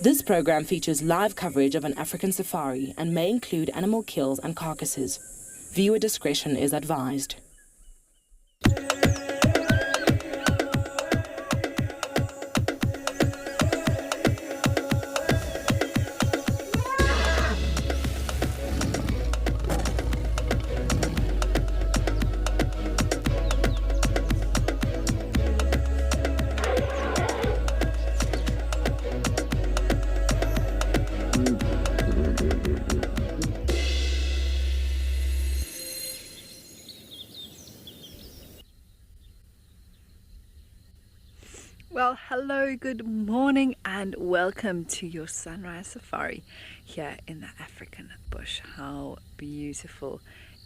This program features live coverage of an African safari and may include animal kills and carcasses. Viewer discretion is advised. Well, hello, good morning, and welcome to your sunrise safari here in the African bush. How beautiful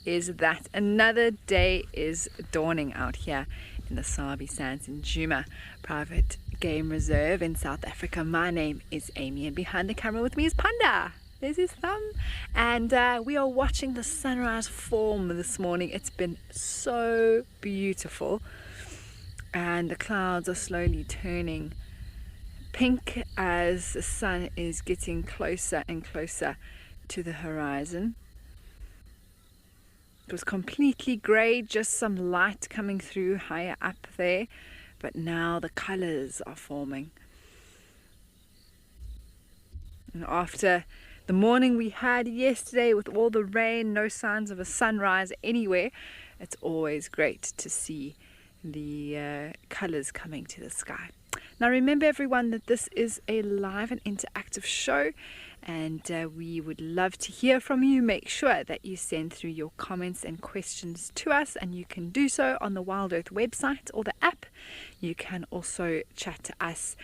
is that? Another day is dawning out here in the Sabi Sands in Djuma Private Game Reserve in South Africa. My name is Amy, and behind the camera with me is Panda. There's his thumb. And we are watching the sunrise form this morning. It's been so beautiful. And the clouds are slowly turning pink as the sun is getting closer and closer to the horizon. It was completely grey, just some light coming through higher up there, but now the colours are forming. And after the morning we had yesterday with all the rain, no signs of a sunrise anywhere, it's always great to see the colors coming to the sky. Now remember everyone that this is a live and interactive show, and we would love to hear from you. Make sure that you send through your comments and questions to us, and you can do so on the Wild Earth website or the app. You can also chat to us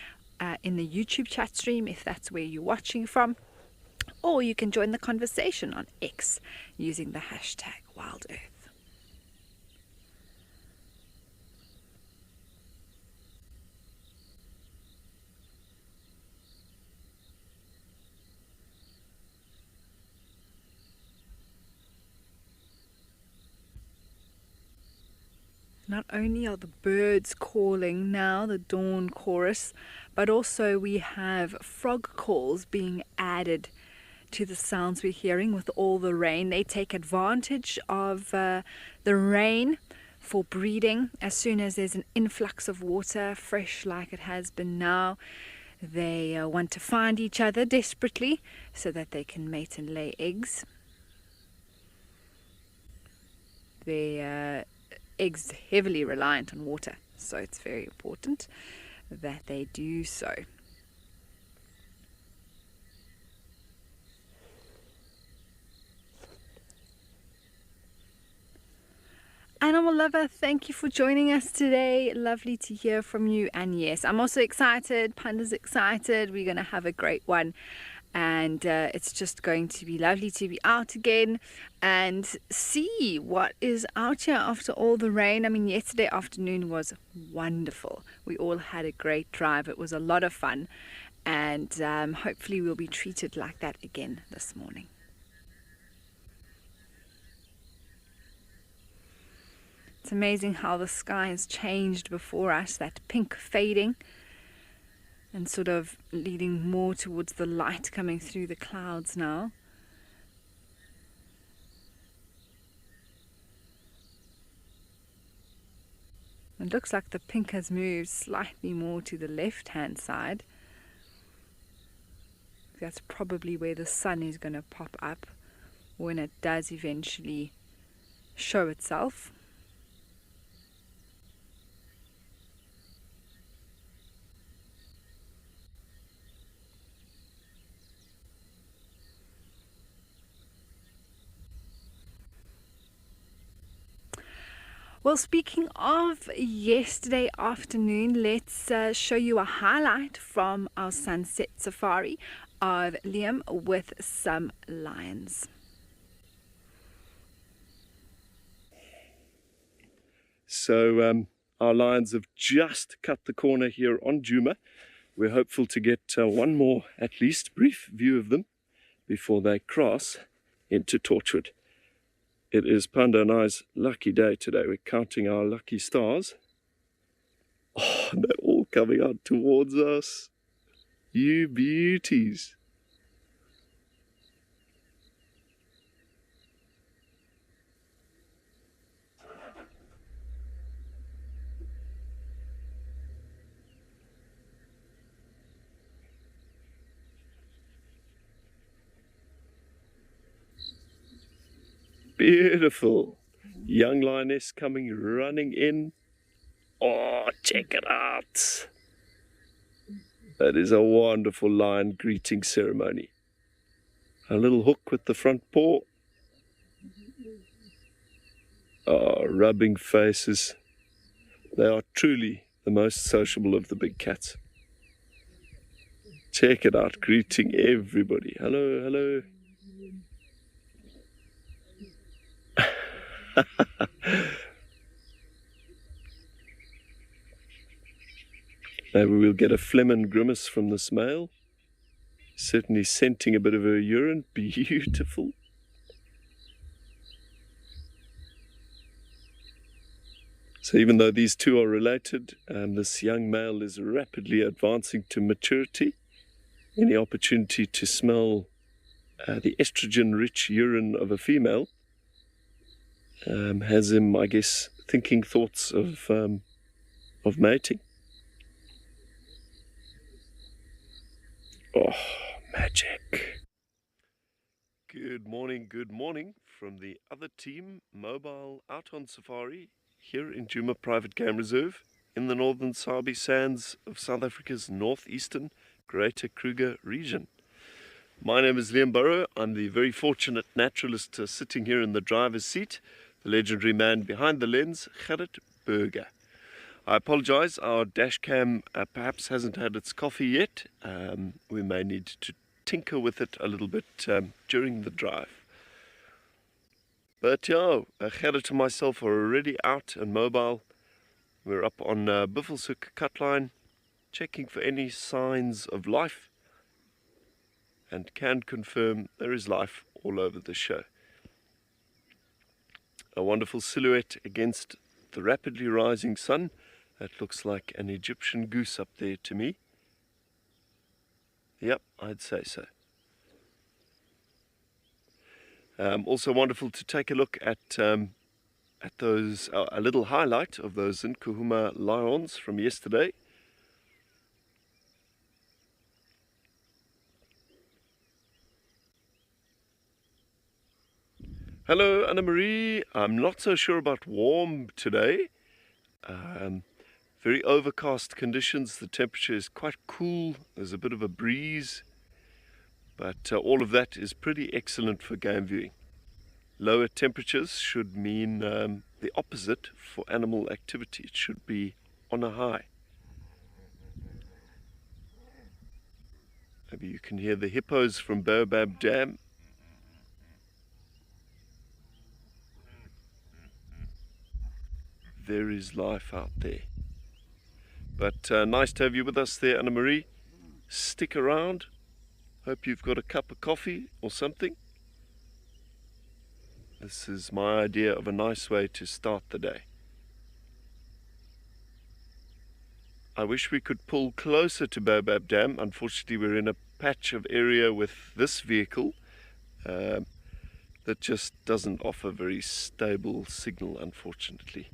in the YouTube chat stream if that's where you're watching from, or you can join the conversation on X using the hashtag Wild Earth. Not only are the birds calling now, the dawn chorus, but also we have frog calls being added to the sounds we're hearing with all the rain. They take advantage of the rain for breeding. As soon as there's an influx of water, fresh like it has been now, they want to find each other desperately so that they can mate and lay eggs. Eggs heavily reliant on water, so it's very important that they do so. Animal lover, thank you for joining us today. Lovely to hear from you. And yes, I'm also excited. Panda's excited. We're going to have a great one. And it's just going to be lovely to be out again and see what is out here after all the rain. I mean, yesterday afternoon was wonderful. We all had a great drive. It was a lot of fun. And hopefully we'll be treated like that again this morning. It's amazing how the sky has changed before us, that pink fading and sort of leading more towards the light coming through the clouds now. It looks like the pink has moved slightly more to the left-hand side. That's probably where the sun is going to pop up when it does eventually show itself. Well, speaking of yesterday afternoon, let's show you a highlight from our sunset safari of Liam with some lions. So our lions have just cut the corner here on Djuma. We're hopeful to get one more, at least, brief view of them before they cross into Torchwood. It is Panda and I's lucky day today. We're counting our lucky stars. Oh, they're all coming out towards us. You beauties. Beautiful. Young lioness coming running in. Oh, check it out. That is a wonderful lion greeting ceremony. A little hook with the front paw. Oh, rubbing faces. They are truly the most sociable of the big cats. Check it out, greeting everybody. Hello, hello. Maybe we'll get a phlegm and grimace from this male. Certainly scenting a bit of her urine. Beautiful. So even though these two are related, this young male is rapidly advancing to maturity. Any opportunity to smell the estrogen-rich urine of a female has him, I guess, thinking thoughts of mating. Oh, magic. Good morning from the other team, mobile out on safari here in Djuma Private Game Reserve in the northern Sabi Sands of South Africa's northeastern Greater Kruger region. My name is Liam Burrow. I'm the very fortunate naturalist sitting here in the driver's seat, the legendary man behind the lens, Gerrit Burger. I apologize, our dash cam perhaps hasn't had its coffee yet. We may need to tinker with it a little bit during the drive. But yeah, Gerrit and myself are already out and mobile. We're up on Buffelshoek Cutline, checking for any signs of life, and can confirm there is life all over the show. A wonderful silhouette against the rapidly rising sun. That looks like an Egyptian goose up there to me. Yep, I'd say so. Also wonderful to take a look at those, a little highlight of those Nkuhuma lions from yesterday. Hello, Anna-Marie. I'm not so sure about warm today. Very overcast conditions. The temperature is quite cool. There's a bit of a breeze. But all of that is pretty excellent for game viewing. Lower temperatures should mean the opposite for animal activity. It should be on a high. Maybe you can hear the hippos from Baobab Dam. There is life out there. But nice to have you with us there, Anna-Marie. Stick around. Hope you've got a cup of coffee or something. This is my idea of a nice way to start the day. I wish we could pull closer to Baobab Dam. Unfortunately, we're in a patch of area with this vehicle that just doesn't offer very stable signal, unfortunately.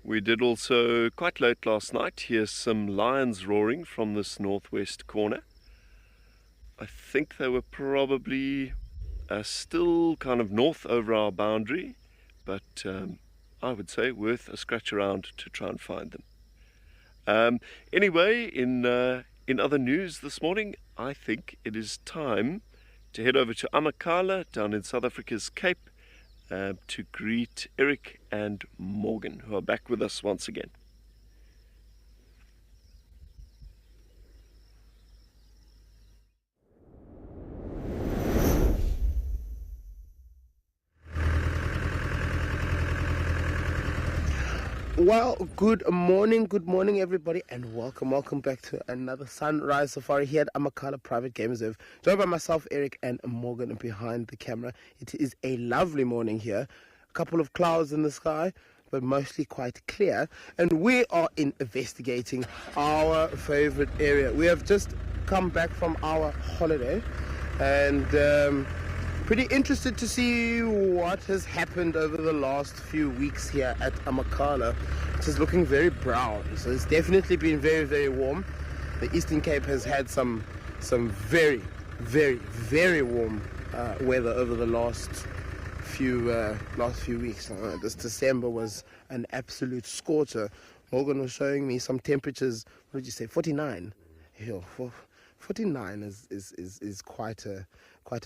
We did also, quite late last night, hear some lions roaring from this northwest corner. I think they were probably still kind of north over our boundary, but I would say worth a scratch around to try and find them. Anyway, in other news this morning, I think it is time to head over to Amakhala down in South Africa's Cape to greet Eric and Morgan, who are back with us once again. Well, good morning everybody, and welcome back to another Sunrise Safari here at Amakhala Private Game Reserve. Joined by myself, Eric, and Morgan behind the camera. It is a lovely morning here. A couple of clouds in the sky, but mostly quite clear. And we are investigating our favorite area. We have just come back from our holiday, and pretty interested to see what has happened over the last few weeks here at Amakhala. It is looking very brown, so it's definitely been very, very warm. The Eastern Cape has had some very, very, very warm weather over the last few weeks. This December was an absolute scorcher. Morgan was showing me some temperatures. What did you say? 49. 49 is quite a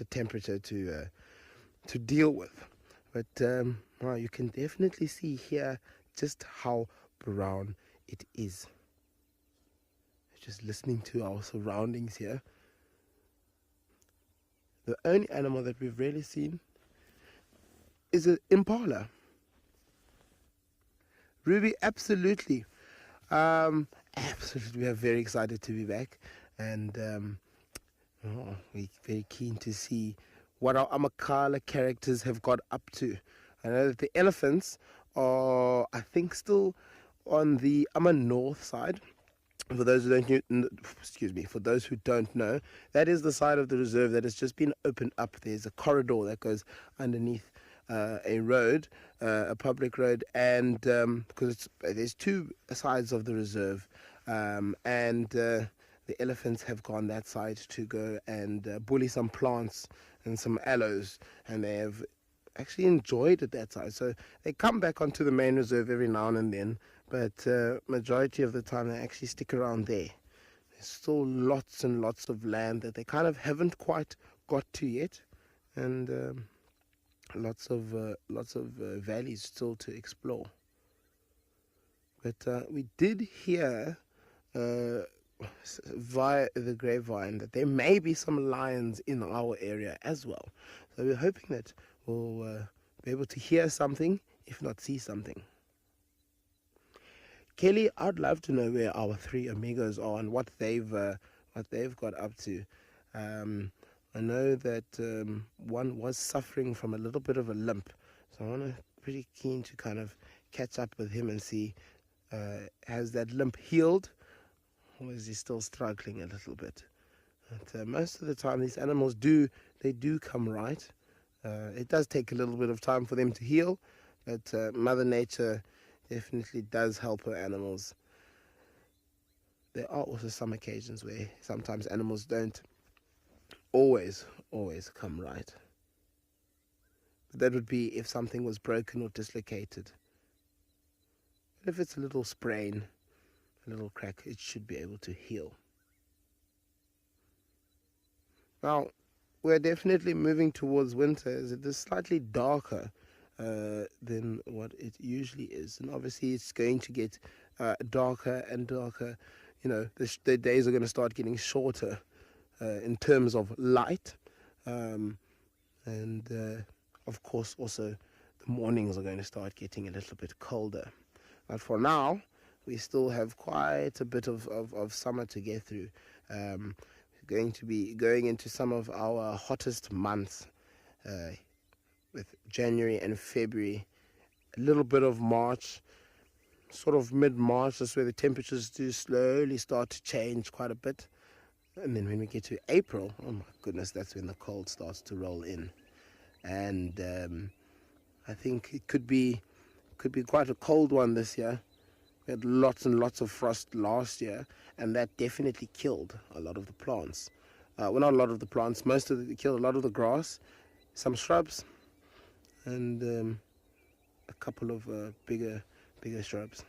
temperature to deal with, but well, you can definitely see here just how brown it is. Just listening to our surroundings here. The only animal that we've really seen is an impala. Ruby, absolutely. Absolutely, we are very excited to be back, and we're very keen to see what our Amakhala characters have got up to. I know that the elephants are, I think, still on the North side. For those who don't know, that is the side of the reserve that has just been opened up. There's a corridor that goes underneath a road, a public road, and because there's two sides of the reserve, and the elephants have gone that side to go and bully some plants and some aloes, and they have actually enjoyed it that side. So they come back onto the main reserve every now and then, but majority of the time they actually stick around there. There's still lots and lots of land that they kind of haven't quite got to yet, and lots of valleys still to explore. But we did hear via the grapevine that there may be some lions in our area as well. So we're hoping that we'll be able to hear something, if not see something. Kelly, I'd love to know where our three amigos are and what they've got up to. I know that one was suffering from a little bit of a limp, so I'm pretty keen to kind of catch up with him and see has that limp healed, or is he still struggling a little bit? But most of the time these animals do come right. It does take a little bit of time for them to heal, but Mother Nature definitely does help her animals. There are also some occasions where sometimes animals don't always come right. But that would be if something was broken or dislocated. But if it's a little sprain, a little crack, it should be able to heal. Now, we're definitely moving towards winter. It is slightly darker than what it usually is, and obviously it's going to get darker and darker. You know, the days are going to start getting shorter in terms of light, and of course also the mornings are going to start getting a little bit colder. But for now, we still have quite a bit of summer to get through. We're going to be going into some of our hottest months, with January and February, a little bit of March, sort of mid-March. That's where the temperatures do slowly start to change quite a bit. And then when we get to April, oh my goodness, that's when the cold starts to roll in. And I think it could be quite a cold one this year. We had lots and lots of frost last year, and that definitely killed a lot of the plants. Well, not a lot of the plants, it killed a lot of the grass, some shrubs, and a couple of bigger shrubs.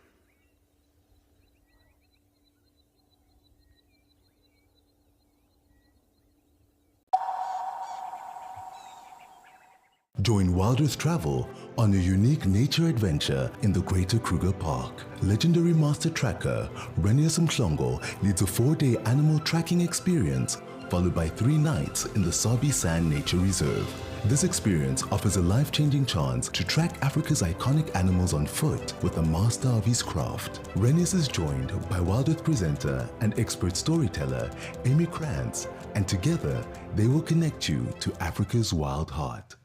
Join Wild Earth Travel on a unique nature adventure in the Greater Kruger Park. Legendary master tracker Renius Mhlongo leads a 4-day animal tracking experience followed by 3 nights in the Sabi Sand Nature Reserve. This experience offers a life-changing chance to track Africa's iconic animals on foot with a master of his craft. Rennis is joined by Wild Earth presenter and expert storyteller Amy Krantz, and together they will connect you to Africa's wild heart.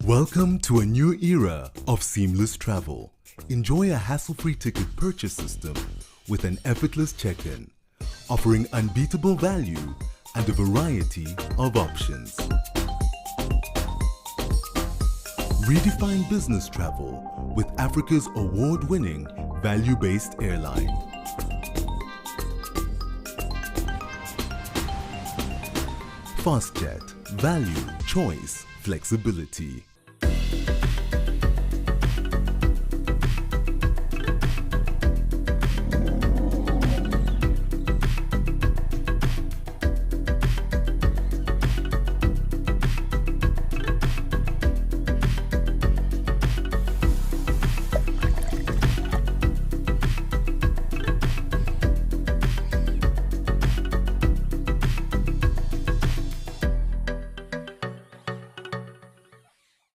Welcome to a new era of seamless travel. Enjoy a hassle-free ticket purchase system with an effortless check-in, offering unbeatable value and a variety of options. Redefine business travel with Africa's award-winning value-based airline. FastJet, value, choice, flexibility.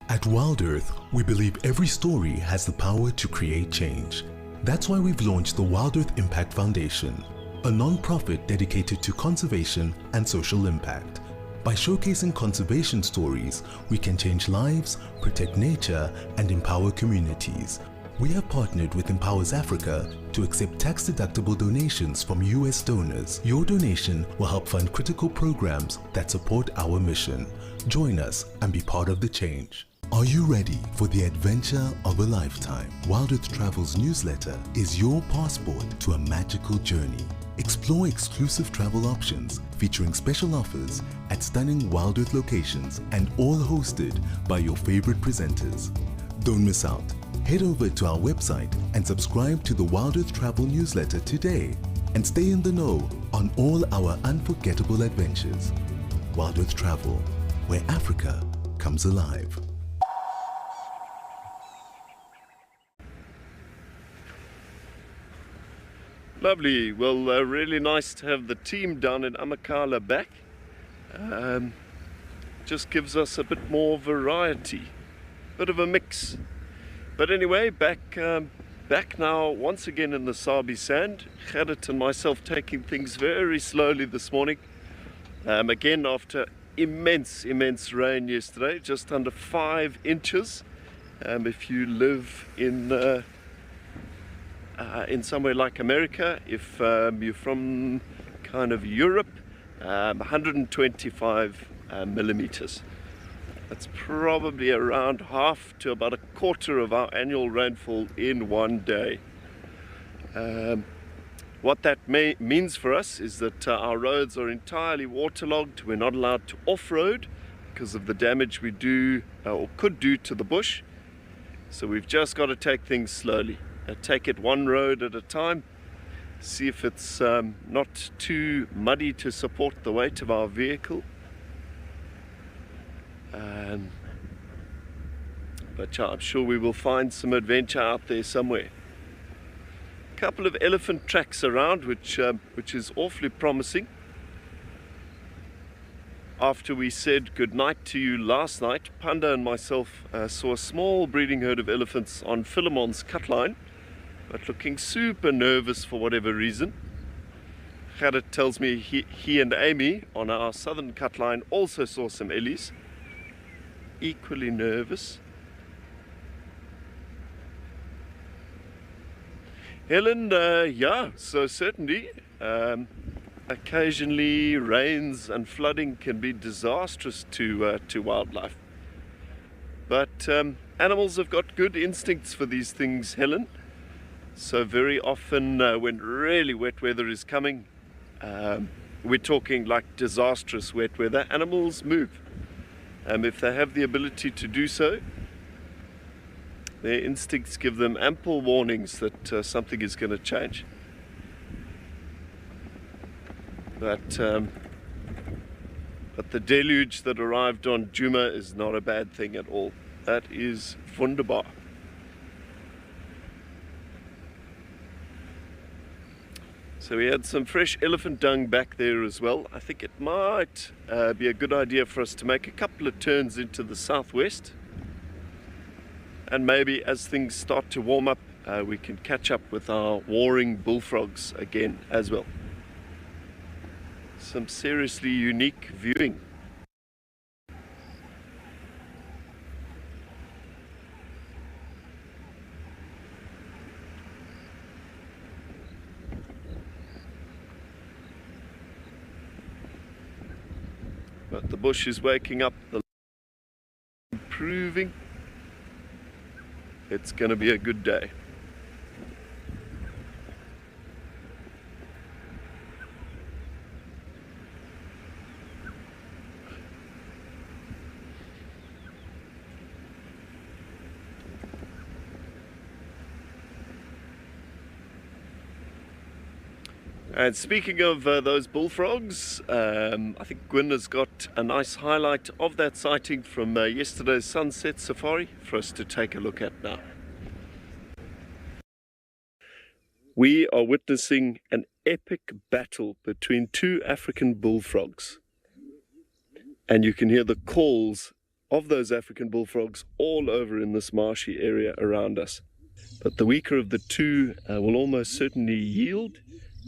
At Wild Earth, we believe every story has the power to create change. That's why we've launched the Wild Earth Impact Foundation, a non-profit dedicated to conservation and social impact. By showcasing conservation stories, we can change lives, protect nature, and empower communities. We have partnered with Empowers Africa to accept tax-deductible donations from US donors. Your donation will help fund critical programs that support our mission. Join us and be part of the change. Are you ready for the adventure of a lifetime? Wild Earth Travel's newsletter is your passport to a magical journey. Explore exclusive travel options featuring special offers at stunning Wild Earth locations and all hosted by your favorite presenters. Don't miss out. Head over to our website and subscribe to the Wild Earth Travel newsletter today and stay in the know on all our unforgettable adventures. Wild Earth Travel, where Africa comes alive. Lovely. Well, really nice to have the team down in Amakhala back. Just gives us a bit more variety, bit of a mix. But anyway, back now once again in the Sabi Sand. Gerrit and myself taking things very slowly this morning. Again after immense rain yesterday, just under 5 inches. If you live in somewhere like America, if you're from kind of Europe, 125 millimeters. That's probably around half to about a quarter of our annual rainfall in one day. What that means for us is that our roads are entirely waterlogged. We're not allowed to off-road because of the damage we do or could do to the bush. So we've just got to take things slowly. Take it one road at a time, see if it's not too muddy to support the weight of our vehicle. But yeah, I'm sure we will find some adventure out there somewhere. A couple of elephant tracks around, which is awfully promising. After we said goodnight to you last night, Panda and myself saw a small breeding herd of elephants on Philemon's cutline, but looking super nervous for whatever reason. Gerrit tells me he and Amy on our southern cutline also saw some ellies, equally nervous. Helen, yeah, so certainly occasionally rains and flooding can be disastrous to wildlife. But animals have got good instincts for these things, Helen. So very often when really wet weather is coming, we're talking like disastrous wet weather, animals move. If they have the ability to do so, their instincts give them ample warnings that something is going to change. But the deluge that arrived on Djuma is not a bad thing at all. That is wunderbar. So we had some fresh elephant dung back there as well. I think it might be a good idea for us to make a couple of turns into the southwest. And maybe as things start to warm up, we can catch up with our warring bullfrogs again as well. Some seriously unique viewing. But the bush is waking up, the improving. It's going to be a good day. And speaking of those bullfrogs, I think Gwyn has got a nice highlight of that sighting from yesterday's sunset safari for us to take a look at now. We are witnessing an epic battle between two African bullfrogs. And you can hear the calls of those African bullfrogs all over in this marshy area around us. But the weaker of the two will almost certainly yield.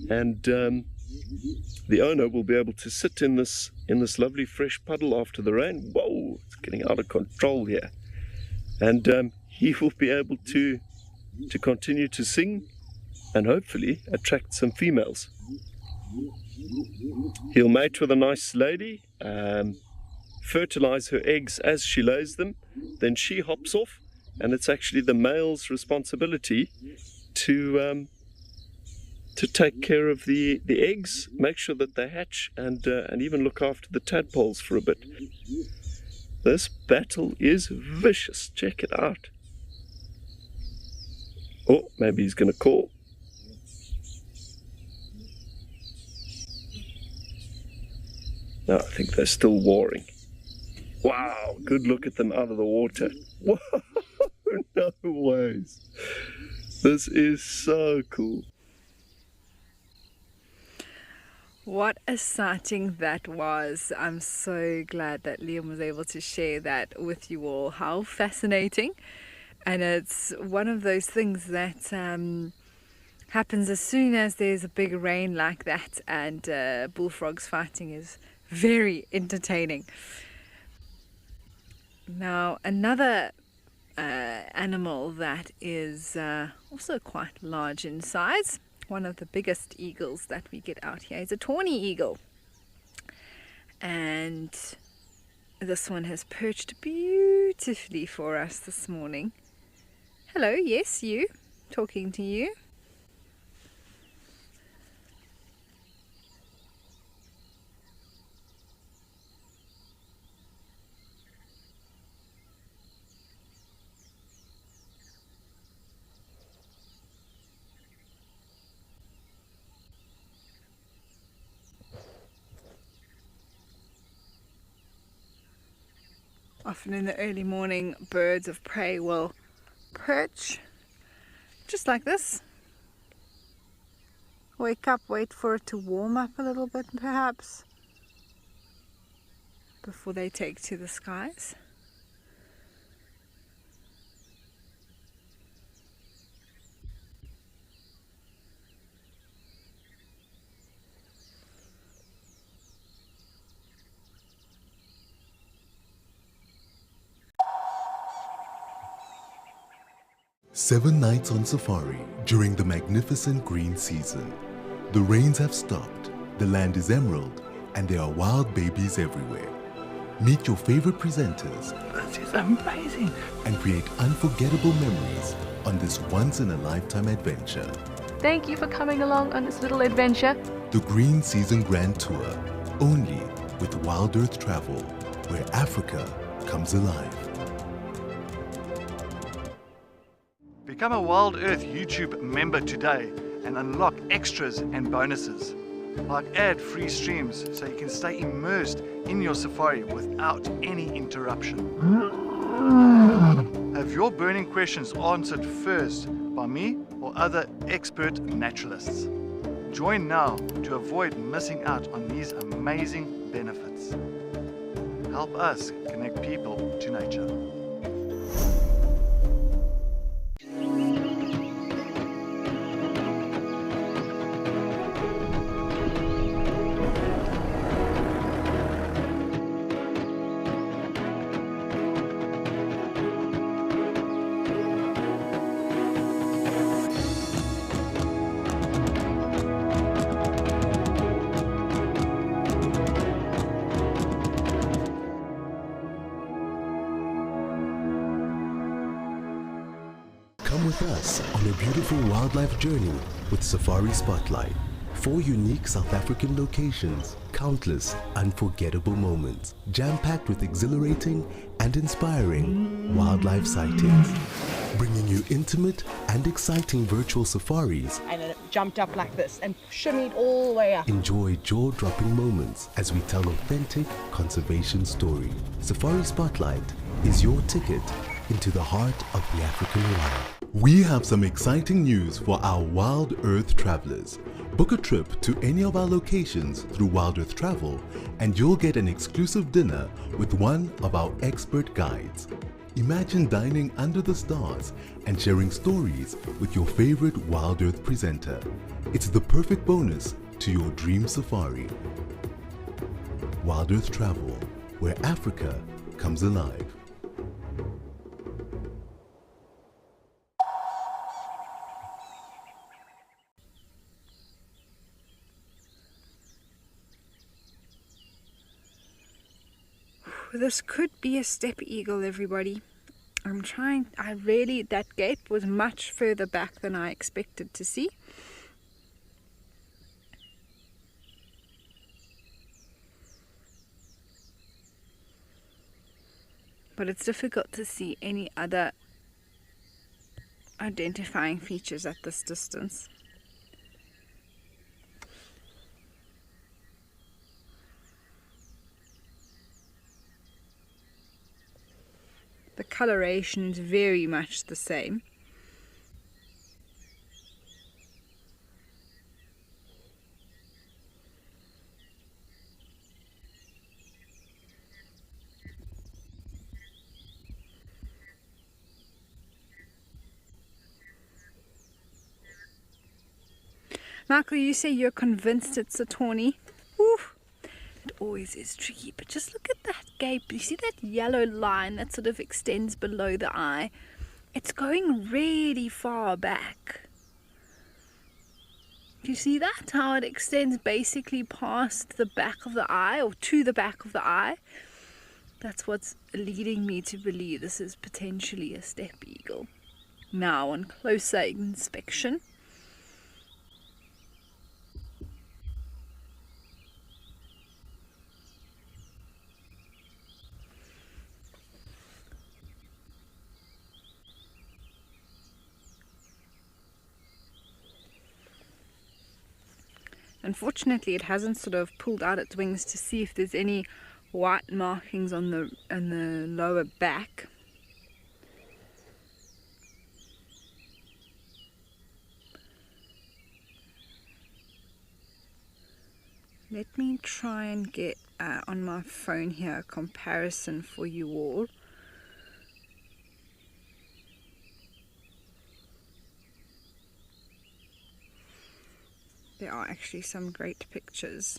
And the owner will be able to sit in this lovely fresh puddle after the rain. Whoa, it's getting out of control here. And he will be able to continue to sing and hopefully attract some females. He'll mate with a nice lady, fertilize her eggs as she lays them, then she hops off, and it's actually the male's responsibility to take care of the eggs, make sure that they hatch, and even look after the tadpoles for a bit. This battle is vicious. Check it out. Oh, maybe he's going to call. No, I think they're still warring. Wow, good look at them out of the water. Whoa, no ways. This is so cool. What a sighting that was. I'm so glad that Liam was able to share that with you all. How fascinating. And it's one of those things that happens as soon as there's a big rain like that, and bullfrogs fighting is very entertaining. Now, another animal that is also quite large in size, one of the biggest eagles that we get out here is a tawny eagle. And this one has perched beautifully for us this morning. Hello, yes, you. Talking to you. Often in the early morning, birds of prey will perch just like this. Wake up, wait for it to warm up a little bit perhaps before they take to the skies. Seven nights on safari during the magnificent green season. The rains have stopped, the land is emerald, and there are wild babies everywhere. Meet your favorite presenters. This is amazing. And create unforgettable memories on this once-in-a-lifetime adventure. Thank you for coming along on this little adventure. The Green Season Grand Tour, only with Wild Earth Travel, where Africa comes alive. Become a Wild Earth YouTube member today and unlock extras and bonuses, like ad-free streams so you can stay immersed in your safari without any interruption. Have your burning questions answered first by me or other expert naturalists. Join now to avoid missing out on these amazing benefits. Help us connect people to nature. Come with us on a beautiful wildlife journey with Safari Spotlight. 4 unique South African locations, countless unforgettable moments, jam-packed with exhilarating and inspiring wildlife sightings. Bringing you intimate and exciting virtual safaris. And it jumped up like this and shimmied all the way up. Enjoy jaw-dropping moments as we tell authentic conservation story. Safari Spotlight is your ticket into the heart of the African wild. We have some exciting news for our Wild Earth travelers. Book a trip to any of our locations through Wild Earth Travel and you'll get an exclusive dinner with one of our expert guides. Imagine dining under the stars and sharing stories with your favorite Wild Earth presenter. It's the perfect bonus to your dream safari. Wild Earth Travel, where Africa comes alive. This could be a steppe eagle, everybody. That gate was much further back than I expected to see. But it's difficult to see any other identifying features at this distance. The coloration is very much the same. Michael, you say you're convinced it's a tawny. Oof. It always is tricky, but just look at that gape. You see that yellow line that sort of extends below the eye? It's going really far back. Do you see that? How it extends basically past the back of the eye, or to the back of the eye? That's what's leading me to believe this is potentially a steppe eagle. Now, on closer inspection, unfortunately, it hasn't sort of pulled out its wings to see if there's any white markings on the lower back. Let me try and get on my phone here a comparison for you all. There are actually some great pictures.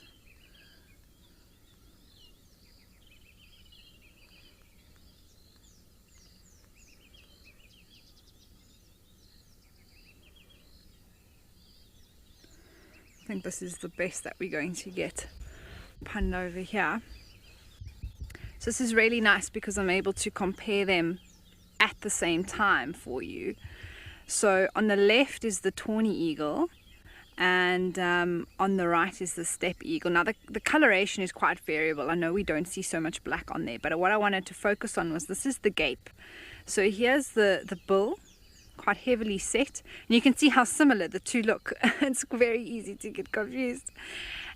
I think this is the best that we're going to get pinned over here. So this is really nice because I'm able to compare them at the same time for you. So on the left is the tawny eagle, and on the right is the steppe eagle. Now the coloration is quite variable. I know we don't see so much black on there, but what I wanted to focus on was this is the gape. So here's the bill, quite heavily set, and you can see how similar the two look. It's very easy to get confused.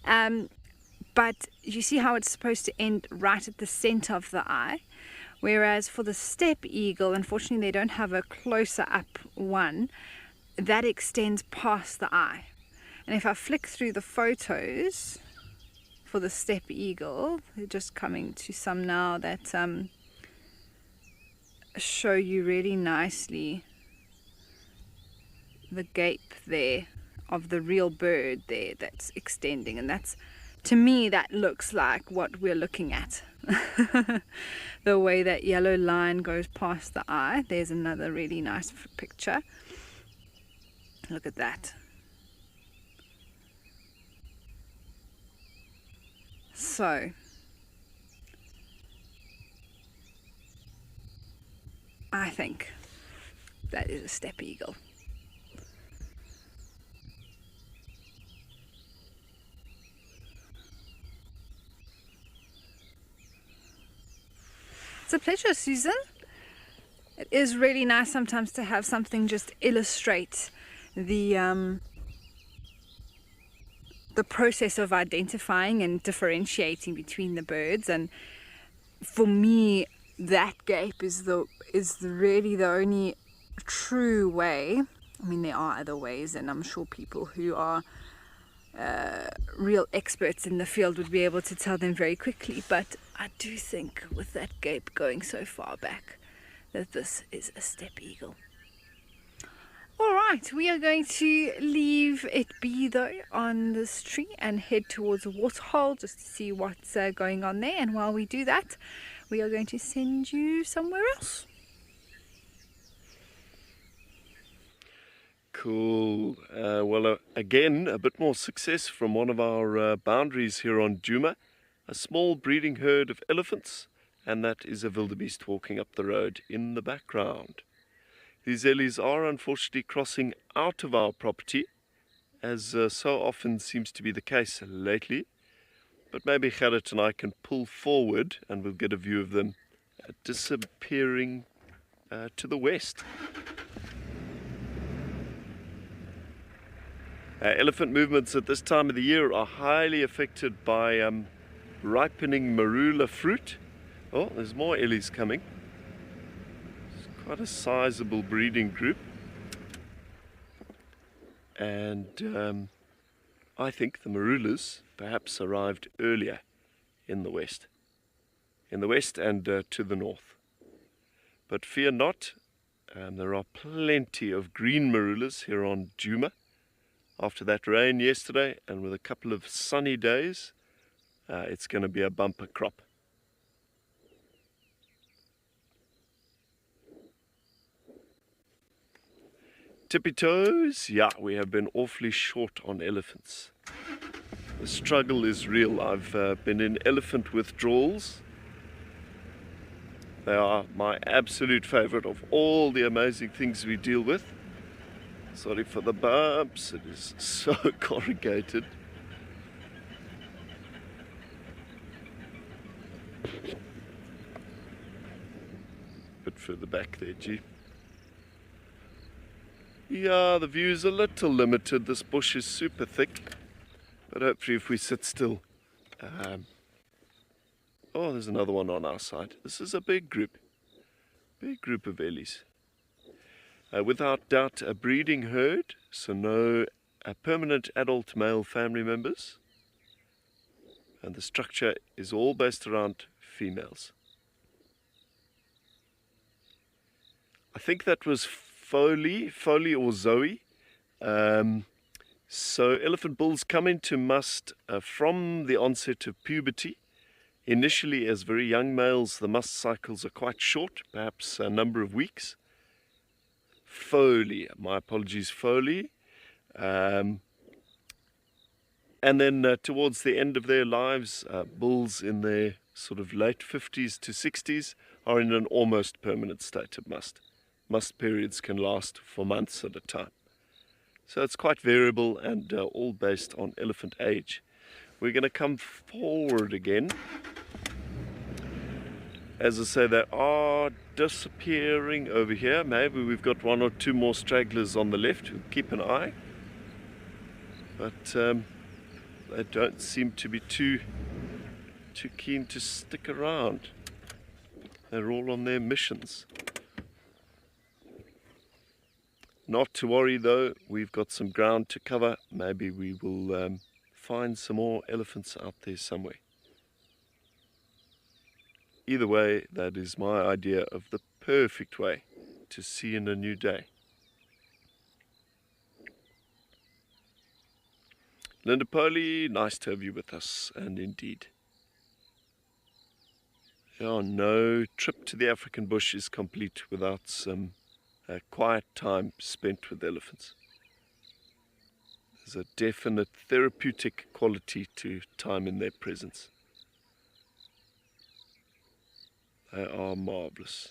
But you see how it's supposed to end right at the center of the eye, whereas for the steppe eagle, unfortunately they don't have a closer up one that extends past the eye. And if I flick through the photos for the steppe eagle, they're just coming to some now that show you really nicely the gape there of the real bird there that's extending, and that's, to me, that looks like what we're looking at. The way that yellow line goes past the eye. There's another really nice picture. Look at that. So I think that is a steppe eagle. It's a pleasure, Susan. It is really nice sometimes to have something just illustrate the process of identifying and differentiating between the birds. And for me, that gape is really the only true way. I mean, there are other ways, and I'm sure people who are real experts in the field would be able to tell them very quickly, but I do think with that gape going so far back that this is a steppe eagle. Alright, we are going to leave it be though on this tree and head towards a waterhole just to see what's going on there, and while we do that we are going to send you somewhere else. Cool. Well, again, a bit more success from one of our boundaries here on Djuma. A small breeding herd of elephants, and that is a wildebeest walking up the road in the background. These ellies are unfortunately crossing out of our property, as so often seems to be the case lately. But maybe Gerrit and I can pull forward and we'll get a view of them disappearing to the west. Elephant movements at this time of the year are highly affected by ripening marula fruit. Oh, there's more ellies coming. It's quite a sizable breeding group. And I think the marulas perhaps arrived earlier in the west. In the west and to the north. But fear not, there are plenty of green marulas here on Djuma. After that rain yesterday, and with a couple of sunny days, it's going to be a bumper crop. Tippy toes, yeah, we have been awfully short on elephants. The struggle is real. I've been in elephant withdrawals. They are my absolute favorite of all the amazing things we deal with. Sorry for the bumps, it is so corrugated. Bit further back there, gee. Yeah, the view's a little limited. This bush is super thick, but hopefully if we sit still. Oh, there's another one on our side. This is a big group of ellies. Without doubt a breeding herd, so no permanent adult male family members, and the structure is all based around females. I think that was Foley or Zoe. So elephant bulls come into must from the onset of puberty. Initially as very young males, the must cycles are quite short, perhaps a number of weeks. Foley, my apologies, Foley. And then towards the end of their lives, bulls in their sort of late 50s to 60s are in an almost permanent state of must. Must periods can last for months at a time. So it's quite variable and all based on elephant age. We're going to come forward again. As I say, they are disappearing over here. Maybe we've got one or two more stragglers on the left. We'll keep an eye. But they don't seem to be too keen to stick around. They're all on their missions. Not to worry though, we've got some ground to cover. Maybe we will find some more elephants out there somewhere. Either way, that is my idea of the perfect way to see in a new day. Linda Poley, nice to have you with us, and indeed. No trip to the African bush is complete without some quiet time spent with elephants. There's a definite therapeutic quality to time in their presence. They are marvelous.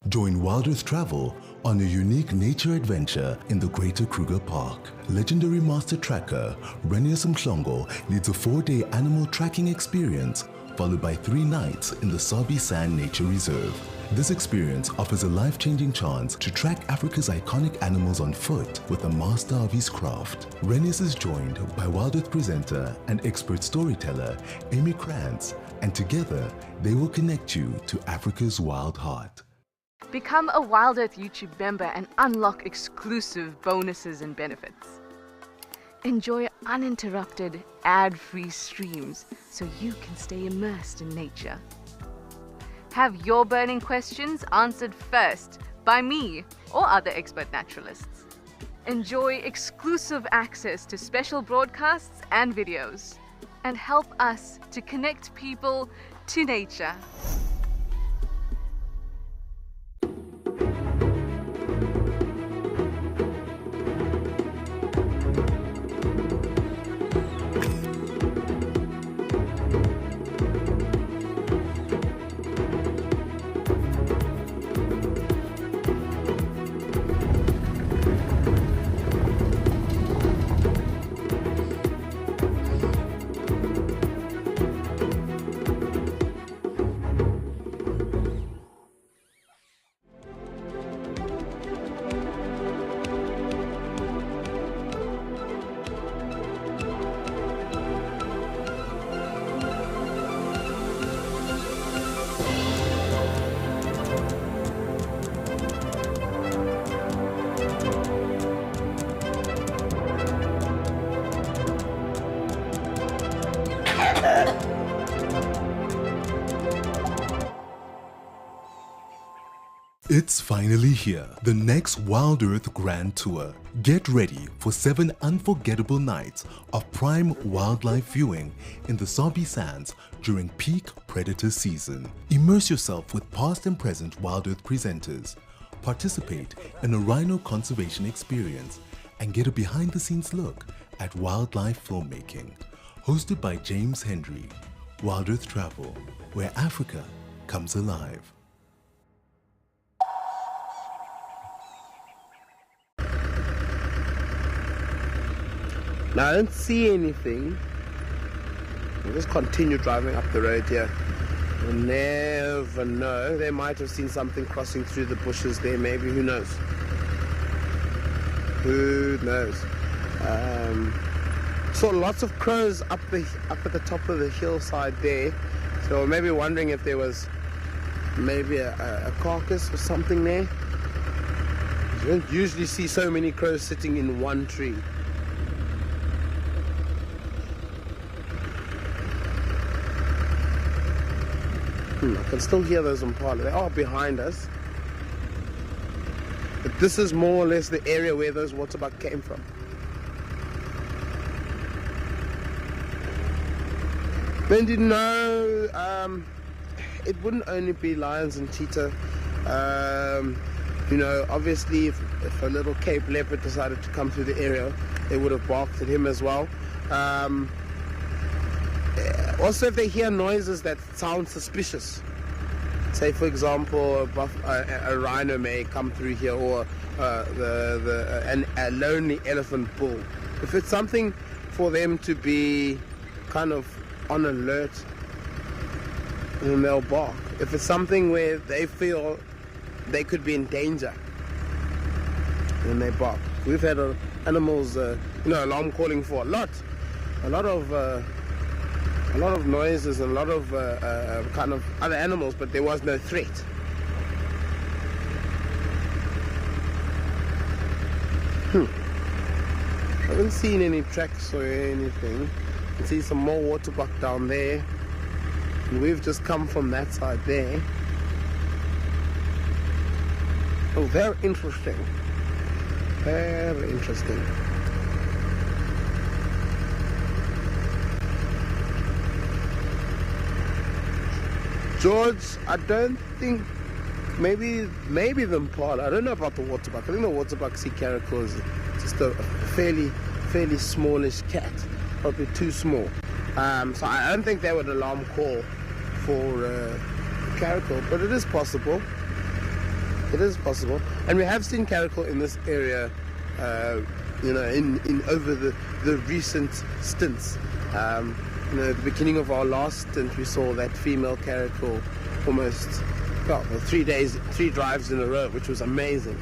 Join Wild Earth Travel on a unique nature adventure in the Greater Kruger Park. Legendary master tracker Renius Mhlongo leads a 4-day animal tracking experience followed by 3 nights in the Sabi Sand Nature Reserve. This experience offers a life-changing chance to track Africa's iconic animals on foot with a master of his craft. Renius is joined by Wild Earth presenter and expert storyteller Amy Krantz, and together they will connect you to Africa's wild heart. Become a Wild Earth YouTube member and unlock exclusive bonuses and benefits. Enjoy uninterrupted, ad-free streams so you can stay immersed in nature. Have your burning questions answered first by me or other expert naturalists. Enjoy exclusive access to special broadcasts and videos. And help us to connect people to nature. It's finally here, the next Wild Earth Grand Tour. Get ready for 7 unforgettable nights of prime wildlife viewing in the Sabi Sands during peak predator season. Immerse yourself with past and present Wild Earth presenters, participate in a rhino conservation experience, and get a behind-the-scenes look at wildlife filmmaking. Hosted by James Hendry, Wild Earth Travel, where Africa comes alive. Now I don't see anything. We'll just continue driving up the road here. We'll never know. They might have seen something crossing through the bushes there, maybe. Who knows? Who knows? Saw lots of crows up at the top of the hillside there. So maybe wondering if there was maybe a carcass or something there. You don't usually see so many crows sitting in one tree. I can still hear those impala. They are behind us. But this is more or less the area where those waterbuck came from. Then you know, it wouldn't only be lions and cheetah. You know, obviously if a little Cape leopard decided to come through the area, they would have barked at him as well. Also, if they hear noises that sound suspicious, say for example a rhino may come through here, or a lonely elephant bull. If it's something for them to be kind of on alert, then they'll bark. If it's something where they feel they could be in danger, then they bark. We've had animals, alarm calling for a lot of noises and a lot of kind of other animals, but there was no threat. I haven't seen any tracks or anything. You can see some more waterbuck down there, and we've just come from that side there. Oh, very interesting. Very interesting. George, I don't think, maybe the impala. I don't know about the waterbuck. I think the waterbuck sea caracal is just a fairly smallish cat, probably too small. So I don't think they would alarm call for caracal, but it is possible. It is possible, and we have seen caracal in this area, in over the recent stints. At the beginning of our last stint, we saw that female caracal almost 3 drives in a row, which was amazing,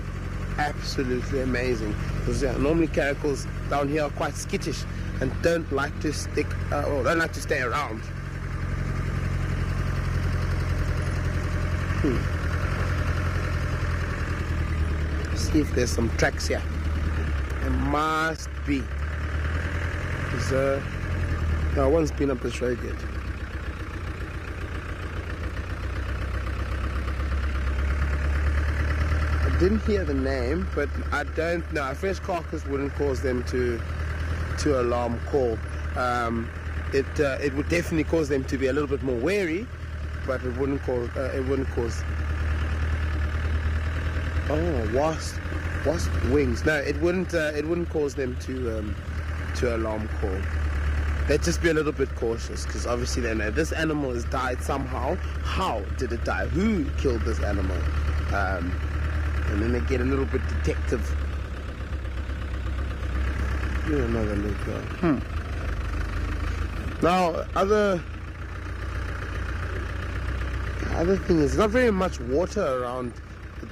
absolutely amazing. Because normally caracals down here are quite skittish and don't like to stay around. See if there's some tracks here. There must be. No one's been up this road yet. I didn't hear the name, but I don't know. A fresh carcass wouldn't cause them to alarm call. It would definitely cause them to be a little bit more wary, but it wouldn't cause. Oh, wasp wings. No, it wouldn't cause them to alarm call. They'd just be a little bit cautious, because obviously they know this animal has died somehow. How did it die? Who killed this animal? And then they get a little bit detective. Give me another look. Now, other thing is, not very much water around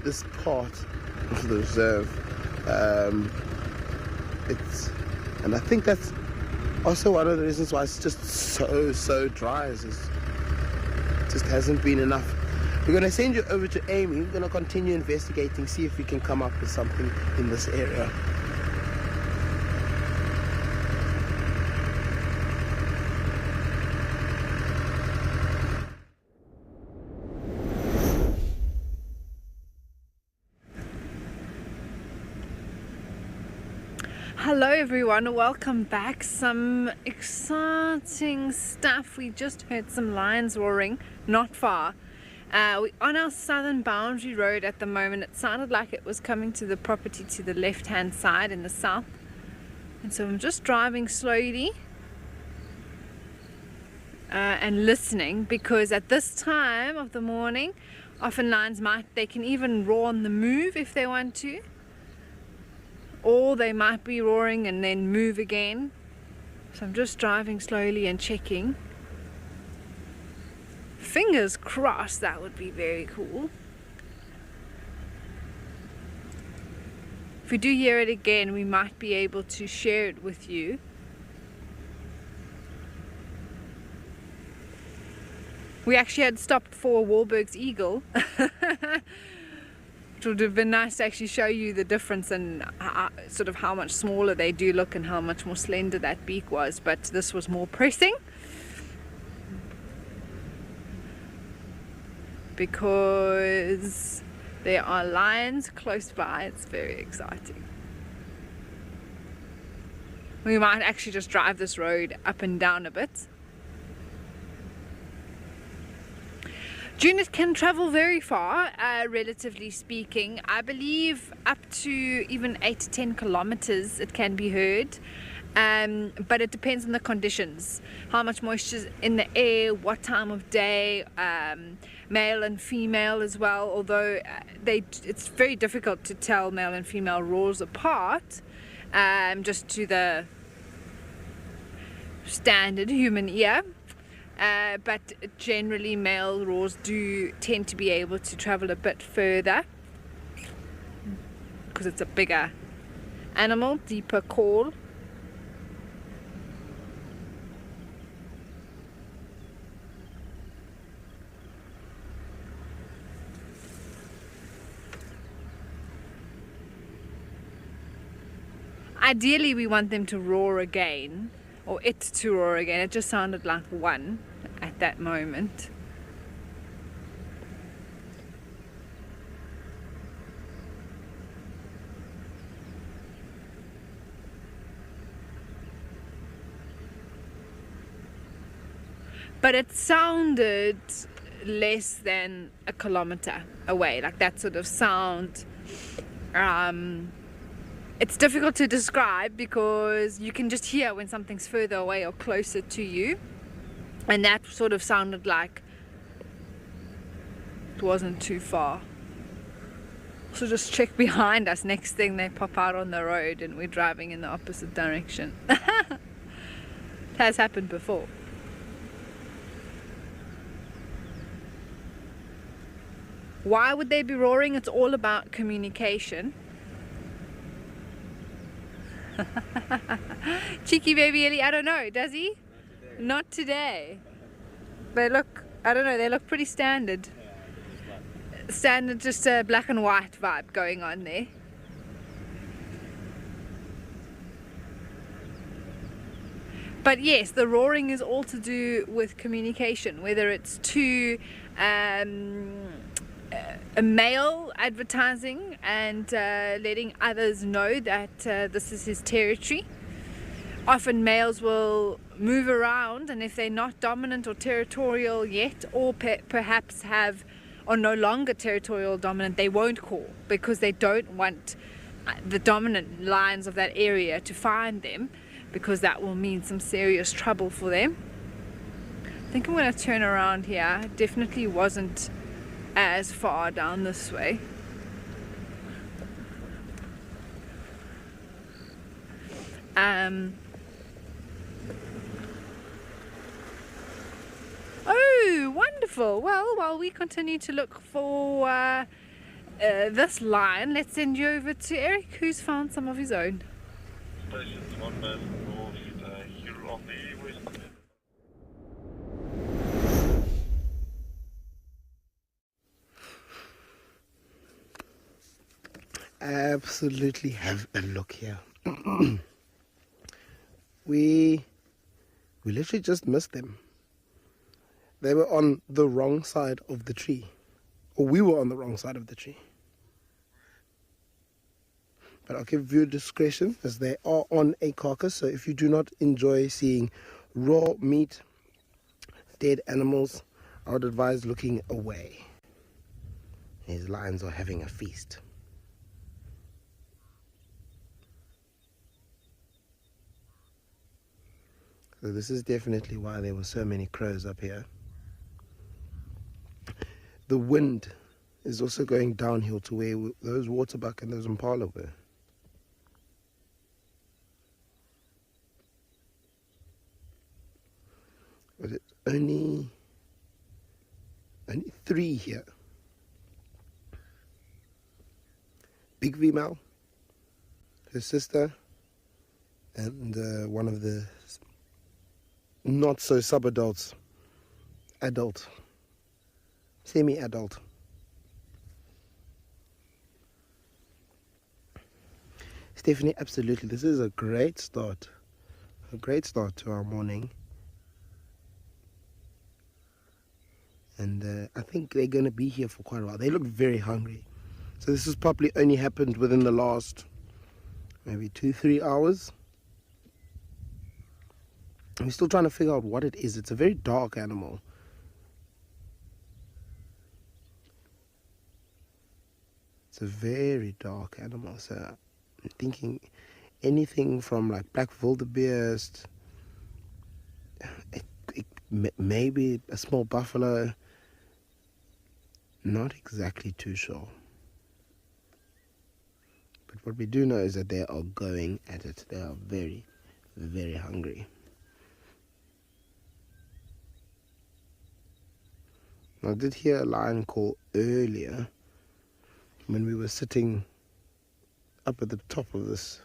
this part of the reserve. And I think that's also one of the reasons why it's just so dry. It just hasn't been enough. We're going to send you over to Amy. We're going to continue investigating, see if we can come up with something in this area. Hello everyone, welcome back. Some exciting stuff. We just heard some lions roaring not far. We're on our southern boundary road at the moment. It sounded like it was coming to the property to the left hand side in the south, and so I'm just driving slowly and listening, because at this time of the morning often lions they can even roar on the move if they want to, or they might be roaring and then move again. So I'm just driving slowly and checking. Fingers crossed, that would be very cool. If we do hear it again, we might be able to share it with you. We actually had stopped for Wahlberg's eagle. It would have been nice to actually show you the difference and sort of how much smaller they do look and how much more slender that beak was, but this was more pressing because there are lions close by. It's very exciting. We might actually just drive this road up and down a bit. Junit can travel very far, relatively speaking. I believe up to even 8 to 10 kilometers it can be heard. but it depends on the conditions, how much moisture is in the air, what time of day, male and female as well, although it's very difficult to tell male and female roars apart, just to the standard human ear. But generally male roars do tend to be able to travel a bit further because it's a bigger animal, deeper call. Ideally we want them to roar again, or it to roar again. It just sounded like one at that moment. But it sounded less than a kilometer away, like that sort of sound. It's difficult to describe because you can just hear when something's further away or closer to you, and that sort of sounded like it wasn't too far. So just check behind us. Next thing they pop out on the road and we're driving in the opposite direction. It has happened before. Why would they be roaring? It's all about communication. Cheeky baby Ellie, I don't know, does he? Not today. They look, I don't know, they look pretty standard. Standard, just a black and white vibe going on there. But yes, the roaring is all to do with communication, whether it's to a male advertising and letting others know that this is his territory. Often males will move around, and if they're not dominant or territorial yet, or perhaps are no longer territorial dominant, they won't call because they don't want the dominant lions of that area to find them, because that will mean some serious trouble for them. I think I'm going to turn around here. It definitely wasn't as far down this way. Oh, wonderful. Well, while we continue to look for this lion, let's send you over to Eric, who's found some of his own. Stations 1 north, here on the west. Absolutely have a look here. we literally just missed them. They were on the wrong side of the tree, or we were on the wrong side of the tree. But I'll give you discretion, as they are on a carcass, so if you do not enjoy seeing raw meat, dead animals, I would advise looking away. These lions are having a feast. So this is definitely why there were so many crows up here. The wind is also going downhill to where those waterbuck and those impala were. But it's only 3 here. Big female, her sister, and one of the not so sub-adults, adult, semi-adult. Stephanie, absolutely, this is a great start to our morning. And I think they're going to be here for quite a while. They look very hungry. So this has probably only happened within the last maybe 2-3 hours. We're still trying to figure out what it is. It's a very dark animal. It's a very dark animal. So I'm thinking anything from like black wildebeest, maybe a small buffalo. Not exactly too sure. But what we do know is that they are going at it. They are very, very hungry. I did hear a lion call earlier when we were sitting up at the top of this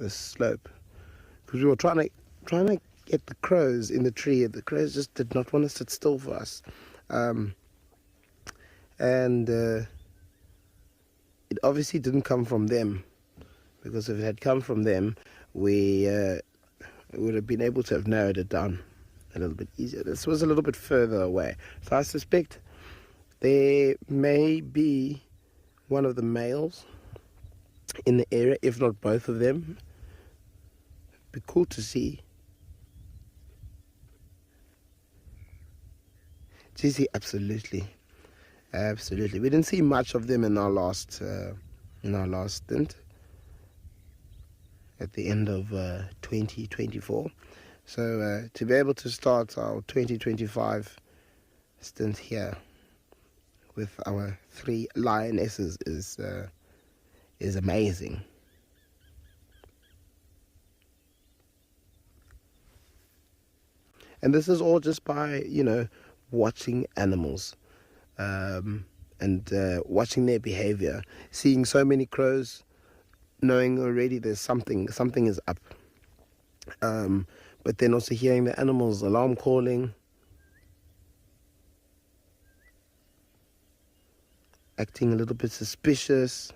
slope, because we were trying to get the crows in the tree. The crows just did not want to sit still for us, and it obviously didn't come from them, because if it had come from them, we would have been able to have narrowed it down a little bit easier. This was a little bit further away, so I suspect there may be one of the males in the area, if not both of them. Be cool to see. GC, absolutely. We didn't see much of them in our last stint at the end of 2024. So to be able to start our 2025 stint here with our 3 lionesses is amazing. And this is all just by, watching animals and watching their behavior, seeing so many crows, knowing already there's something is up. But then also hearing the animals alarm calling, acting a little bit suspicious.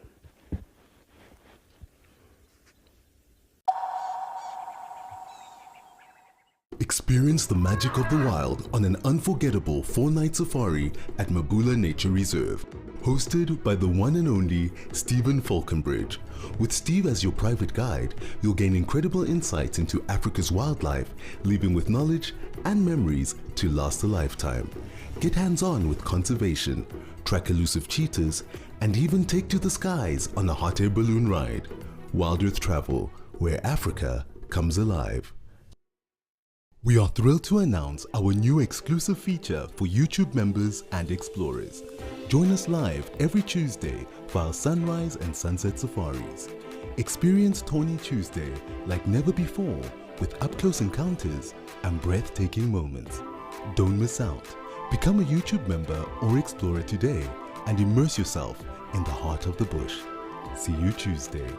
Experience the magic of the wild on an unforgettable 4-night safari at Mabula Nature Reserve, hosted by the one and only Stephen Falconbridge. With Steve as your private guide, you'll gain incredible insights into Africa's wildlife, leaving with knowledge and memories to last a lifetime. Get hands-on with conservation, track elusive cheetahs, and even take to the skies on a hot air balloon ride. Wild Earth Travel, where Africa comes alive. We are thrilled to announce our new exclusive feature for YouTube members and explorers. Join us live every Tuesday for our sunrise and sunset safaris. Experience Tawny Tuesday like never before, with up-close encounters and breathtaking moments. Don't miss out. Become a YouTube member or explorer today and immerse yourself in the heart of the bush. See you Tuesday.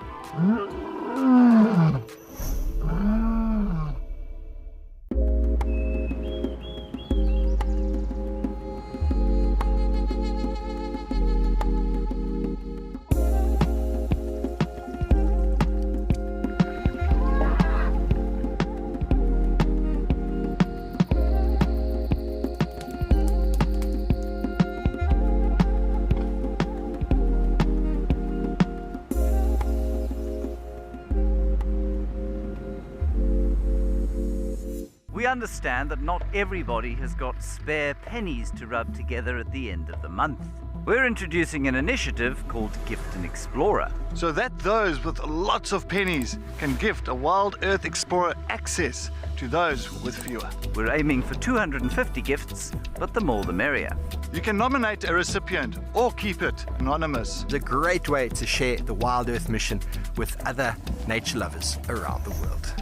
We understand that not everybody has got spare pennies to rub together at the end of the month. We're introducing an initiative called Gift an Explorer, so that those with lots of pennies can gift a Wild Earth Explorer access to those with fewer. We're aiming for 250 gifts, but the more the merrier. You can nominate a recipient or keep it anonymous. It's a great way to share the Wild Earth mission with other nature lovers around the world.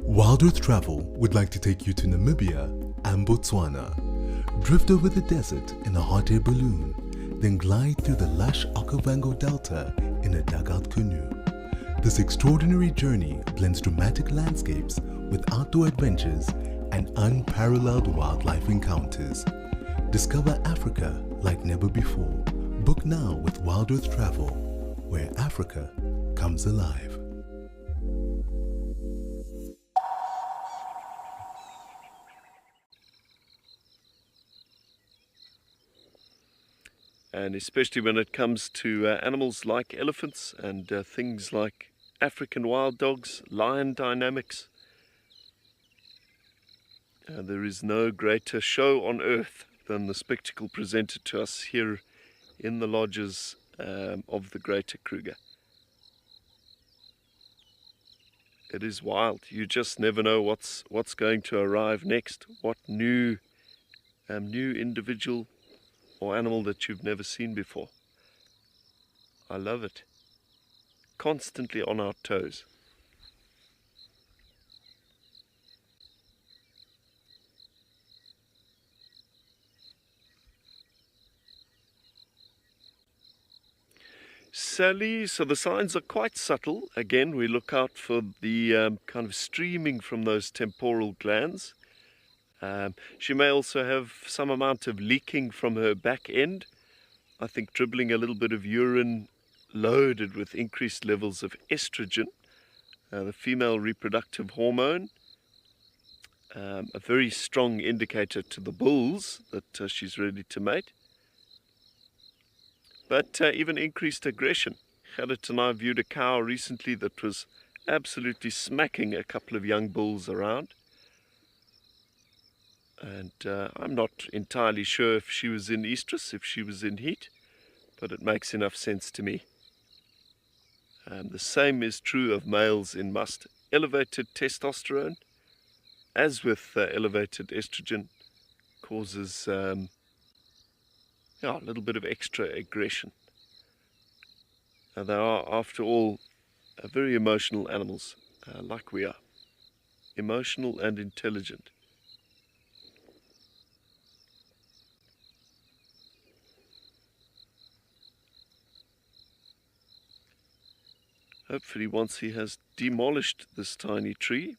Wild Earth Travel would like to take you to Namibia and Botswana. Drift over the desert in a hot air balloon, then glide through the lush Okavango Delta in a dugout canoe. This extraordinary journey blends dramatic landscapes with outdoor adventures and unparalleled wildlife encounters. Discover Africa like never before. Book now with Wild Earth Travel, where Africa comes alive. And especially when it comes to animals like elephants and things like African wild dogs, lion dynamics. There is no greater show on earth than the spectacle presented to us here in the lodges of the Greater Kruger. It is wild. You just never know what's going to arrive next. What new individual or animal that you've never seen before. I love it. Constantly on our toes. Sally, so the signs are quite subtle. Again, we look out for the kind of streaming from those temporal glands. She may also have some amount of leaking from her back end. I think dribbling a little bit of urine loaded with increased levels of estrogen, the female reproductive hormone, a very strong indicator to the bulls that she's ready to mate. But even increased aggression. Gerrit and I viewed a cow recently that was absolutely smacking a couple of young bulls around. And I'm not entirely sure if she was in estrus, if she was in heat, but it makes enough sense to me. The same is true of males in must. Elevated testosterone, as with elevated estrogen, causes a little bit of extra aggression. They are, after all, very emotional animals, like we are. Emotional and intelligent. Hopefully, once he has demolished this tiny tree,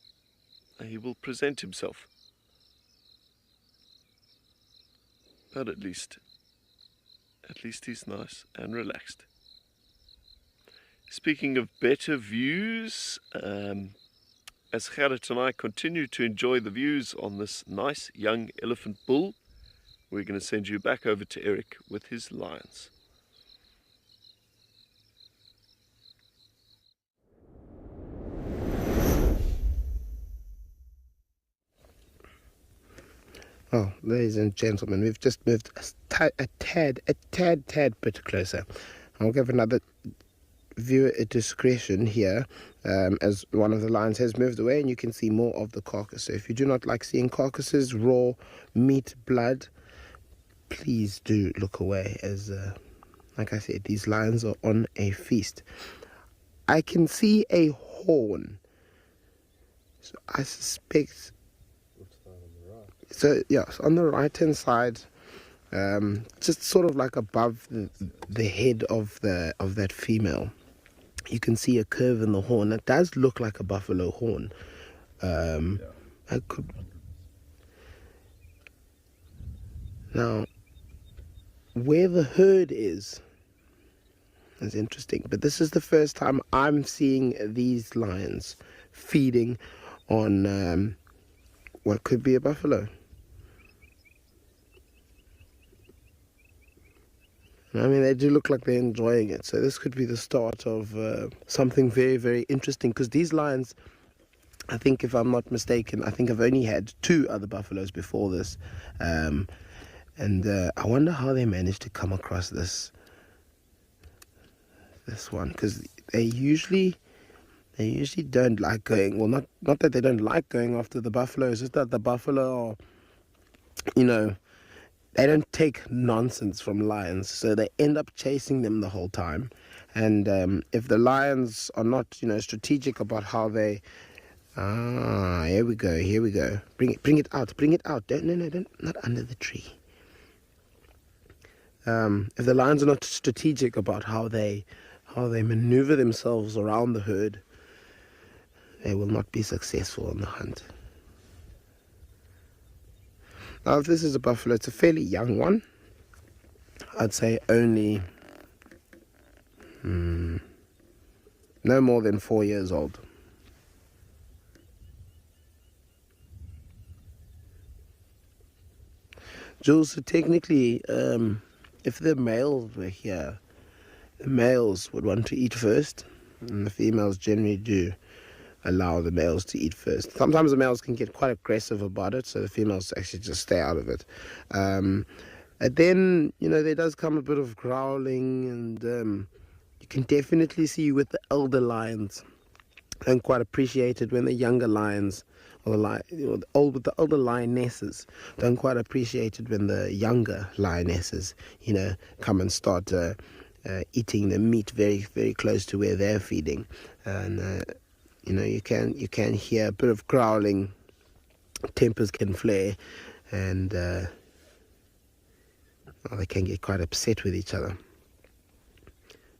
he will present himself. But at least he's nice and relaxed. Speaking of better views, as Gerrit and I continue to enjoy the views on this nice young elephant bull, we're going to send you back over to Eric with his lions. Well, ladies and gentlemen, we've just moved a tad bit closer. I'll give another viewer a discretion here, as one of the lions has moved away and you can see more of the carcass. So if you do not like seeing carcasses, raw meat, blood, please do look away, as like I said, these lions are on a feast. I can see a horn, so I suspect. So yeah, so on the right hand side, just sort of like above the head of that female, you can see a curve in the horn. It does look like a buffalo horn. Now, where the herd is interesting, but this is the first time I'm seeing these lions feeding on what could be a buffalo. I mean, they do look like they're enjoying it. So this could be the start of something very, very interesting. Because these lions, I think, if I'm not mistaken, I think I've only had 2 other buffaloes before this. And I wonder how they managed to come across this one. Because they usually don't like going, well, not that they don't like going after the buffalo, it's just that the buffalo are, they don't take nonsense from lions, so they end up chasing them the whole time. And if the lions are not, strategic about how they, here we go. Bring it out. Don't, not under the tree. If the lions are not strategic about how they maneuver themselves around the herd, they will not be successful on the hunt. Now, if this is a buffalo, it's a fairly young one. I'd say only no more than 4 years old. Jules, so technically, if the males were here, the males would want to eat first, and the females generally do allow the males to eat first. Sometimes the males can get quite aggressive about it, so the females actually just stay out of it. And then, there does come a bit of growling, and you can definitely see with the elder lions, don't quite appreciate it when the younger lions, or the older lionesses, don't quite appreciate it when the younger lionesses, come and start eating the meat very, very close to where they're feeding. And you can hear a bit of growling, tempers can flare, and they can get quite upset with each other.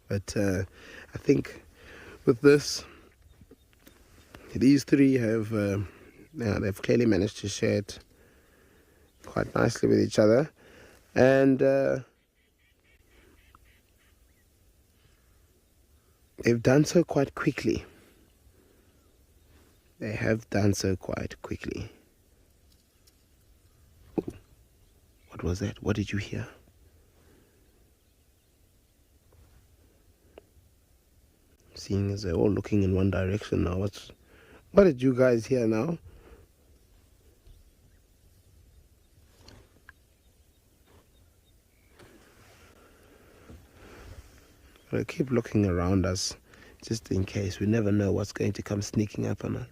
But I think with this, these three have they've clearly managed to share it quite nicely with each other, and they've done so quite quickly. They have done so quite quickly. Ooh, what was that? What did you hear? Seeing as they're all looking in one direction now, what did you guys hear now? We'll keep looking around us, just in case. We never know what's going to come sneaking up on us.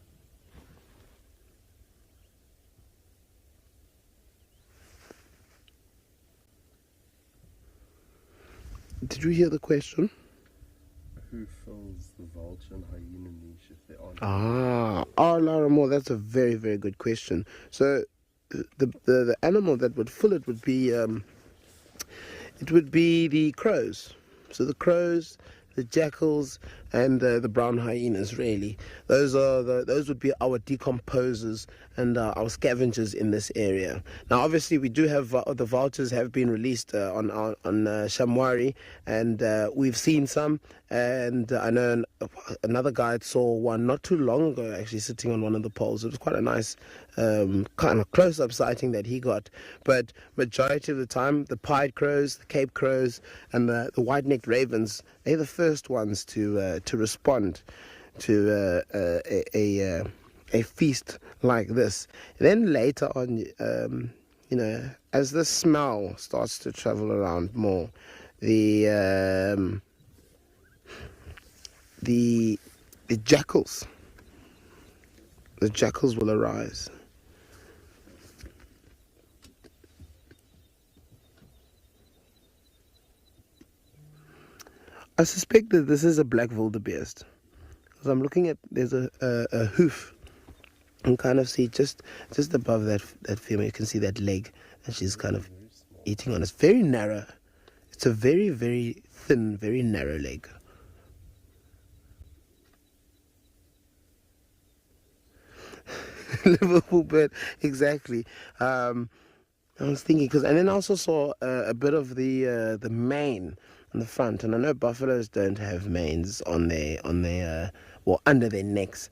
Did you hear the question? Who fills the vulture and hyena niche if there aren't? Laura Moore, that's a very, very good question. So the animal that would fill it would be the crows. So the crows, the jackals, and the brown hyenas. Really, those would be our decomposers and our scavengers in this area. Now, obviously, we do have the vultures have been released on Shamwari, and we've seen some. And I know another guide saw one not too long ago, actually sitting on one of the poles. It was quite a nice kind of close-up sighting that he got. But majority of the time, the pied crows, the Cape crows, and the white-necked ravens, they're the first ones to respond to a feast like this. And then later on, as the smell starts to travel around more, the jackals will arise. I suspect that this is a black wildebeest, because I'm looking at, there's a hoof, and kind of see just above that female, you can see that leg, and she's kind of eating on it. It's very narrow. It's a very, very thin, very narrow leg. Liverpool bird, exactly. I was thinking, and then I also saw a bit of the mane on the front, and I know buffaloes don't have manes on their under their necks.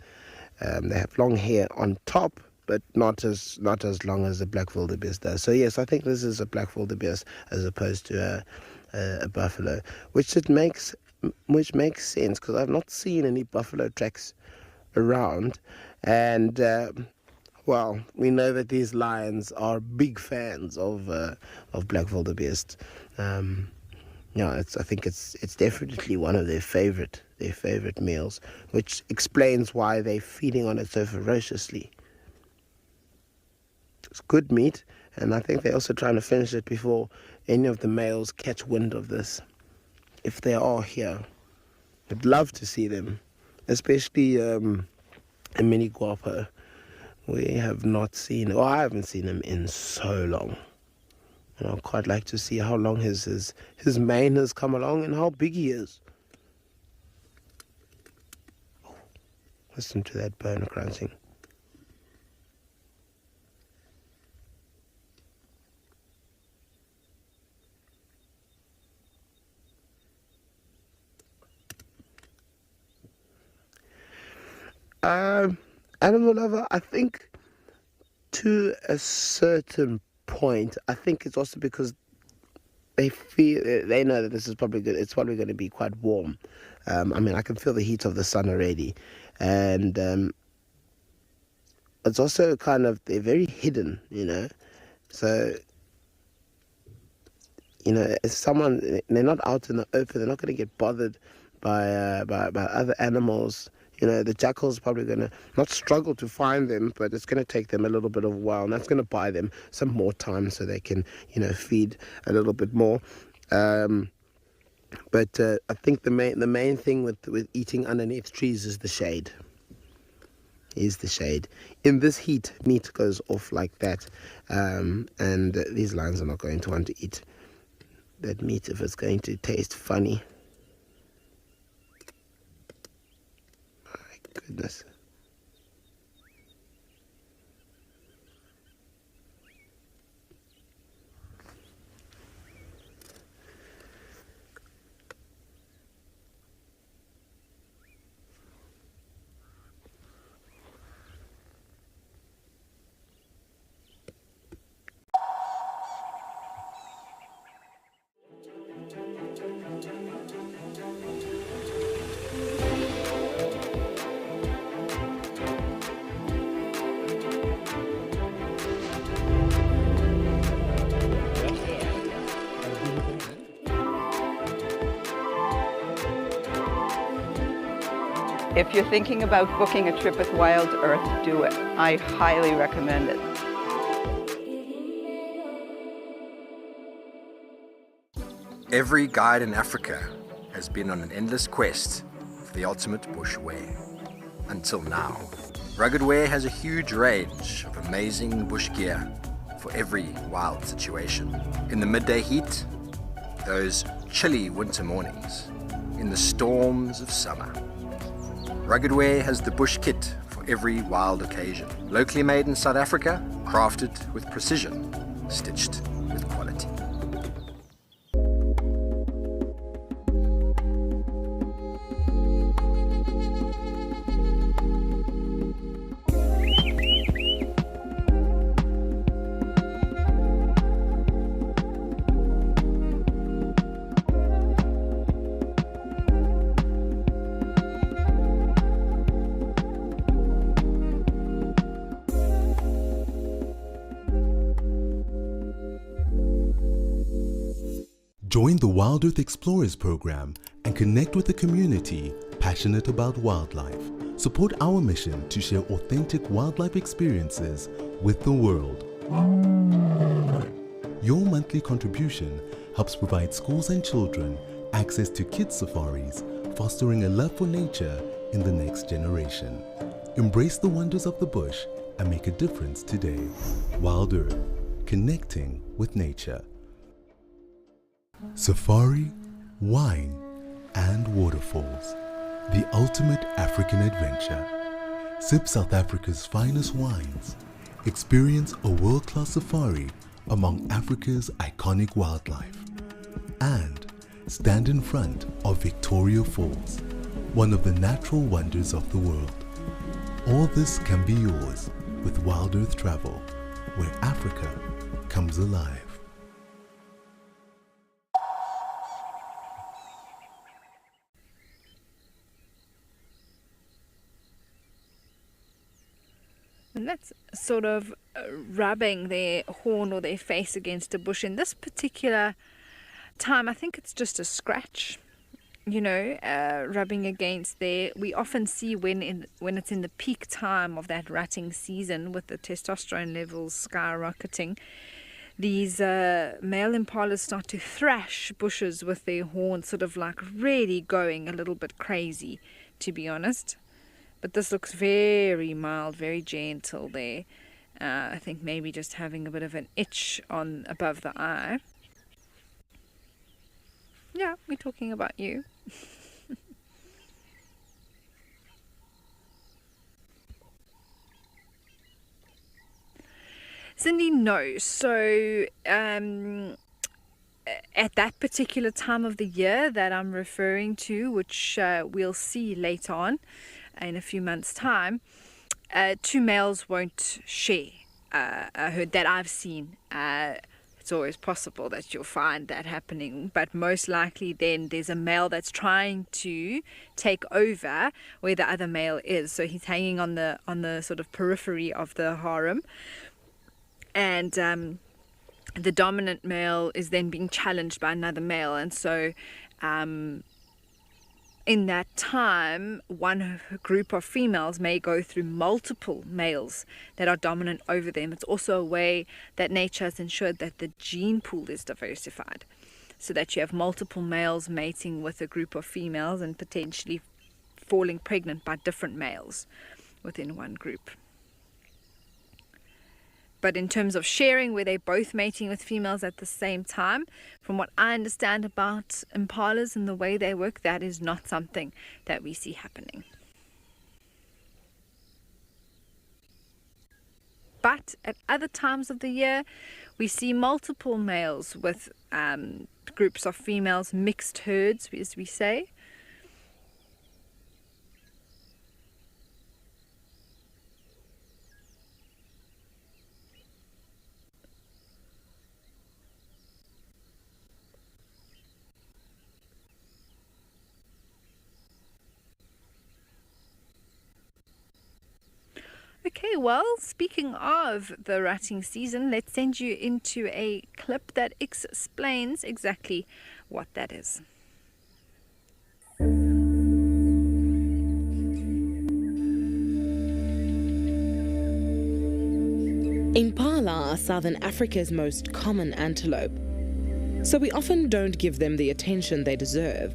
They have long hair on top, but not as long as a black wildebeest does. So yes, I think this is a black wildebeest as opposed to a buffalo, which makes sense, because I've not seen any buffalo tracks around, and well, we know that these lions are big fans of black wildebeest. I think it's definitely one of their favorite meals, which explains why they're feeding on it so ferociously. It's good meat, and I think they're also trying to finish it before any of the males catch wind of this. If they are here, I'd love to see them, especially a mini guapo. We have not seen, or I haven't seen him in so long. And I'd quite like to see how long his mane has come along and how big he is. Oh, listen to that bone crunching. Animal lover, I think to a certain point, I think it's also because they know that this is probably good. It's probably going to be quite warm. I can feel the heat of the sun already, and it's also kind of, they're very hidden, So as someone, they're not out in the open. They're not going to get bothered by other animals, the jackal's probably going to not struggle to find them, but it's going to take them a little bit of a while, and that's going to buy them some more time so they can, feed a little bit more. But I think the main thing with eating underneath trees is the shade. In this heat, meat goes off like that, and these lions are not going to want to eat that meat if it's going to taste funny. My goodness. If you're thinking about booking a trip with Wild Earth, do it. I highly recommend it. Every guide in Africa has been on an endless quest for the ultimate bush wear. Until now. Rugged Wear has a huge range of amazing bush gear for every wild situation. In the midday heat, those chilly winter mornings, in the storms of summer. Rugged Wear has the bush kit for every wild occasion. Locally made in South Africa, crafted with precision, stitched with quality. Join the Wild Earth Explorers program and connect with a community passionate about wildlife. Support our mission to share authentic wildlife experiences with the world. Your monthly contribution helps provide schools and children access to kids' safaris, fostering a love for nature in the next generation. Embrace the wonders of the bush and make a difference today. Wild Earth, connecting with nature. Safari, wine, and waterfalls. The ultimate African adventure. Sip South Africa's finest wines. Experience a world-class safari among Africa's iconic wildlife. And stand in front of Victoria Falls, one of the natural wonders of the world. All this can be yours with Wild Earth Travel, where Africa comes alive. And that's sort of rubbing their horn or their face against a bush. In this particular time, I think it's just a scratch, rubbing against there. We often see when it's in the peak time of that rutting season with the testosterone levels skyrocketing, these male impalas start to thrash bushes with their horns, sort of like really going a little bit crazy, to be honest. But this looks very mild, very gentle there. I think maybe just having a bit of an itch on above the eye. Yeah, we're talking about you. Cindy, no. So at that particular time of the year that I'm referring to, which we'll see later on, in a few months' time, two males won't share a herd that I've seen. It's always possible that you'll find that happening, but most likely then there's a male that's trying to take over where the other male is. So he's hanging on the sort of periphery of the harem, and the dominant male is then being challenged by another male, and so in that time, one group of females may go through multiple males that are dominant over them. It's also a way that nature has ensured that the gene pool is diversified, so that you have multiple males mating with a group of females and potentially falling pregnant by different males within one group. But in terms of sharing, where they're both mating with females at the same time, from what I understand about impalas and the way they work, that is not something that we see happening. But at other times of the year, we see multiple males with groups of females, mixed herds, as we say. Okay, well, speaking of the rutting season, let's send you into a clip that explains exactly what that is. Impala are Southern Africa's most common antelope, so we often don't give them the attention they deserve.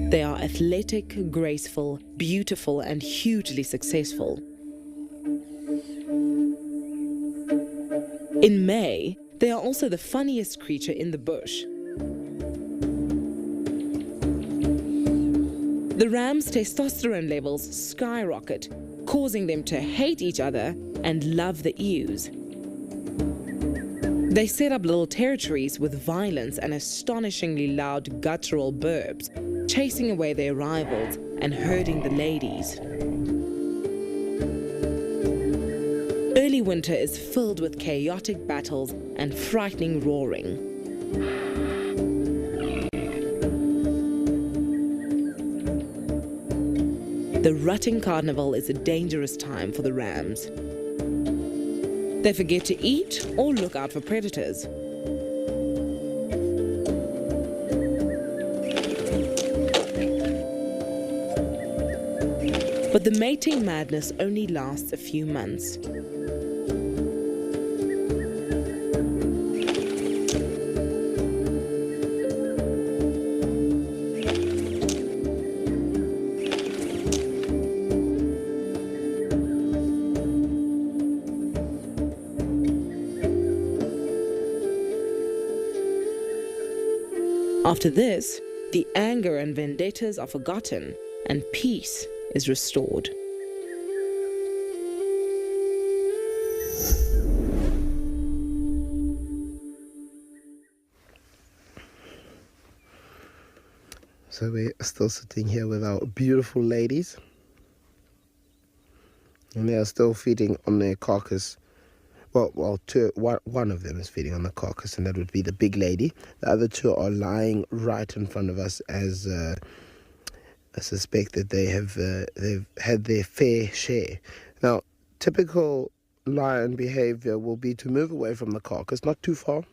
They are athletic, graceful, beautiful, and hugely successful. In May, they are also the funniest creature in the bush. The rams' testosterone levels skyrocket, causing them to hate each other and love the ewes. They set up little territories with violence and astonishingly loud guttural burps, chasing away their rivals and herding the ladies. Early winter is filled with chaotic battles and frightening roaring. The rutting carnival is a dangerous time for the rams. They forget to eat or look out for predators. But the mating madness only lasts a few months. After this, the anger and vendettas are forgotten and peace is restored. So we're still sitting here with our beautiful ladies, and they are still feeding on their carcass. One of them is feeding on the carcass, and that would be the big lady. The other two are lying right in front of us, as I suspect that they've had their fair share. Now, typical lion behavior will be to move away from the carcass, not too far.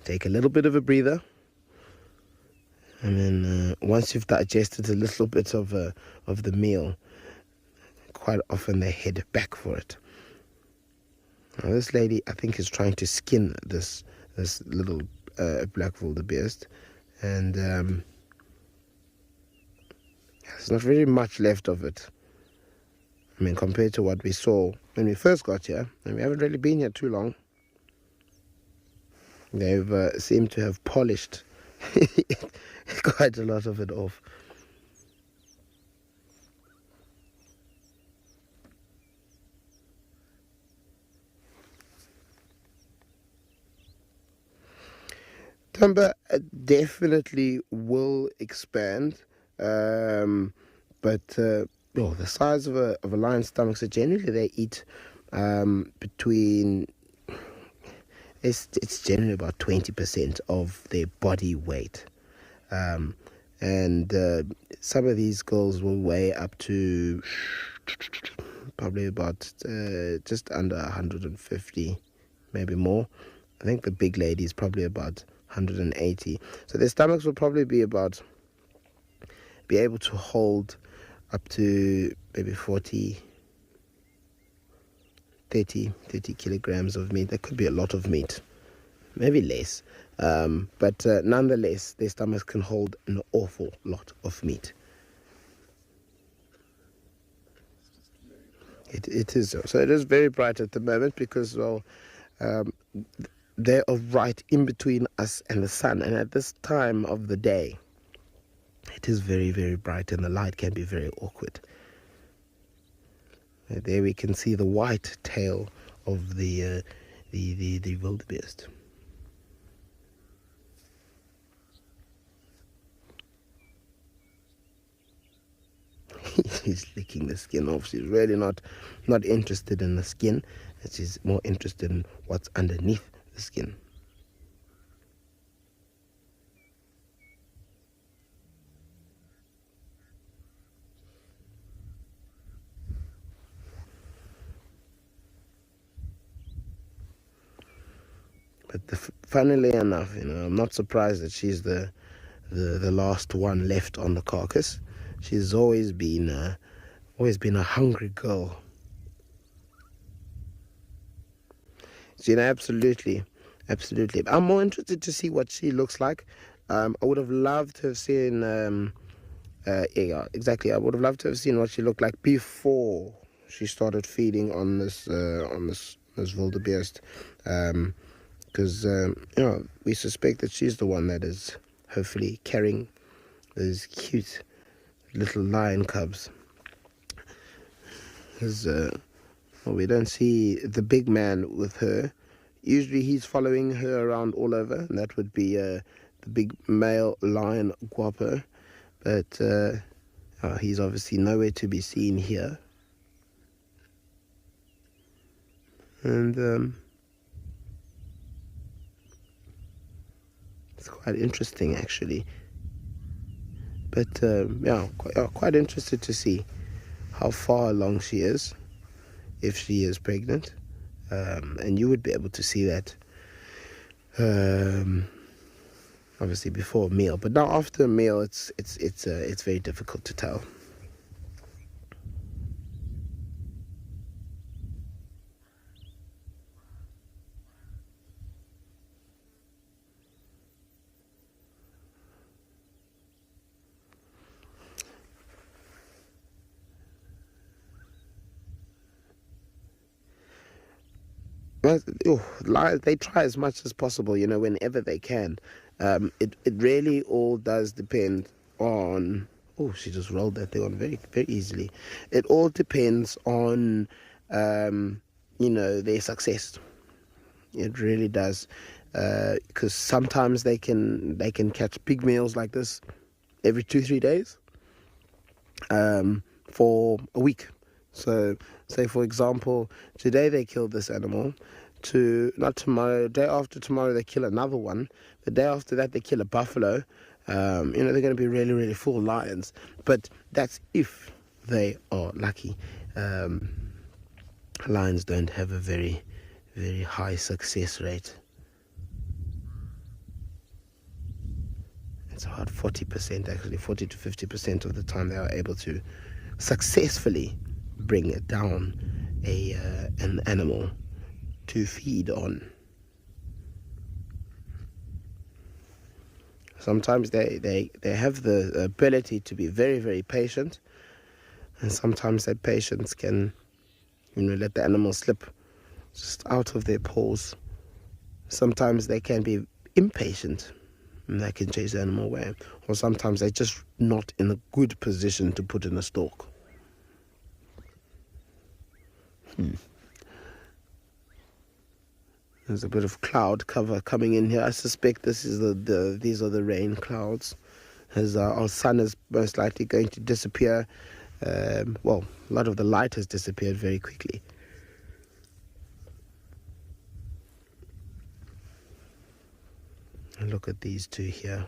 Take a little bit of a breather, and then once you've digested a little bit of the meal, quite often they head back for it. Now, this lady, I think, is trying to skin this little black wildebeest, and there's not very much left of it. I mean, compared to what we saw when we first got here, and we haven't really been here too long. They've seemed to have polished quite a lot of it off. Timber definitely will expand, but the size of a lion's stomach, so generally they eat between, it's generally about 20% of their body weight, and some of these girls will weigh up to probably about just under 150, maybe more. I think the big lady is probably about 180. So their stomachs will probably be able to hold up to maybe 30 kilograms of meat. That could be a lot of meat, maybe less. But nonetheless, their stomachs can hold an awful lot of meat. It is so. So it is very bright at the moment because, well, they are right in between us and the sun. And at this time of the day, it is very, very bright and the light can be very awkward. There we can see the white tail of the wildebeest. She's licking the skin off. She's really not interested in the skin. She's more interested in what's underneath the skin. But funnily enough, I'm not surprised that she's the last one left on the carcass. She's always been a hungry girl. So, absolutely. I'm more interested to see what she looks like. I would have loved to have seen. Yeah, exactly. I would have loved to have seen what she looked like before she started feeding on this wildebeest. Because we suspect that she's the one that is hopefully carrying those cute little lion cubs. Because we don't see the big man with her. Usually he's following her around all over, and that would be the big male lion guapo. But he's obviously nowhere to be seen here. And it's quite interesting, actually. But quite interested to see how far along she is, if she is pregnant. And you would be able to see that obviously before a meal. But now after a meal, it's very difficult to tell. Lions, they try as much as possible, whenever they can. It really all does depend on... Oh, she just rolled that thing on very, very easily. It all depends on, their success. It really does. Because sometimes they can catch big meals like this every 2-3 days for a week. So, say for example, today they killed this animal. Not tomorrow, day after tomorrow they kill another one. The day after that they kill a buffalo. They're going to be really, really full lions. But that's if they are lucky. Lions don't have a very, very high success rate. It's about 40%, actually, 40 to 50% of the time they are able to successfully bring down an animal to feed on. Sometimes they have the ability to be very, very patient, and sometimes that patience can let the animal slip just out of their paws. Sometimes they can be impatient and they can chase the animal away, or sometimes they're just not in a good position to put in a stalk. There's a bit of cloud cover coming in here. I suspect this is these are the rain clouds, as our sun is most likely going to disappear. A lot of the light has disappeared very quickly. And look at these two here.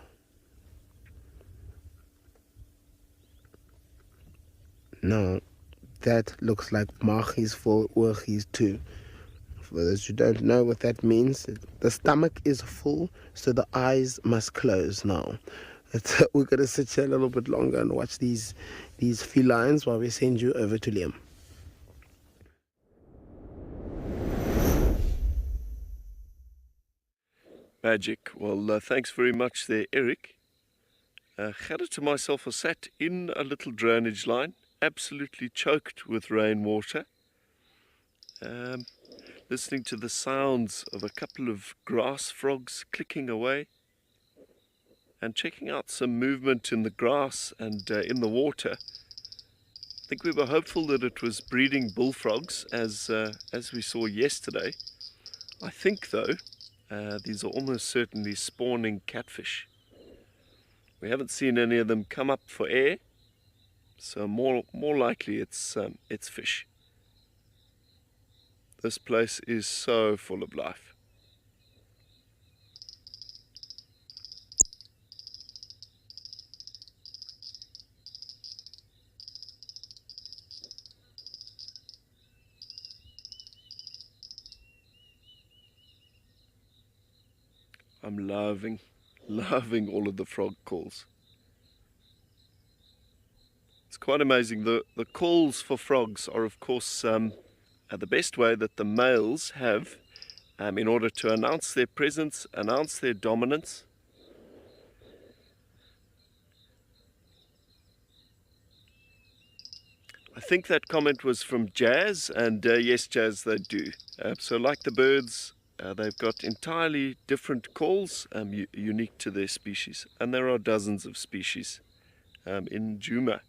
Now, that looks like Magie's full Oorgies too. For those who don't know what that means, the stomach is full, so the eyes must close now. We're going to sit here a little bit longer and watch these felines while we send you over to Liam. Magic. Well, thanks very much there, Eric. Gerrit to myself are sat in a little drainage line, absolutely choked with rainwater, listening to the sounds of a couple of grass frogs clicking away, and checking out some movement in the grass and in the water. I think we were hopeful that it was breeding bullfrogs, as we saw yesterday. I think, though, these are almost certainly spawning catfish. We haven't seen any of them come up for air, so more likely it's fish. This place is so full of life. I'm loving all of the frog calls. It's quite amazing. The calls for frogs are, of course, the best way that the males have in order to announce their presence, announce their dominance. I think that comment was from Jazz, and yes, Jazz, they do. So like the birds, they've got entirely different calls unique to their species, and there are dozens of species in Djuma.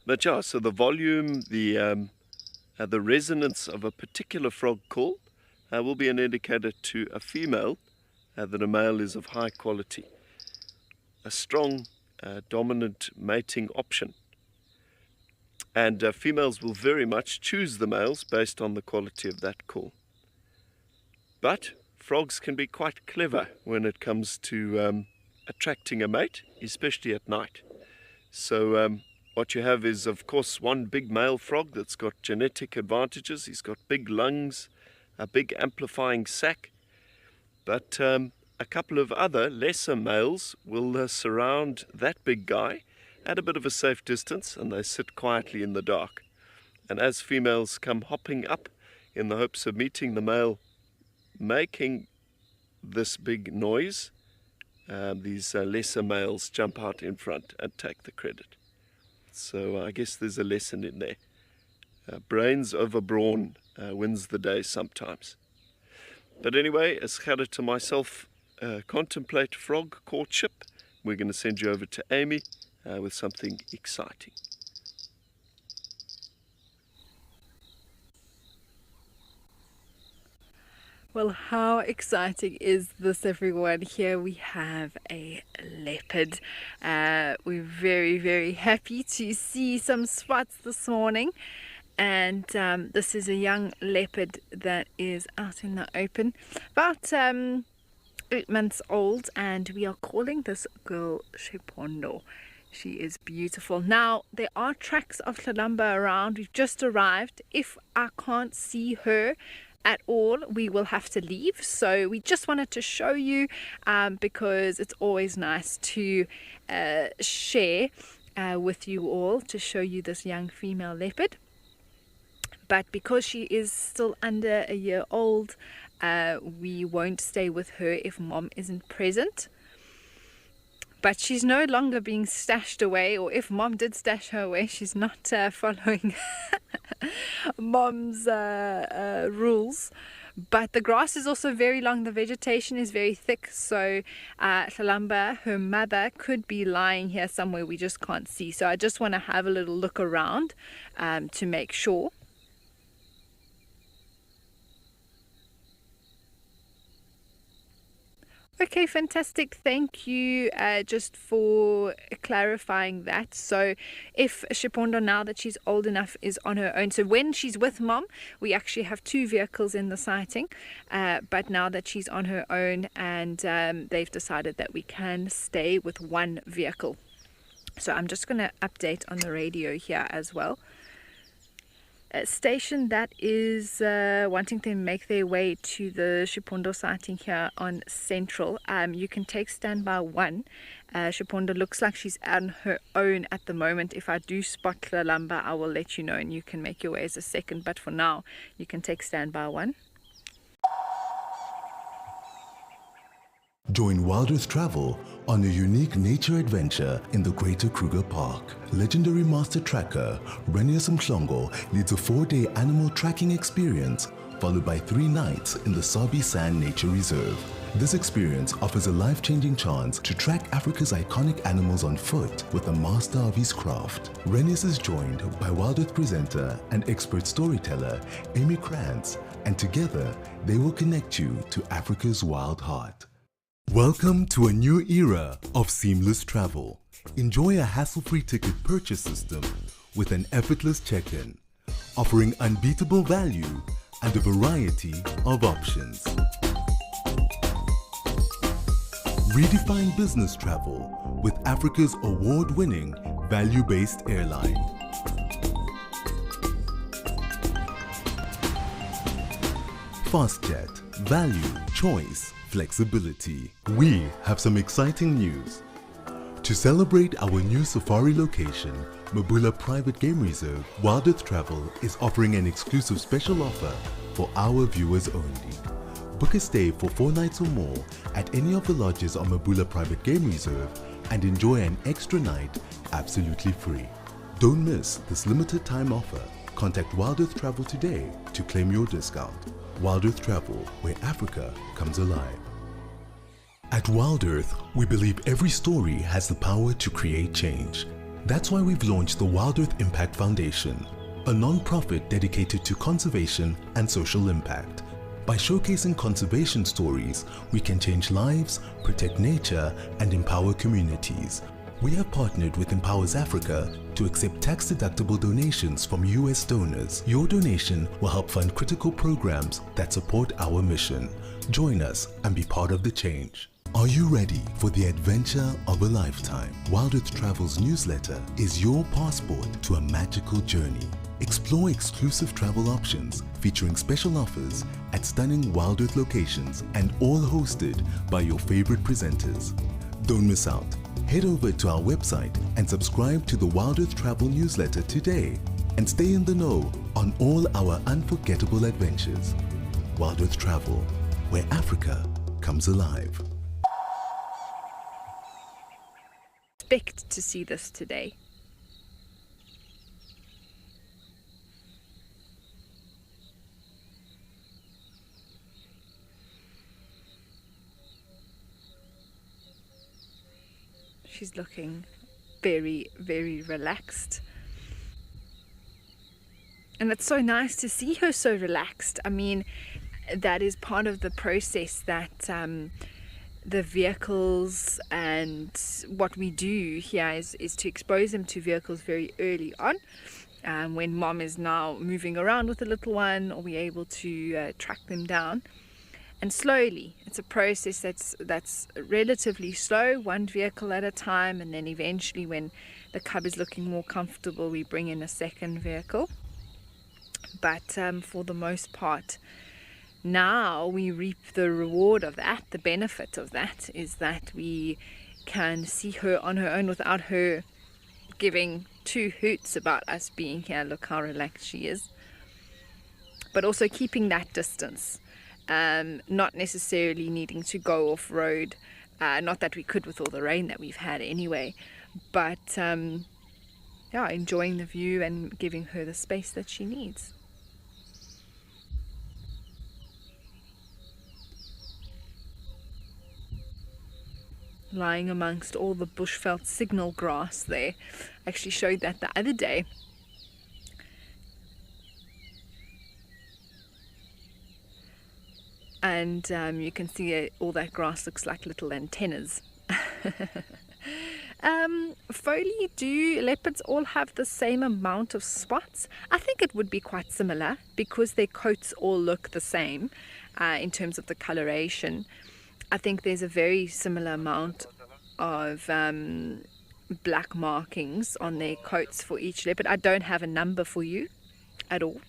But yeah, so the volume, the resonance of a particular frog call will be an indicator to a female that a male is of high quality, a strong dominant mating option. And females will very much choose the males based on the quality of that call. But frogs can be quite clever when it comes to attracting a mate, especially at night. So what you have is, of course, one big male frog that's got genetic advantages. He's got big lungs, a big amplifying sac. But a couple of other lesser males will surround that big guy at a bit of a safe distance, and they sit quietly in the dark. And as females come hopping up in the hopes of meeting the male making this big noise, these lesser males jump out in front and take the credit. So I guess there's a lesson in there. Brains over brawn wins the day sometimes. But anyway, as Gerrit to myself contemplate frog courtship, we're going to send you over to Amy with something exciting. Well, how exciting is this, everyone? Here we have a leopard. We're very, very happy to see some spots this morning. And this is a young leopard that is out in the open, about 8 months old, and we are calling this girl Shepondo. She is beautiful. Now, there are tracks of Lalamba around. We've just arrived. If I can't see her at all, we will have to leave. So we just wanted to show you because it's always nice to share with you all, to show you this young female leopard. But because she is still under a year old, we won't stay with her if mom isn't present. But she's no longer being stashed away, or if mom did stash her away, she's not following mom's rules. But the grass is also very long, the vegetation is very thick, so Lalamba, her mother, could be lying here somewhere we just can't see. So I just want to have a little look around to make sure. Okay, fantastic. Thank you just for clarifying that. So if Shepondo, now that she's old enough, is on her own, so when she's with mom, we actually have 2 vehicles in the sighting, but now that she's on her own, and they've decided that we can stay with 1 vehicle. So I'm just going to update on the radio here as well. station that is wanting to make their way to the Shipondo sighting here on Central. You can take standby 1. Shipondo looks like she's on her own at the moment. If I do spot the lumber, I will let you know and you can make your way as a second, but for now you can take standby 1. Join Wild Earth Travel on a unique nature adventure in the Greater Kruger Park. Legendary master tracker Renius Mhlongo leads a 4-day animal tracking experience followed by 3 nights in the Sabi Sand Nature Reserve. This experience offers a life-changing chance to track Africa's iconic animals on foot with a master of his craft. Renius is joined by Wild Earth presenter and expert storyteller Amy Krantz, and together they will connect you to Africa's wild heart. Welcome to a new era of seamless travel. Enjoy a hassle-free ticket purchase system with an effortless check-in, offering unbeatable value and a variety of options. Redefine business travel with Africa's award-winning value-based airline. FastJet, value, choice, flexibility. We have some exciting news. To celebrate our new safari location, Mabula Private Game Reserve, Wild Earth Travel is offering an exclusive special offer for our viewers only. Book a stay for 4 nights or more at any of the lodges on Mabula Private Game Reserve and enjoy an extra night absolutely free. Don't miss this limited time offer. Contact Wild Earth Travel today to claim your discount. Wild Earth Travel, where Africa comes alive. At Wild Earth, we believe every story has the power to create change. That's why we've launched the Wild Earth Impact Foundation, a non-profit dedicated to conservation and social impact. By showcasing conservation stories, we can change lives, protect nature, and empower communities. We have partnered with Empowers Africa to accept tax-deductible donations from US donors. Your donation will help fund critical programs that support our mission. Join us and be part of the change. Are you ready for the adventure of a lifetime? Wild Earth Travel's newsletter is your passport to a magical journey. Explore exclusive travel options featuring special offers at stunning Wild Earth locations and all hosted by your favorite presenters. Don't miss out. Head over to our website and subscribe to the Wild Earth Travel newsletter today and stay in the know on all our unforgettable adventures. Wild Earth Travel, where Africa comes alive. Expect to see this today. She's looking very, very relaxed. And it's so nice to see her so relaxed. I mean, that is part of the process that the vehicles and what we do here is to expose them to vehicles very early on. When mom is now moving around with the little one, or we're able to track them down. And slowly, it's a process that's relatively slow, 1 vehicle at a time, and then eventually when the cub is looking more comfortable, we bring in a 2nd vehicle. But for the most part, now we reap the reward of that. The benefit of that is that we can see her on her own without her giving 2 hoots about us being here. Look how relaxed she is. But also keeping that distance. Not necessarily needing to go off road, not that we could with all the rain that we've had anyway, but yeah, enjoying the view and giving her the space that she needs. Lying amongst all the bushveld signal grass there. I actually showed that the other day. And you can see all that grass looks like little antennas. Foley, do leopards all have the same amount of spots? I think it would be quite similar because their coats all look the same in terms of the coloration. I think there's a very similar amount of black markings on their coats for each leopard. I don't have a number for you. at all?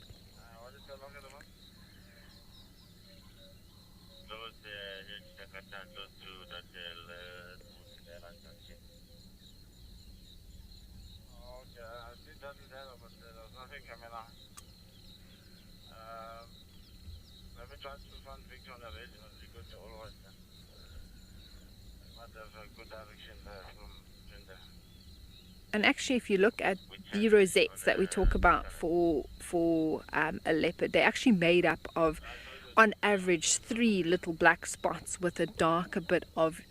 And actually, if you look at the rosettes that we talk about for a leopard, they're actually made up of, on average, 3 little black spots with a darker bit of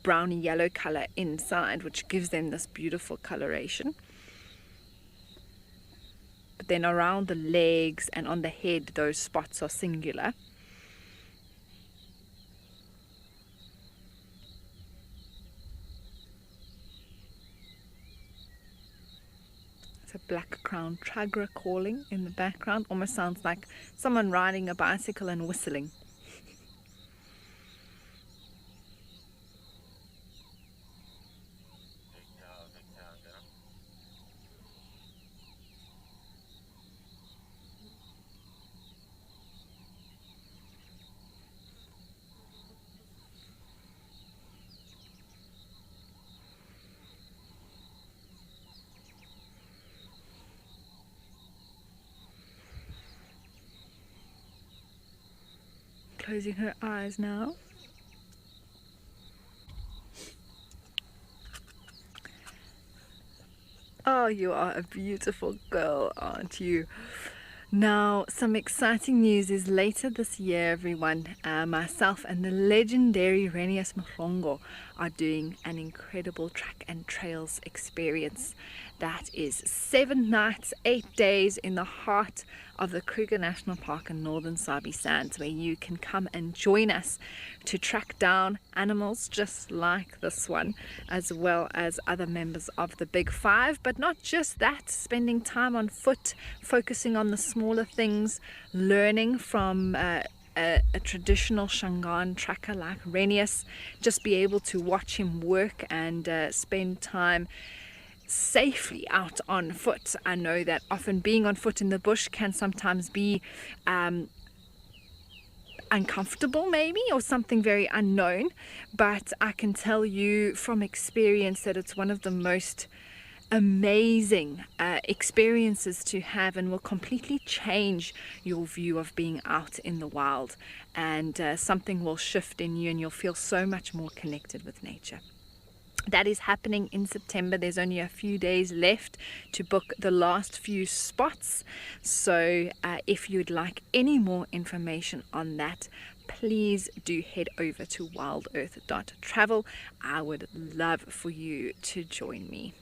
browny yellow color inside, which gives them this beautiful coloration. But then around the legs and on the head, those spots are singular. It's a black crowned tragra calling in the background. Almost sounds like someone riding a bicycle and whistling. Closing her eyes now. Oh, you are a beautiful girl, aren't you? Now, some exciting news is later this year, everyone. Myself and the legendary Renius Mhlongo are doing an incredible track and trails experience. That is 7 nights, 8 days in the heart of the Kruger National Park in Northern Sabi Sands, where you can come and join us to track down animals just like this one, as well as other members of the Big Five. But not just that, spending time on foot, focusing on the smaller things, learning from a traditional Shangaan tracker like Renius, just be able to watch him work and spend time safely out on foot. I know that often being on foot in the bush can sometimes be uncomfortable maybe, or something very unknown, but I can tell you from experience that it's one of the most amazing experiences to have, and will completely change your view of being out in the wild, and something will shift in you and you'll feel so much more connected with nature. That is happening in September. There's only a few days left to book the last few spots. So if you'd like any more information on that, please do head over to wildearth.travel. I would love for you to join me.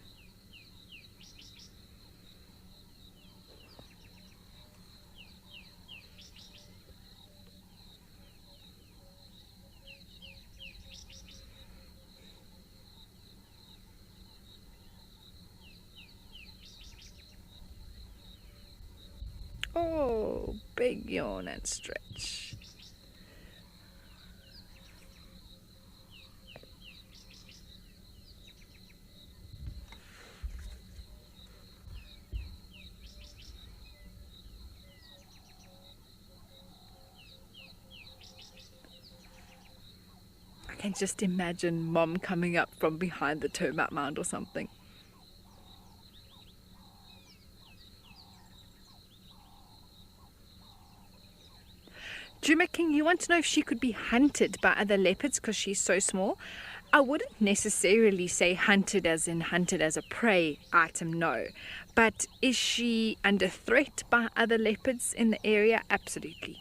Oh, big yawn and stretch. I can just imagine Mom coming up from behind the termite mound or something. Juma King, you want to know if she could be hunted by other leopards because she's so small? I wouldn't necessarily say hunted as in hunted as a prey item, no. But is she under threat by other leopards in the area? Absolutely.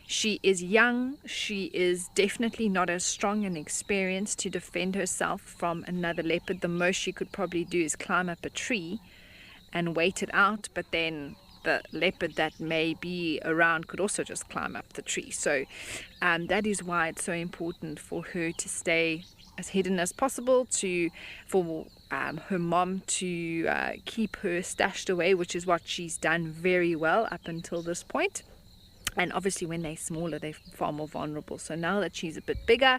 She is young. She is definitely not as strong and experienced to defend herself from another leopard. The most she could probably do is climb up a tree and wait it out, but then the leopard that may be around could also just climb up the tree. So that is why it's so important for her to stay as hidden as possible, for her mom to keep her stashed away, which is what she's done very well up until this point. And obviously when they're smaller, they're far more vulnerable. So now that she's a bit bigger,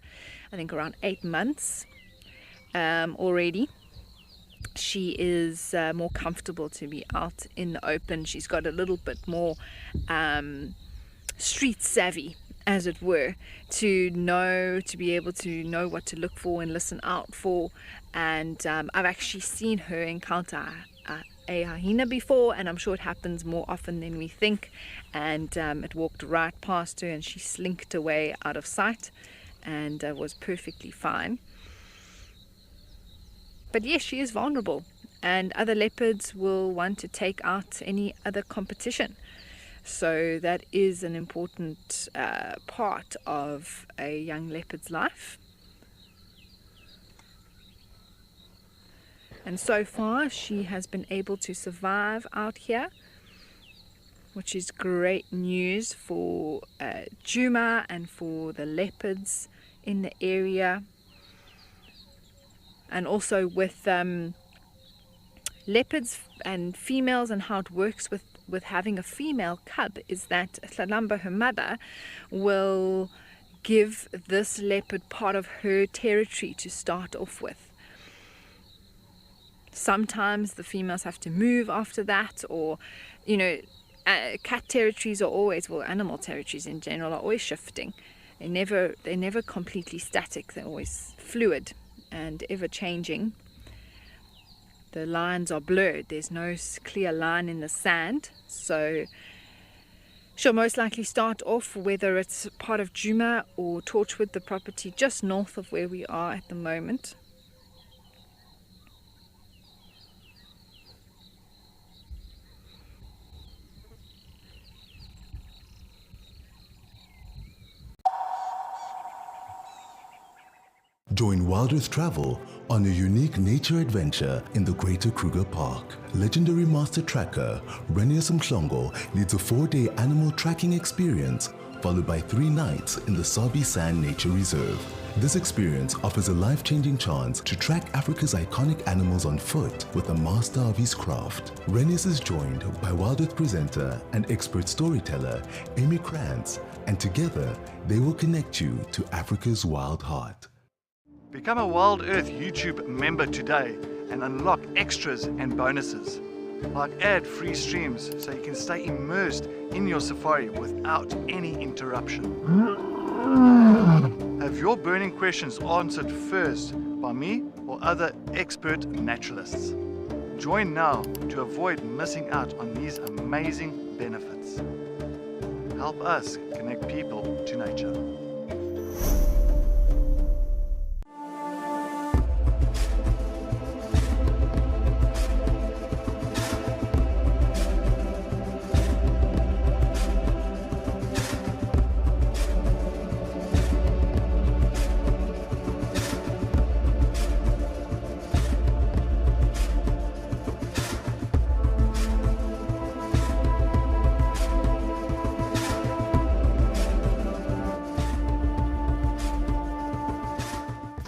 I think around 8 months already, she is more comfortable to be out in the open. She's got a little bit more street savvy, as it were, to be able to know what to look for and listen out for. And I've actually seen her encounter a hyena before, and I'm sure it happens more often than we think. And it walked right past her and she slinked away out of sight and was perfectly fine. But yes, she is vulnerable, and other leopards will want to take out any other competition. So that is an important part of a young leopard's life. And so far she has been able to survive out here, which is great news for Djuma and for the leopards in the area. And also with leopards and females, and how it works with having a female cub is that Tlalamba, her mother, will give this leopard part of her territory to start off with. Sometimes the females have to move after that, or cat territories are always, well, animal territories in general are always shifting. They're never completely static. They're always fluid and ever changing. The lines are blurred. There's no clear line in the sand. So she'll most likely start off, whether it's part of Djuma or Torchwood, the property just north of where we are at the moment. Join Wild Earth Travel on a unique nature adventure in the Greater Kruger Park. Legendary master tracker Renius Mhlongo leads a 4-day animal tracking experience, followed by 3 nights in the Sabi Sand Nature Reserve. This experience offers a life-changing chance to track Africa's iconic animals on foot with a master of his craft. Renius is joined by Wild Earth presenter and expert storyteller Amy Krantz, and together they will connect you to Africa's wild heart. Become a Wild Earth YouTube member today and unlock extras and bonuses, like ad-free streams so you can stay immersed in your safari without any interruption. Have your burning questions answered first by me or other expert naturalists. Join now to avoid missing out on these amazing benefits. Help us connect people to nature.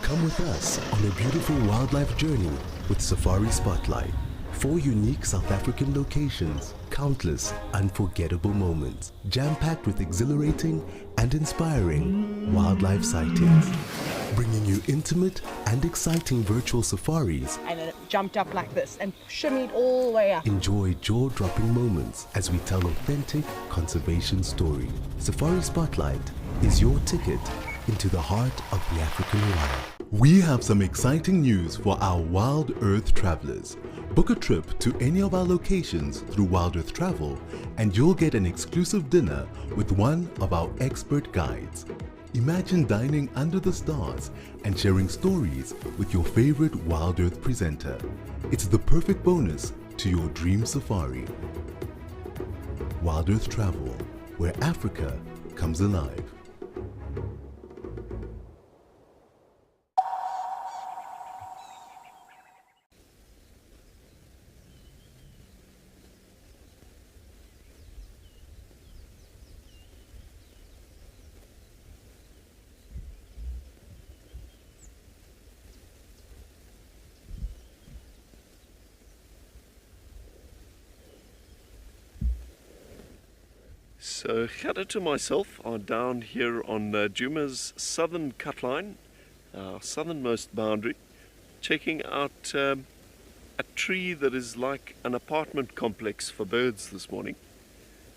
Come with us on a beautiful wildlife journey with Safari Spotlight. 4 unique South African locations, countless unforgettable moments, jam-packed with exhilarating and inspiring wildlife sightings, bringing you intimate and exciting virtual safaris. And it jumped up like this and shimmied all the way up. Enjoy jaw-dropping moments as we tell authentic conservation stories. Safari Spotlight is your ticket into the heart of the African wild. We have some exciting news for our Wild Earth travelers. Book a trip to any of our locations through Wild Earth Travel and you'll get an exclusive dinner with one of our expert guides. Imagine dining under the stars and sharing stories with your favorite Wild Earth presenter. It's the perfect bonus to your dream safari. Wild Earth Travel, where Africa comes alive. So Gerda to myself are down here on Djuma's southern cut line, our southernmost boundary, checking out a tree that is like an apartment complex for birds this morning.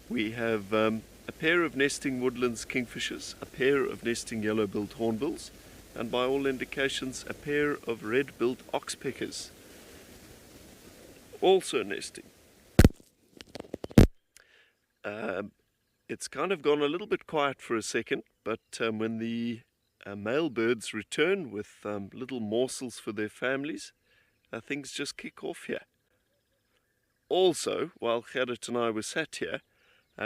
We have a pair of nesting woodlands kingfishers, a pair of nesting yellow-billed hornbills, and by all indications a pair of red-billed oxpeckers also nesting. It's kind of gone a little bit quiet for a second, but when the male birds return with little morsels for their families, things just kick off here. Also, while Gerrit and I were sat here,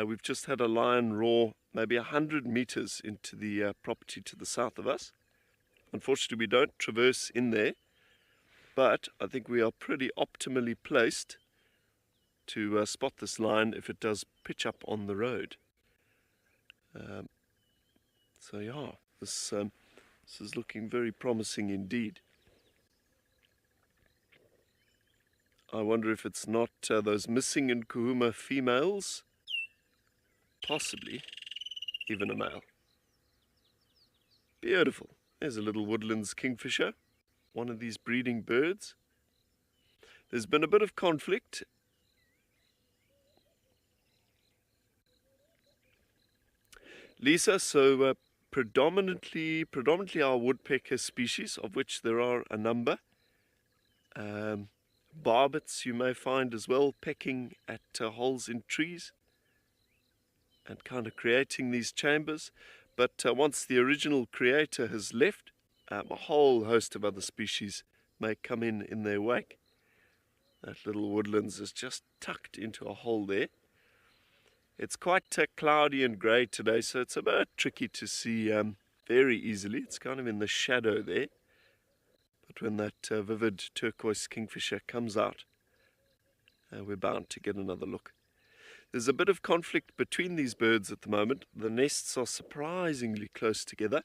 we've just had a lion roar maybe 100 meters into the property to the south of us. Unfortunately, we don't traverse in there, but I think we are pretty optimally placed to spot this lion if it does pitch up on the road. So yeah, this is looking very promising indeed. I wonder if it's not those missing in Kuhuma females, possibly even a male. Beautiful. There's a little woodlands kingfisher, one of these breeding birds. There's been a bit of conflict. Lisa, so predominantly our woodpecker species, of which there are a number. Barbets you may find as well, pecking at holes in trees and kind of creating these chambers. But once the original creator has left, a whole host of other species may come in their wake. That little woodlands is just tucked into a hole there. It's quite cloudy and grey today, so it's a bit tricky to see very easily. It's kind of in the shadow there. But when that vivid turquoise kingfisher comes out, we're bound to get another look. There's a bit of conflict between these birds at the moment. The nests are surprisingly close together.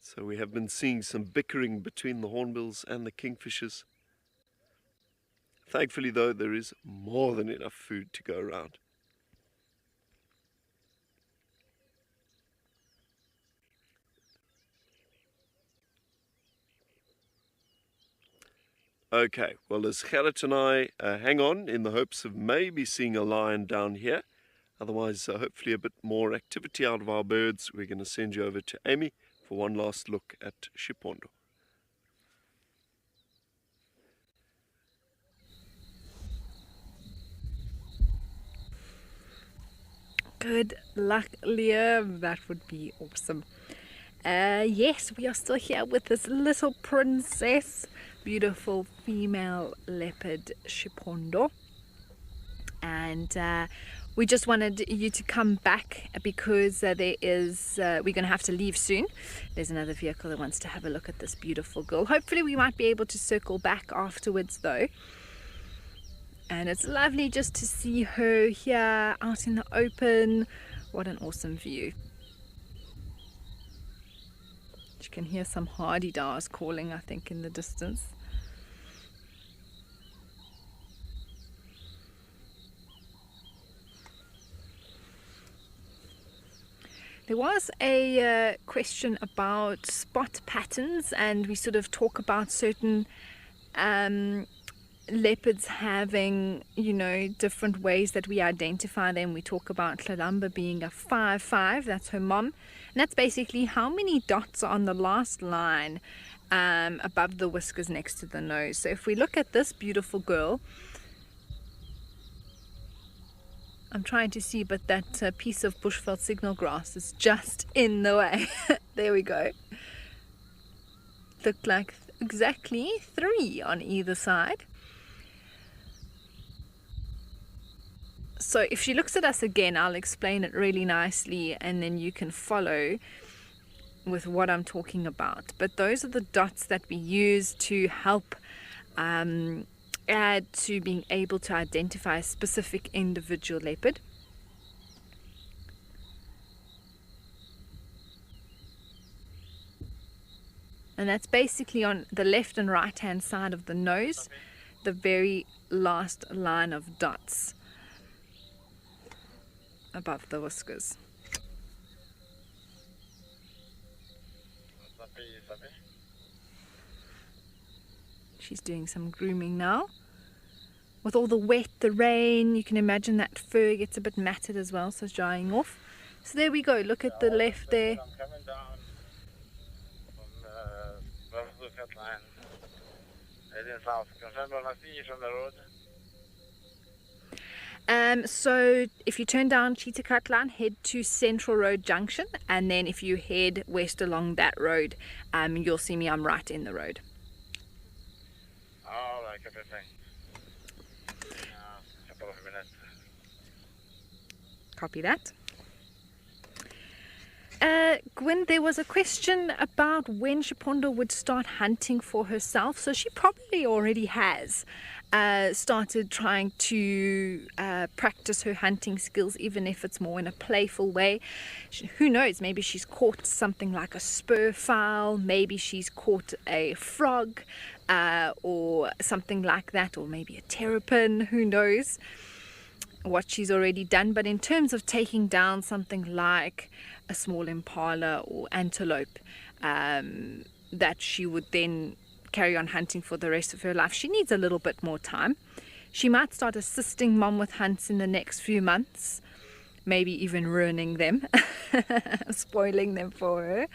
So we have been seeing some bickering between the hornbills and the kingfishers. Thankfully, though, there is more than enough food to go around. Okay, well, as Gerrit and I hang on in the hopes of maybe seeing a lion down here, otherwise hopefully a bit more activity out of our birds, we're going to send you over to Amy for one last look at Shipondo. Good luck, Liam. That would be awesome. Yes, we are still here with this little princess, beautiful female leopard Shipondo. And we just wanted you to come back because we're going to have to leave soon. There's another vehicle that wants to have a look at this beautiful girl. Hopefully we might be able to circle back afterwards though. And it's lovely just to see her here out in the open. What an awesome view. You can hear some hardy-dars calling, I think, in the distance. There was a question about spot patterns, and we sort of talk about certain leopards having, different ways that we identify them. We talk about Tlalamba being a 5-5, that's her mom, and that's basically how many dots are on the last line above the whiskers next to the nose. So if we look at this beautiful girl, I'm trying to see, but that piece of bushveld signal grass is just in the way. There we go. Looked like exactly 3 on either side. So if she looks at us again, I'll explain it really nicely and then you can follow with what I'm talking about. But those are the dots that we use to help add to being able to identify a specific individual leopard. And that's basically on the left and right hand side of the nose, the very last line of dots above the whiskers. She's doing some grooming now. With all the wet, the rain, you can imagine that fur gets a bit matted as well, so it's drying off. So there we go, look at the left there. I'm coming down from the cut line. Heading south. Confirm what I see from the road. So if you turn down Cheetah Cut Line, head to Central Road Junction, and then if you head west along that road, you'll see me. I'm right in the road. All right, everything. Couple of minutes. Copy that. Gwen, there was a question about when Shaponda would start hunting for herself. So she probably already has started trying to practice her hunting skills, even if it's more in a playful way. Who knows, maybe she's caught something like a spur fowl, maybe she's caught a frog or something like that, or maybe a terrapin, who knows what she's already done. But in terms of taking down something like a small impala or antelope that she would then carry on hunting for the rest of her life, she needs a little bit more time. She might start assisting mom with hunts in the next few months, maybe even ruining them, spoiling them for her.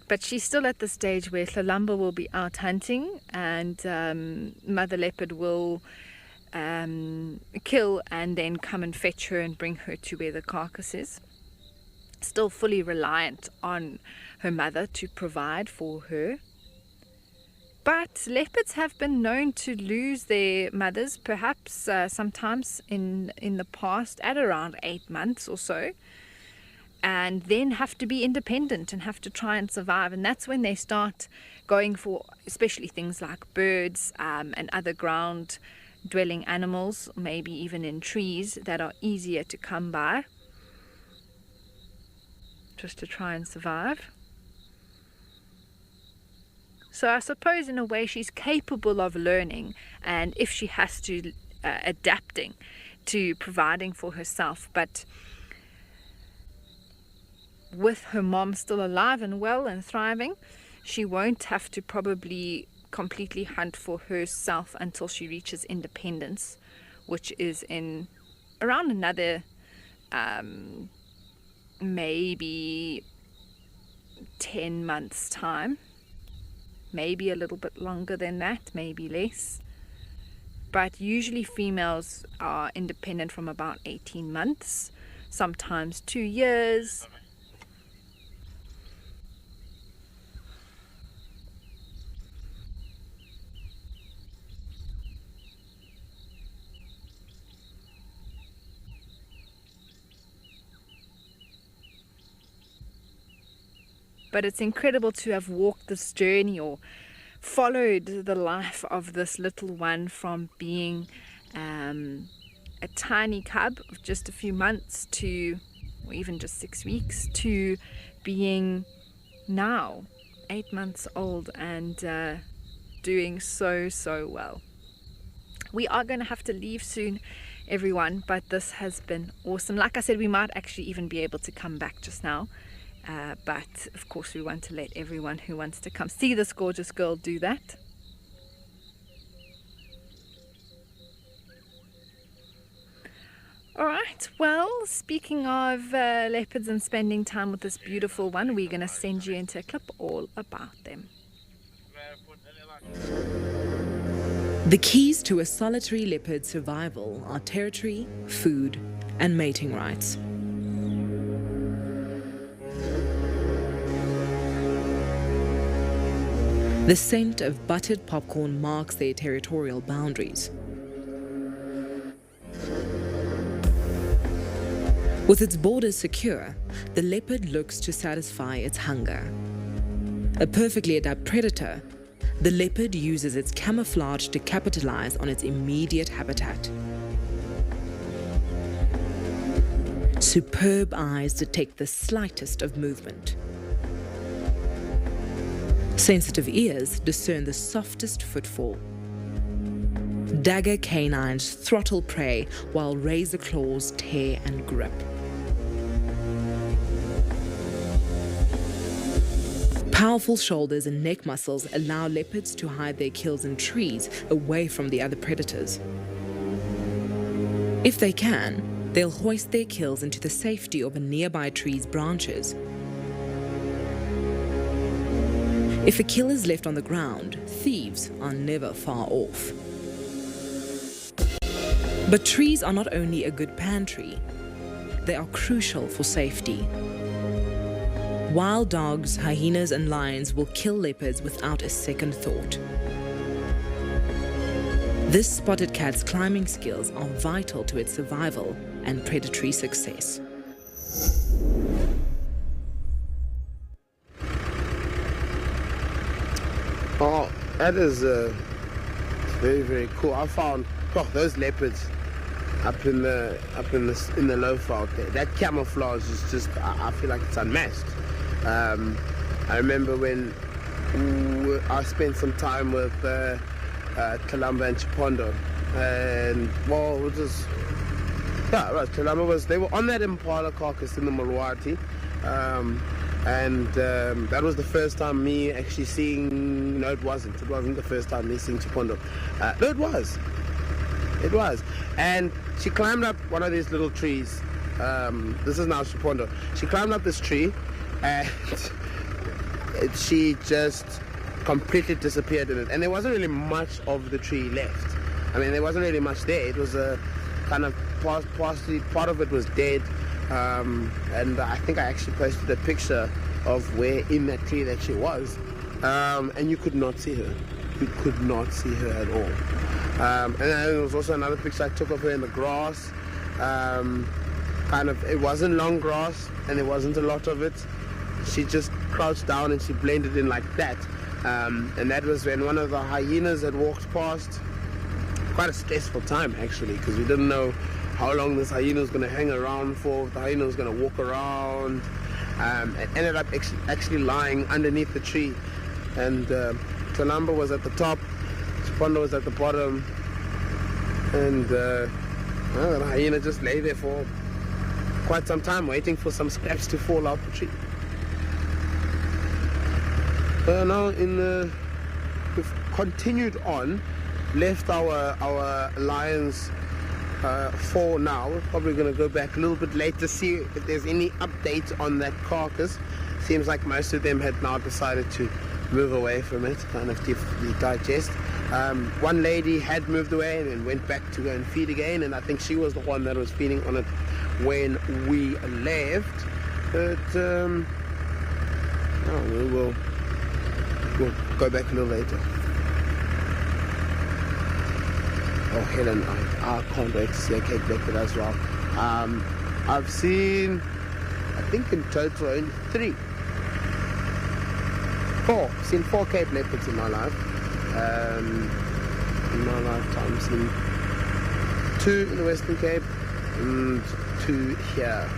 But she's still at the stage where Tlalamba will be out hunting, and Mother Leopard will kill and then come and fetch her and bring her to where the carcass is. Still fully reliant on her mother to provide for her. But leopards have been known to lose their mothers, perhaps sometimes in the past, at around 8 months or so, and then have to be independent and have to try and survive. And that's when they start going for especially things like birds and other ground dwelling animals, maybe even in trees that are easier to come by, just to try and survive. So I suppose in a way she's capable of learning, and if she has to, adapting to providing for herself. But with her mom still alive and well and thriving, she won't have to probably completely hunt for herself until she reaches independence, which is in around another maybe 10 months time, maybe a little bit longer than that, maybe less. But usually females are independent from about 18 months, sometimes 2 years. But it's incredible to have walked this journey or followed the life of this little one from being a tiny cub of just a few months to, or even just 6 weeks, to being now 8 months old and doing so well. We are going to have to leave soon, everyone, but this has been awesome. Like I said, we might actually even be able to come back just now. But of course we want to let everyone who wants to come see this gorgeous girl do that. Alright, well, speaking of leopards and spending time with this beautiful one, we're going to send you into a clip all about them. The keys to a solitary leopard's survival are territory, food, and mating rights. The scent of buttered popcorn marks their territorial boundaries. With its borders secure, the leopard looks to satisfy its hunger. A perfectly adept predator, the leopard uses its camouflage to capitalize on its immediate habitat. Superb eyes detect the slightest of movement. Sensitive ears discern the softest footfall. Dagger canines throttle prey while razor claws tear and grip. Powerful shoulders and neck muscles allow leopards to hide their kills in trees away from the other predators. If they can, they'll hoist their kills into the safety of a nearby tree's branches. If a kill is left on the ground, thieves are never far off. But trees are not only a good pantry, they are crucial for safety. Wild dogs, hyenas and lions will kill leopards without a second thought. This spotted cat's climbing skills are vital to its survival and predatory success. Oh, that is very, very cool. I found those leopards up in the low out there. That camouflage is just, I feel like it's unmatched. I remember when I spent some time with Kalamba and Chipondo, and well, it was Kalamba they were on that impala carcass in the Malwati, and that was the first time me actually seeing. No, it wasn't the first time me seeing Chipondo. No, it was, and she climbed up one of these little trees. This is now Chipondo. She climbed up this tree, and she just completely disappeared in it, and there wasn't really much of the tree left. I mean, there wasn't really much there. It was a kind of part of it was dead, and I think I actually posted a picture of where in that tree that she was, and you could not see her. You could not see her at all. And then there was also another picture I took of her in the grass. It wasn't long grass, and there wasn't a lot of it. She just crouched down and she blended in like that. And that was when one of the hyenas had walked past. Quite a stressful time actually, because we didn't know how long this hyena was going to hang around for, if the hyena was going to walk around. It ended up actually lying underneath the tree, and Kalamba was at the top, Chipondo was at the bottom, and the hyena just lay there for quite some time waiting for some scraps to fall out the tree. Now we've continued on, left our lions for now. We're probably going to go back a little bit later to see if there's any update on that carcass. Seems like most of them had now decided to move away from it, kind of digest. One lady had moved away and then went back to go and feed again, and I think she was the one that was feeding on it when we left. But we'll go back a little later. Oh, Helen, I can't wait to see a Cape Leopard as well. I've seen, I think in total only 3. 4. I've seen 4 Cape Leopards in my life. In my lifetime, I've seen 2 in the Western Cape and 2 here.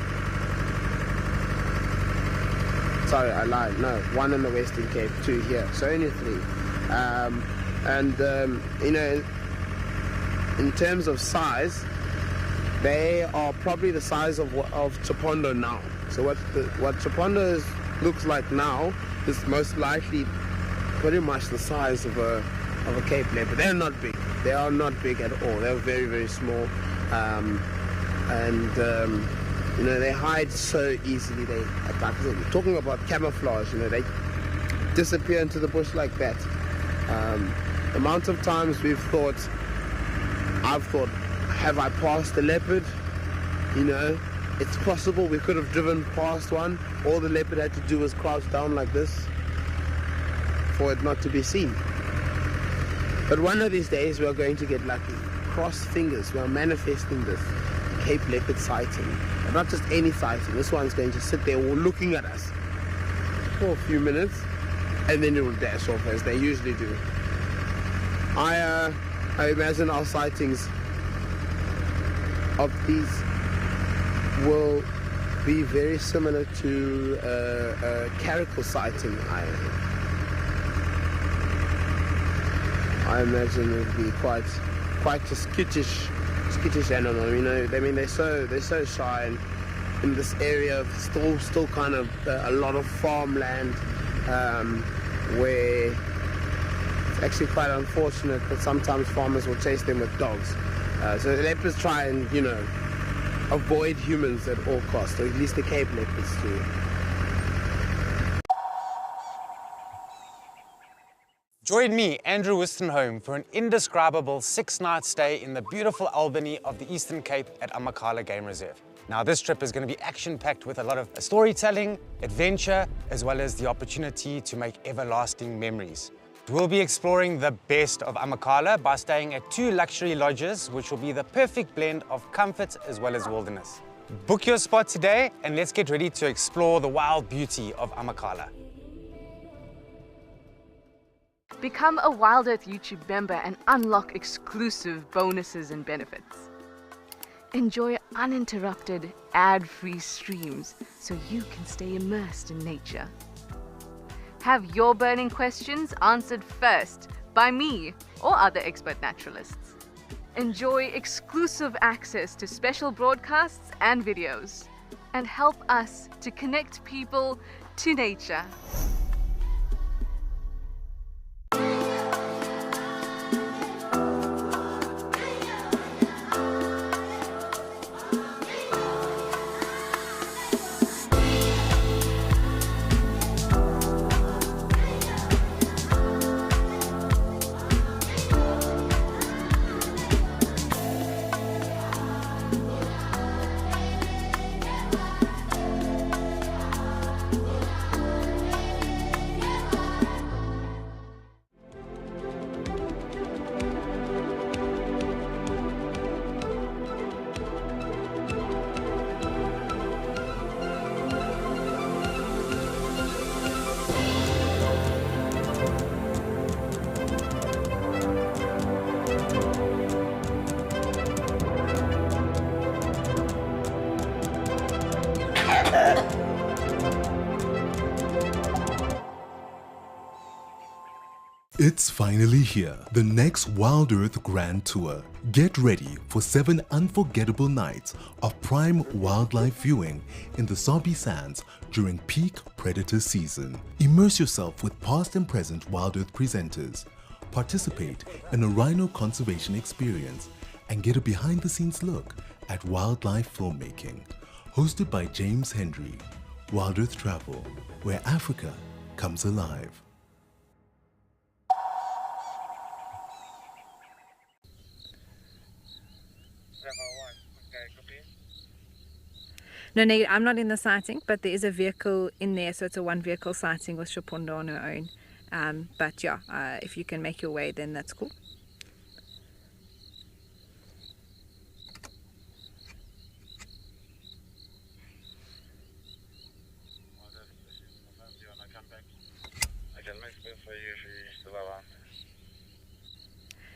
Sorry, I lied. No, 1 in the Western Cape, 2 here. So only 3. In terms of size, they are probably the size of Chipondo now. So what Chipondo looks like now is most likely pretty much the size of a Cape Leopard. They're not big. They are not big at all. They're very, very small. They hide so easily. We're talking about camouflage. They disappear into the bush like that. The amount of times I've thought, have I passed a leopard? It's possible we could have driven past one. All the leopard had to do was crouch down like this for it not to be seen. But one of these days we are going to get lucky. Cross fingers, we are manifesting this Cape Leopard sighting. But not just any sighting. This one's going to sit there looking at us for a few minutes, and then it will dash off as they usually do. I imagine our sightings of these will be very similar to a caracal sighting. I imagine it will be quite a skittish animal. They're so shy, and in this area still kind of a lot of farmland. where it's actually quite unfortunate that sometimes farmers will chase them with dogs. So the leopards try and, you know, avoid humans at all costs, or at least the Cape leopards do. Join me, Andrew Wistenholm, for an indescribable 6-night stay in the beautiful Albany of the Eastern Cape at Amakhala Game Reserve. Now, this trip is going to be action-packed with a lot of storytelling, adventure, as well as the opportunity to make everlasting memories. We'll be exploring the best of Amakhala by staying at 2 luxury lodges, which will be the perfect blend of comfort as well as wilderness. Book your spot today and let's get ready to explore the wild beauty of Amakhala. Become a Wild Earth YouTube member and unlock exclusive bonuses and benefits. Enjoy uninterrupted, ad-free streams so you can stay immersed in nature. Have your burning questions answered first by me or other expert naturalists. Enjoy exclusive access to special broadcasts and videos, and help us to connect people to nature. It's finally here, the next Wild Earth Grand Tour. Get ready for 7 unforgettable nights of prime wildlife viewing in the Sabi Sands during peak predator season. Immerse yourself with past and present Wild Earth presenters. Participate in a rhino conservation experience and get a behind-the-scenes look at wildlife filmmaking. Hosted by James Hendry. Wild Earth Travel, where Africa comes alive. No, I'm not in the sighting, but there is a vehicle in there, so it's a 1-vehicle sighting with Shaponda on her own. But yeah, if you can make your way, then that's cool.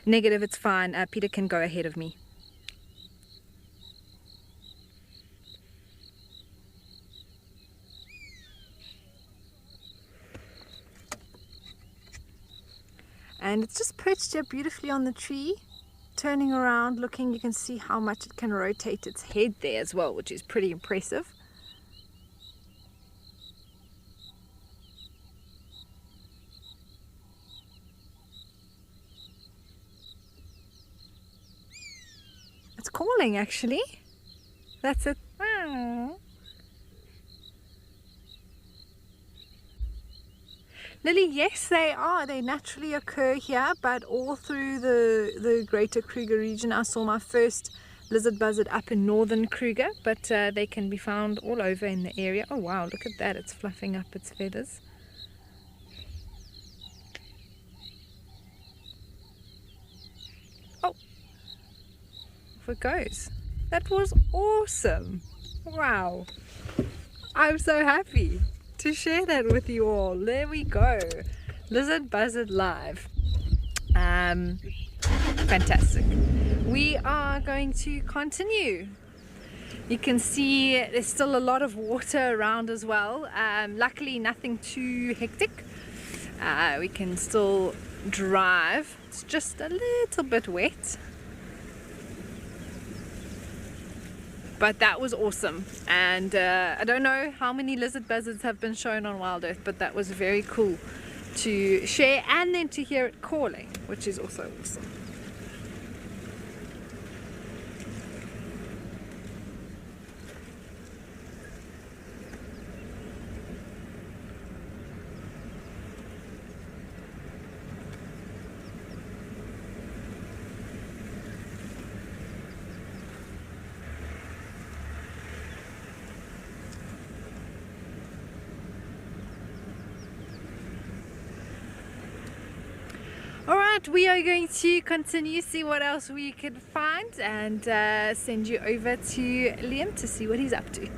Negative, it's fine. Peter can go ahead of me. And it's just perched here beautifully on the tree, turning around, looking. You can see how much it can rotate its head there as well, which is pretty impressive. It's calling, actually. That's it. Lily, yes, they are. They naturally occur here, but all through the greater Kruger region. I saw my first lizard buzzard up in northern Kruger, but they can be found all over in the area. Oh wow, look at that. It's fluffing up its feathers. Oh, off it goes. That was awesome. Wow. I'm so happy to share that with you all. There we go. Lizard Buzzard Live. Fantastic. We are going to continue. You can see there's still a lot of water around as well. Luckily nothing too hectic. We can still drive. It's just a little bit wet. But that was awesome, and I don't know how many lizard buzzards have been shown on Wild Earth, but that was very cool to share and then to hear it calling, which is also awesome. Alright, we are going to continue, see what else we can find, and send you over to Liam to see what he's up to.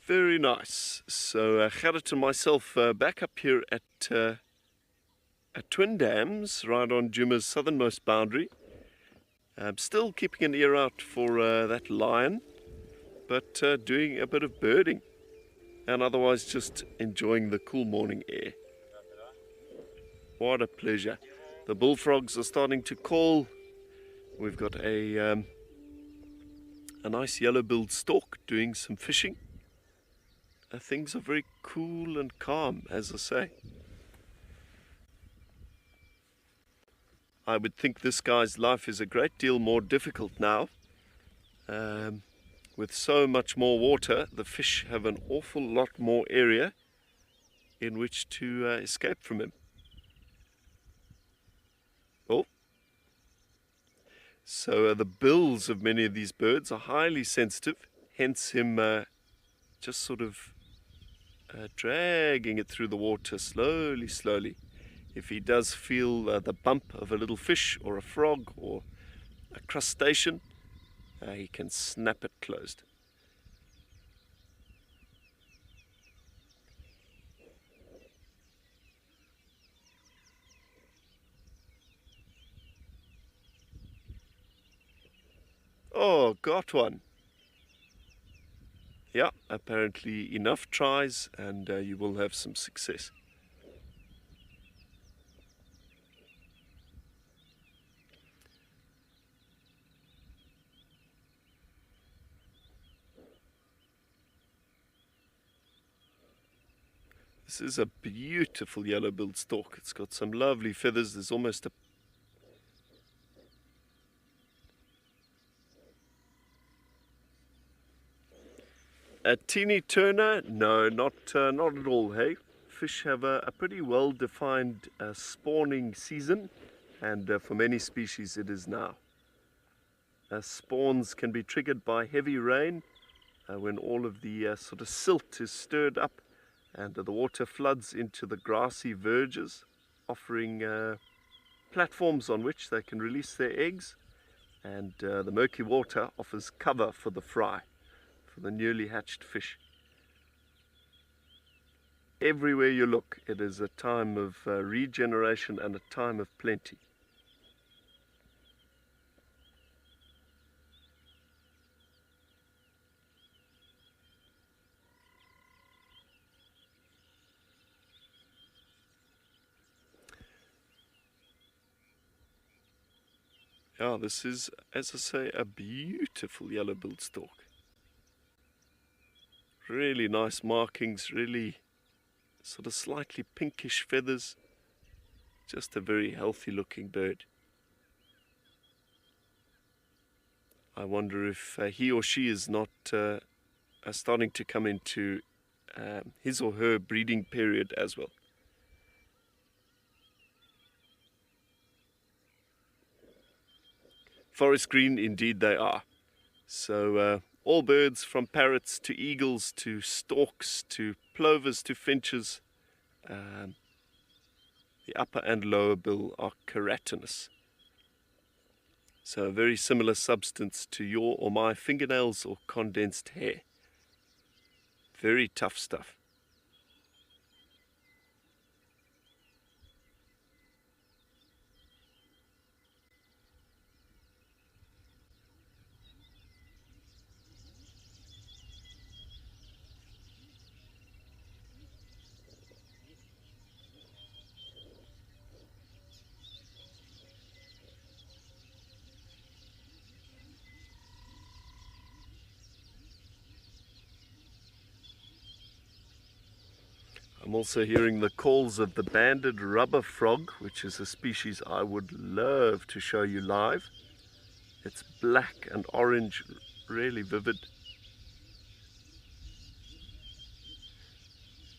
Very nice. So Gerrit and myself back up here at Twin Dams, right on Djuma's southernmost boundary. I'm still keeping an ear out for that lion, but doing a bit of birding. And otherwise just enjoying the cool morning air. What a pleasure. The bullfrogs are starting to call. We've got a nice yellow-billed stork doing some fishing. Things are very cool and calm, as I say. I would think this guy's life is a great deal more difficult now. With so much more water, the fish have an awful lot more area in which to escape from him. Oh. So the bills of many of these birds are highly sensitive, hence him just sort of dragging it through the water slowly, slowly. If he does feel the bump of a little fish or a frog or a crustacean, he can snap it closed. Oh, got one. Yeah, apparently enough tries and you will have some success. This is a beautiful yellow-billed stork. It's got some lovely feathers. There's almost a teeny turner? No, not at all, hey? Fish have a pretty well-defined spawning season, and for many species it is now. Spawns can be triggered by heavy rain when all of the sort of silt is stirred up and the water floods into the grassy verges, offering platforms on which they can release their eggs, and the murky water offers cover for the fry, for the newly hatched fish. Everywhere you look, it is a time of regeneration and a time of plenty. Yeah, this is, as I say, a beautiful yellow-billed stork. Really nice markings, really sort of slightly pinkish feathers. Just a very healthy looking bird. I wonder if he or she is not starting to come into his or her breeding period as well. Forest green, indeed they are. So all birds from parrots to eagles to storks to plovers to finches, the upper and lower bill are keratinous. So a very similar substance to your or my fingernails or condensed hair. Very tough stuff. I'm also hearing the calls of the banded rubber frog, which is a species I would love to show you live. It's black and orange, really vivid.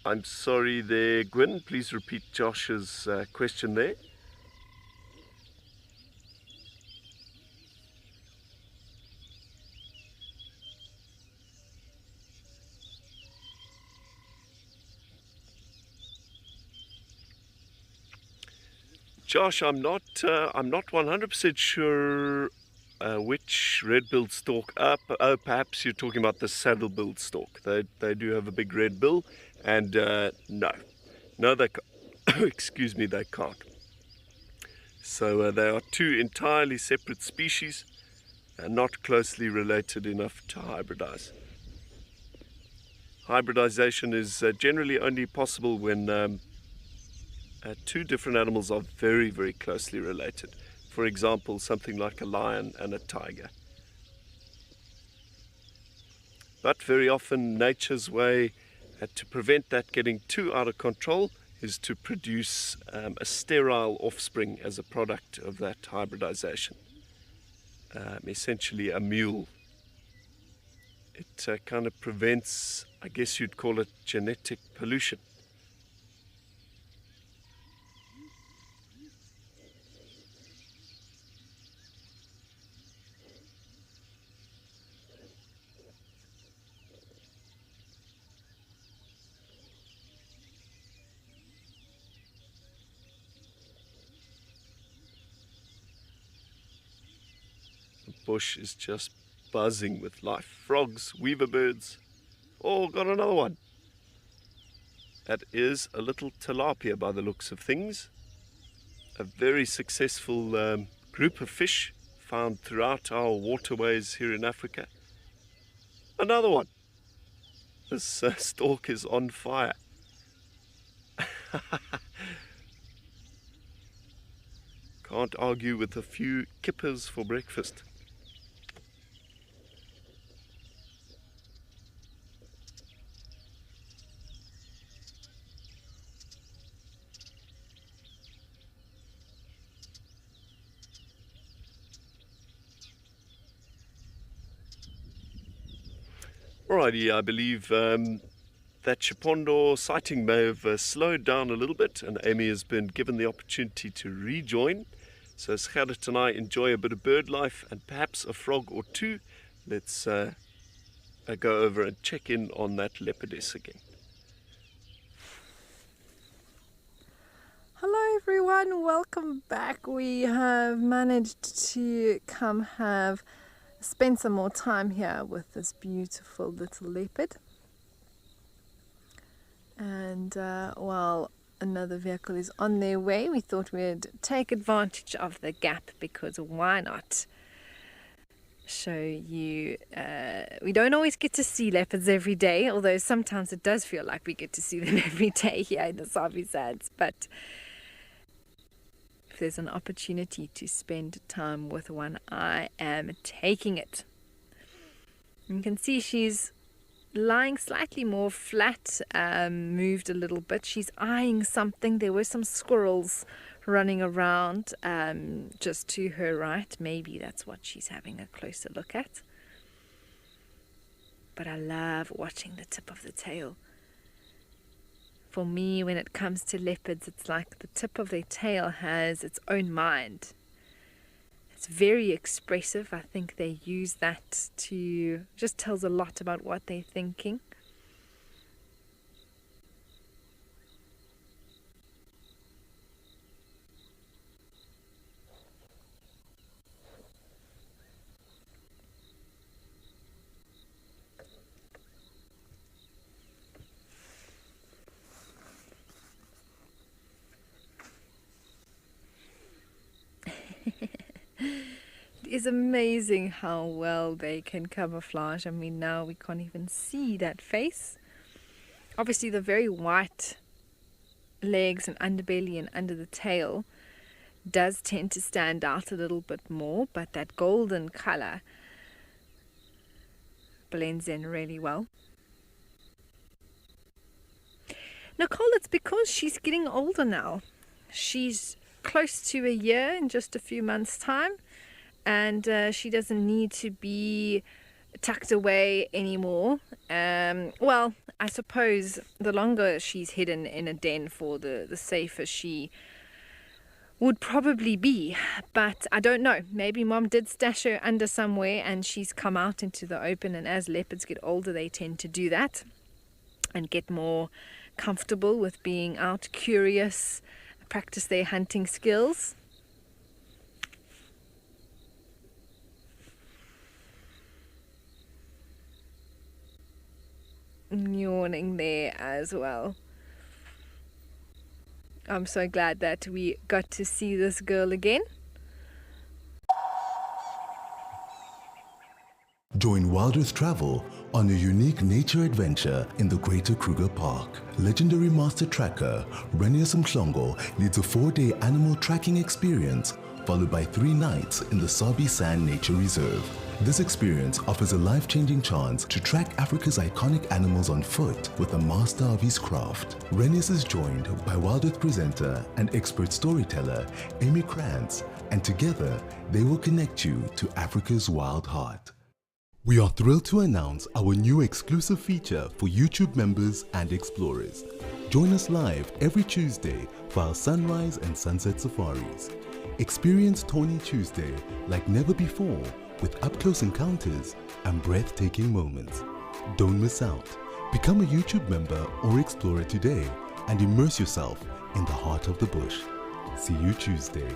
I'm sorry there, Gwyn. Please repeat Josh's question there. Josh, I'm not 100% sure which red-billed stork. Oh, perhaps you're talking about the saddle-billed stork. They do have a big red bill, and no, they excuse me, they can't. So they are two entirely separate species, and not closely related enough to hybridize. Hybridization is generally only possible when two different animals are very, very closely related. For example, something like a lion and a tiger. But very often nature's way to prevent that getting too out of control is to produce a sterile offspring as a product of that hybridization. Essentially a mule. It kind of prevents, I guess you'd call it, genetic pollution. Bush is just buzzing with life. Frogs, weaver birds. Oh, got another one. That is a little tilapia by the looks of things. A very successful group of fish found throughout our waterways here in Africa. Another one. This stalk is on fire. Can't argue with a few kippers for breakfast. Alrighty, I believe that Chipondo sighting may have slowed down a little bit, and Amy has been given the opportunity to rejoin. So as Gerrit and I enjoy a bit of bird life and perhaps a frog or two, let's go over and check in on that leopardess again. Hello everyone, welcome back. We have managed to spend some more time here with this beautiful little leopard. And while another vehicle is on their way, we thought we'd take advantage of the gap, because why not show you, we don't always get to see leopards every day, although sometimes it does feel like we get to see them every day here in the Sabi Sands. But if there's an opportunity to spend time with one, I am taking it. You can see she's lying slightly more flat, moved a little bit. She's eyeing something. There were some squirrels running around just to her right. Maybe that's what she's having a closer look at. But I love watching the tip of the tail. For me, when it comes to leopards, it's like the tip of their tail has its own mind. It's very expressive. I think they use that to just tells a lot about what they're thinking. It is amazing how well they can camouflage. I mean, now we can't even see that face. Obviously, the very white legs and underbelly and under the tail does tend to stand out a little bit more, but that golden color blends in really well. Nicole, it's because she's getting older now. She's close to a year in just a few months' time, and she doesn't need to be tucked away anymore. Well, I suppose the longer she's hidden in a den for, the safer she would probably be. But I don't know, maybe mom did stash her under somewhere and she's come out into the open, and as leopards get older they tend to do that and get more comfortable with being out, curious, practice their hunting skills. Yawning there as well. I'm so glad that we got to see this girl again. Join Wild Earth Travel on a unique nature adventure in the Greater Kruger Park. Legendary master tracker Renius Mhlongo leads a 4-day animal tracking experience followed by 3 nights in the Sabi Sand Nature Reserve. This experience offers a life-changing chance to track Africa's iconic animals on foot with a master of his craft. Renius is joined by Wild Earth presenter and expert storyteller Amy Krantz, and together they will connect you to Africa's wild heart. We are thrilled to announce our new exclusive feature for YouTube members and explorers. Join us live every Tuesday for our sunrise and sunset safaris. Experience Tawny Tuesday like never before with up-close encounters and breathtaking moments. Don't miss out. Become a YouTube member or explorer today and immerse yourself in the heart of the bush. See you Tuesday.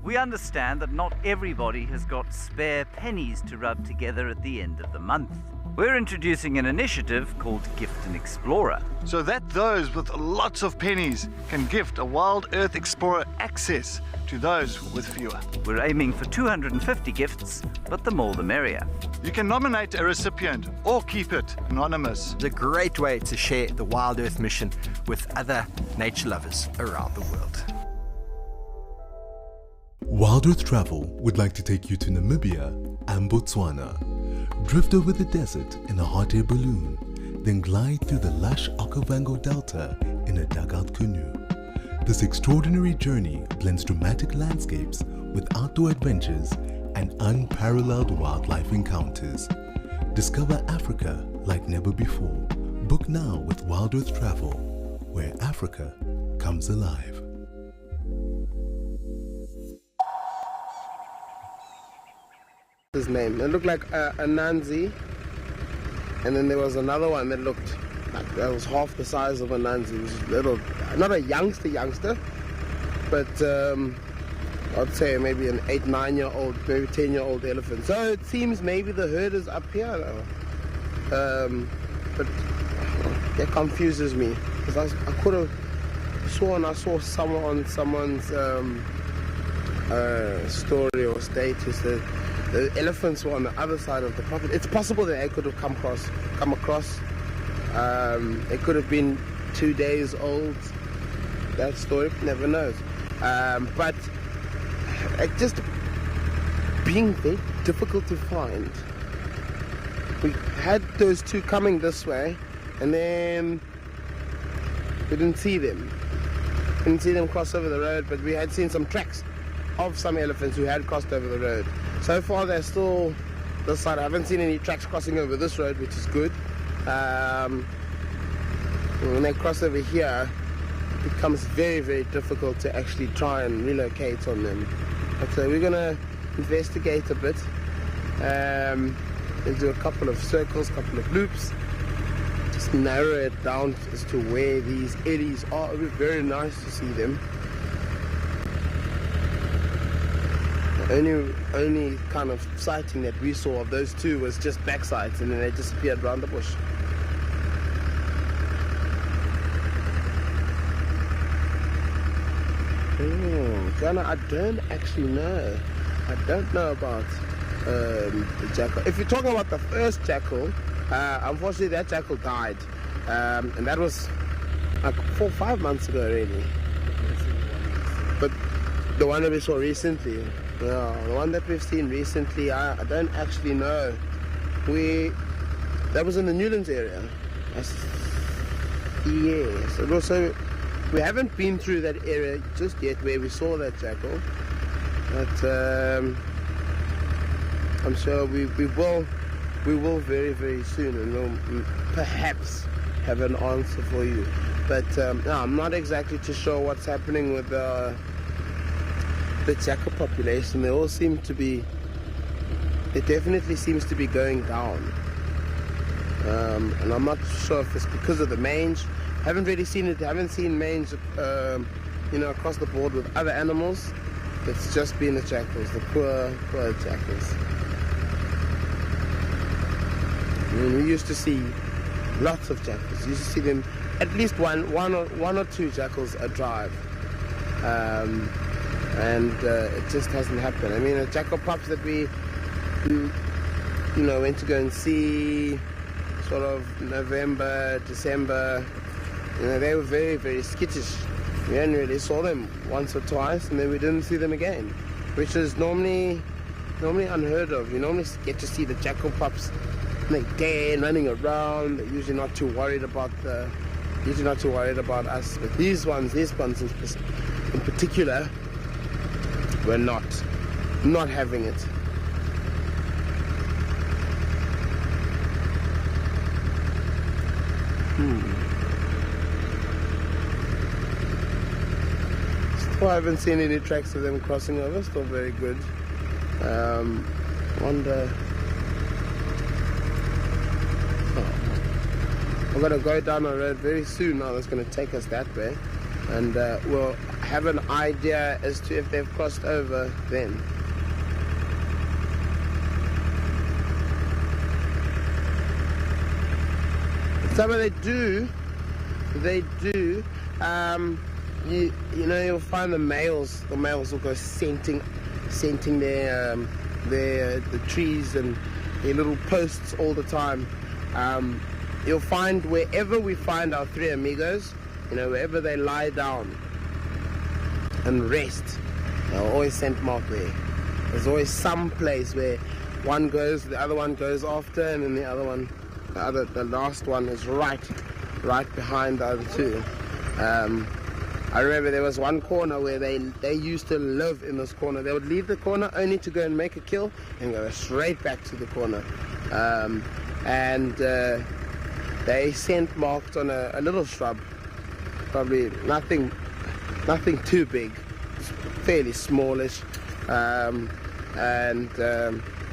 We understand that not everybody has got spare pennies to rub together at the end of the month. We're introducing an initiative called Gift an Explorer. So that those with lots of pennies can gift a Wild Earth Explorer access to those with fewer. We're aiming for 250 gifts, but the more the merrier. You can nominate a recipient or keep it anonymous. It's a great way to share the Wild Earth mission with other nature lovers around the world. Wild Earth Travel would like to take you to Namibia and Botswana. Drift over the desert in a hot air balloon, then glide through the lush Okavango Delta in a dugout canoe. This extraordinary journey blends dramatic landscapes with outdoor adventures and unparalleled wildlife encounters. Discover Africa like never before. Book now with Wild Earth Travel, where Africa comes alive. His name. It looked like a Nanzi, and then there was another one that looked like that was half the size of a Nanzi. It was little, not a youngster, but I'd say maybe an 8-9-year-old, maybe 10-year-old elephant. So it seems maybe the herd is up here now. But it confuses me because I could have sworn I saw someone on someone's story or status that the elephants were on the other side of the property. It's possible that they could have come across. It could have been 2 days old. That story, never knows. But it just being very difficult to find. We had those two coming this way, and then we didn't see them. Didn't see them cross over the road, but we had seen some tracks of some elephants who had crossed over the road. So far they're still this side. I haven't seen any tracks crossing over this road, which is good. When they cross over here, it becomes very, very difficult to actually try and relocate on them. But we're going to investigate a bit. We'll do a couple of circles, couple of loops. Just narrow it down as to where these eddies are. It would be very nice to see them. Only kind of sighting that we saw of those two was just backsides, and then they disappeared around the bush. Ghana, I don't actually know. I don't know about the jackal. If you're talking about the first jackal, unfortunately that jackal died, and that was like 4 or 5 months ago already. But the one that we saw recently, the one that we've seen recently, I don't actually know. That was in the Newlands area. Yes, and also we haven't been through that area just yet where we saw that jackal, but I'm sure we will very, very soon, and we'll perhaps have an answer for you. But no, I'm not exactly too sure what's happening with the jackal population. They all seem to be, it definitely seems to be going down, and I'm not sure if it's because of the mange. Haven't really seen it. Haven't seen mange, across the board with other animals. It's just been the jackals, the poor jackals. I mean, we used to see lots of jackals. We used to see them, at least one or two jackals a drive, and it just hasn't happened. I mean, the jackal pups that we went to go and see, sort of November, December. They were very, very skittish. We only really saw them once or twice, and then we didn't see them again, which is normally unheard of. You normally get to see the jackal pups again running around. They're usually not too worried about us. But these ones in particular, were not having it. Still haven't seen any tracks of them crossing over. Still very good. Wonder. We're going to go down a road very soon now that's going to take us that way, and we'll have an idea as to if they've crossed over then. So they do. You'll find the males will go scenting the trees and their little posts all the time. You'll find wherever we find our three amigos, wherever they lie down and rest, they'll always scent mark there. There's always some place where one goes, the other one goes after, and then the last one is right behind the other two. I remember there was one corner where they used to live in this corner. They would leave the corner only to go and make a kill and go straight back to the corner. They scent marked on a little shrub, probably nothing too big, fairly smallish,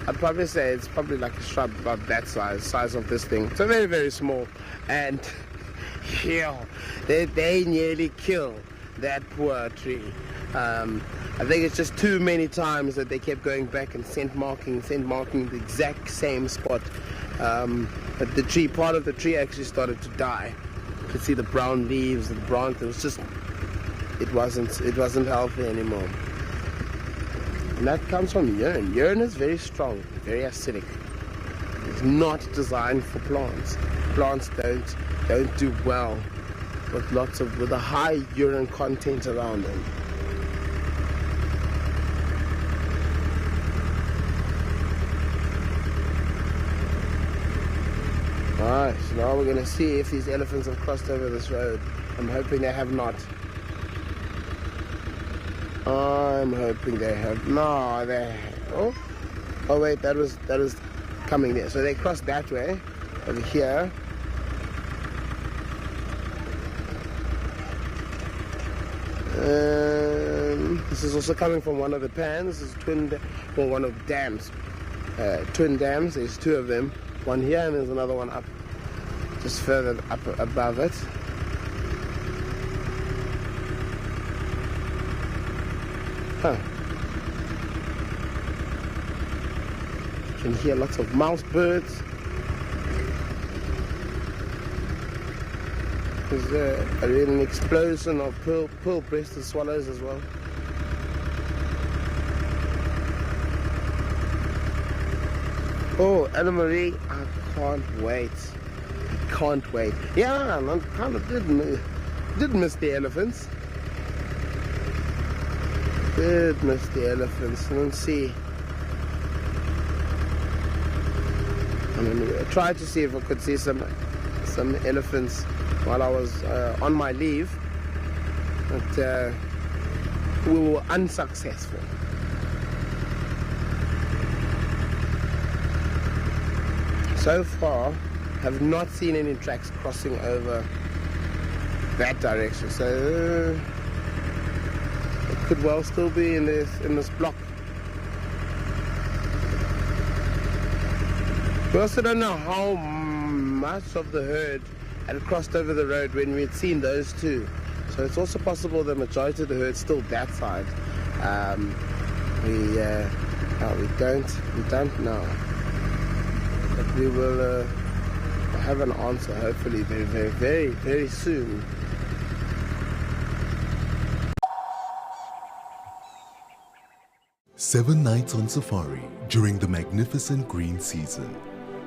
I'd probably say it's probably like a shrub about that size of this thing. So very, very small, and they nearly kill that poor tree. I think it's just too many times that they kept going back and scent marking the exact same spot. But the tree, part of the tree actually started to die. You could see the brown leaves, the branch. It wasn't healthy anymore. And that comes from urine. Urine is very strong, very acidic. It's not designed for plants. Plants don't do well with a high urine content around them. Alright, so now we're going to see if these elephants have crossed over this road. I'm hoping they have not. I'm hoping they have. No, they. Oh wait, that was coming there. So they crossed that way, over here. This is also coming from one of the pans. This is one of the dams. Twin dams. There's two of them. One here and there's another one up, just further up above it. can hear lots of mouse birds. There's an explosion of pearl-breasted swallows as well. Oh, Anna Marie, I can't wait. I can't wait. Yeah, I kind of did miss the elephants. Did miss the elephants. Let's see. I'm gonna try to see if I could see some elephants while I was on my leave, but we were unsuccessful. So far, have not seen any tracks crossing over that direction. So it could well still be in this block. We also don't know how much of the herd had crossed over the road when we had seen those two. So it's also possible the majority of the herd's still that side. We don't know. But we will have an answer hopefully very soon. Seven nights on safari during the magnificent green season.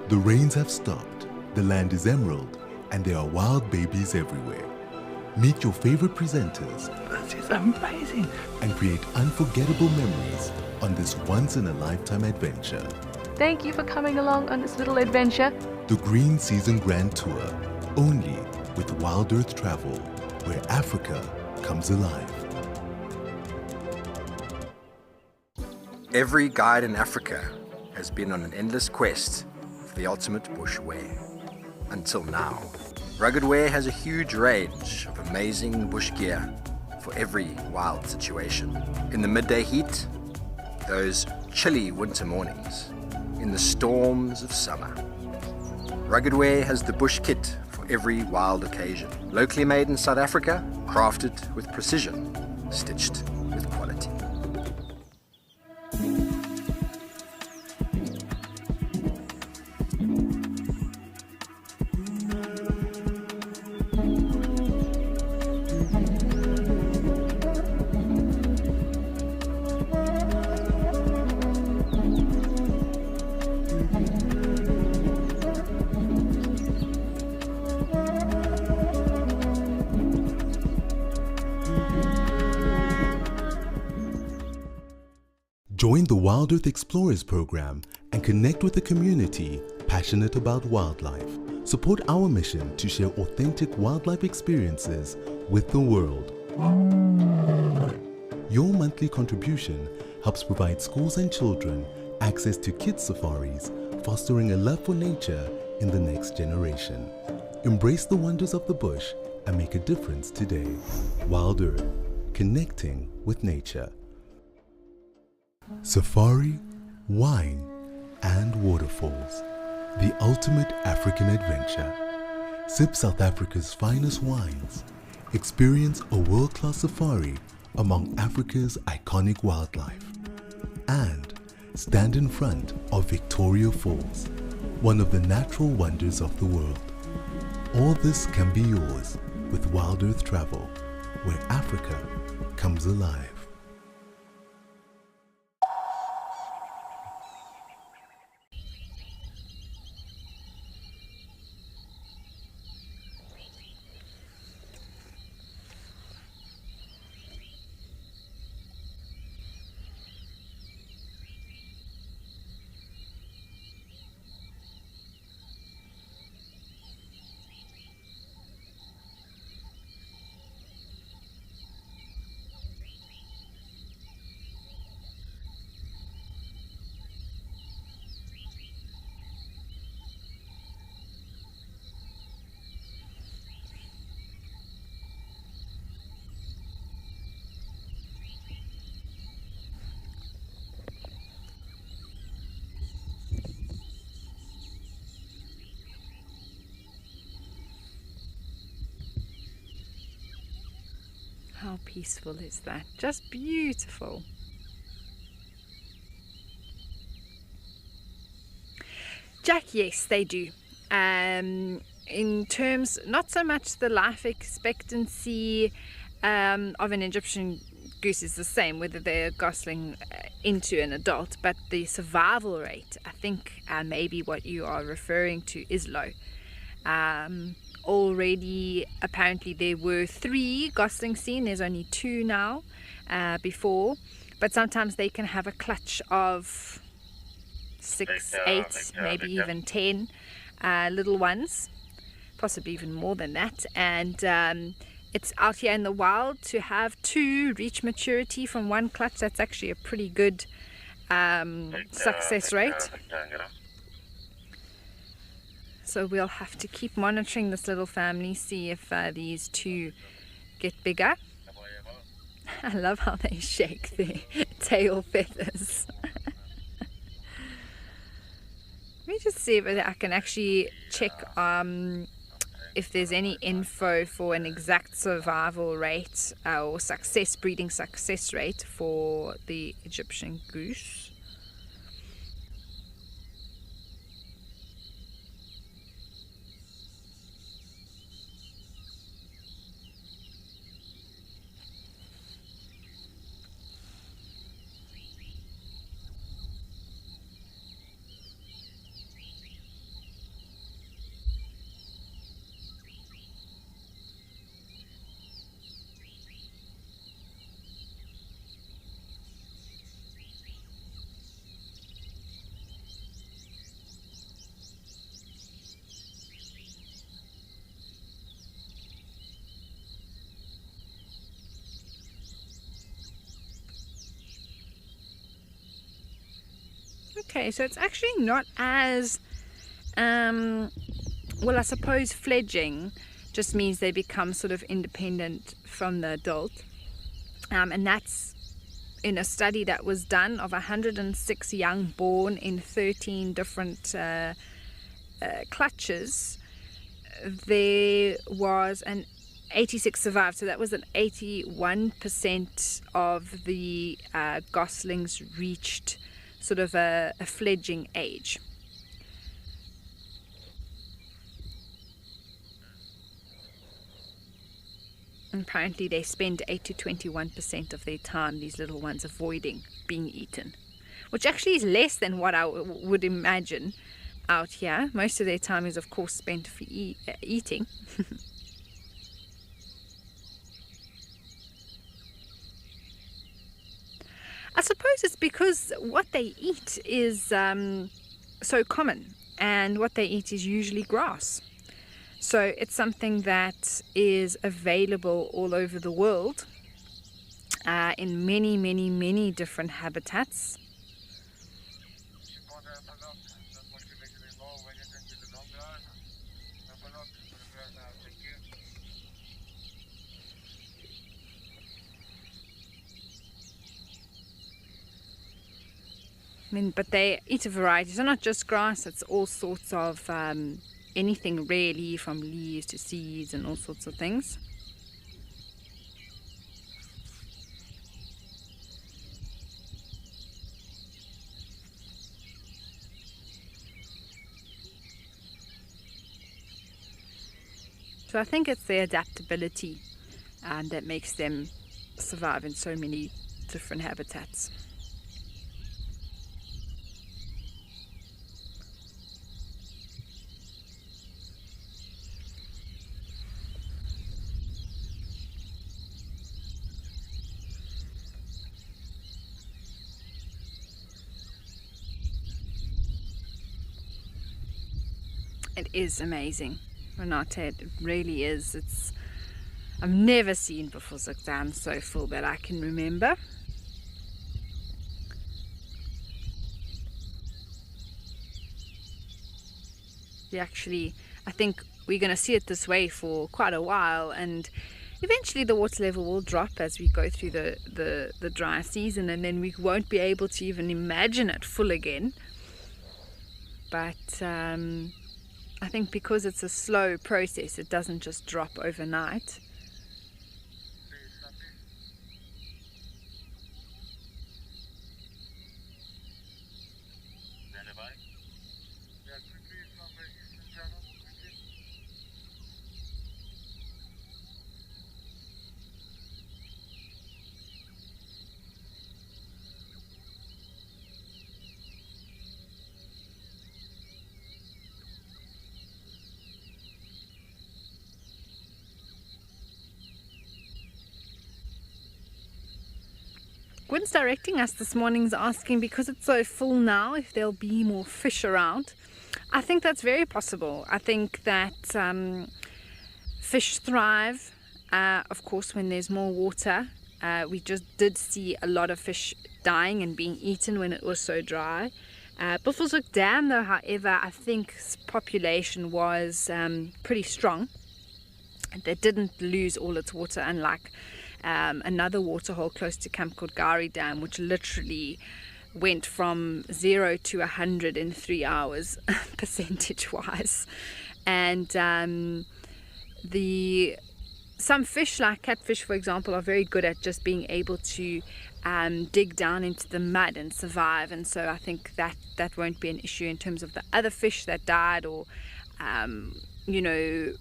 The rains have stopped, the land is emerald, and there are wild babies everywhere. Meet your favorite presenters. This is amazing. And create unforgettable memories on this once-in-a-lifetime adventure. Thank you for coming along on this little adventure. The Green Season Grand Tour, only with Wild Earth Travel, where Africa comes alive. Every guide in Africa has been on an endless quest for the ultimate bush wear. Until now, Rugged Wear has a huge range of amazing bush gear for every wild situation. In the midday heat, those chilly winter mornings, in the storms of summer. Rugged Wear has the bush kit for every wild occasion. Locally made in South Africa, crafted with precision, stitched with quality. Join the Wild Earth Explorers program and connect with a community passionate about wildlife. Support our mission to share authentic wildlife experiences with the world. Your monthly contribution helps provide schools and children access to kids' safaris, fostering a love for nature in the next generation. Embrace the wonders of the bush and make a difference today. Wild Earth, connecting with nature. Safari, wine, and waterfalls. The ultimate African adventure. Sip South Africa's finest wines. Experience a world-class safari among Africa's iconic wildlife. And stand in front of Victoria Falls, one of the natural wonders of the world. All this can be yours with Wild Earth Travel, where Africa comes alive. How peaceful is that? Just beautiful. Jack, yes, they do. In terms, not so much the life expectancy of an Egyptian goose is the same, whether they're gosling into an adult, but the survival rate, I think maybe what you are referring to, is low. Already, apparently, there were 3 goslings seen. There's only 2 now, before, but sometimes they can have a clutch of 6, 8, maybe even 10 little ones, possibly even more than that. And it's out here in the wild to have 2 reach maturity from 1 clutch. That's actually a pretty good success rate. So we'll have to keep monitoring this little family, see if these 2 get bigger. I love how they shake their tail feathers. Let me just see if I can actually check if there's any info for an exact survival rate or breeding success rate for the Egyptian goose. Okay, so it's actually not as, well, I suppose fledging just means they become sort of independent from the adult. And that's in a study that was done of 106 young born in 13 different clutches. There was an 86 survived, so that was an 81% of the goslings reached sort of a fledging age. And apparently they spend 8 to 21% of their time, these little ones, avoiding being eaten, which actually is less than what I would imagine out here. Most of their time is of course spent for eating. I suppose it's because what they eat is so common, and what they eat is usually grass. So it's something that is available all over the world in many, many, many different habitats. I mean, but they eat a variety, so not just grass, it's all sorts of anything really, from leaves to seeds and all sorts of things. So I think it's their adaptability that makes them survive in so many different habitats. It is amazing, Renate, it really is. I've never seen Buffelshoek so full that I can remember. I think we're going to see it this way for quite a while, and eventually the water level will drop as we go through the dry season, and then we won't be able to even imagine it full again. But I think because it's a slow process, it doesn't just drop overnight. Quinn's directing us this morning is asking, because it's so full now, if there'll be more fish around. I think that's very possible. I think that fish thrive, of course, when there's more water. We just did see a lot of fish dying and being eaten when it was so dry. Buffelshoek Dam, though, however, I think population was pretty strong. They didn't lose all its water, unlike another waterhole close to Camp Kodgari Dam, which literally went from 0 to 100 in 3 hours, percentage-wise. And some fish, like catfish, for example, are very good at just being able to dig down into the mud and survive. And so I think that won't be an issue in terms of the other fish that died, or you know,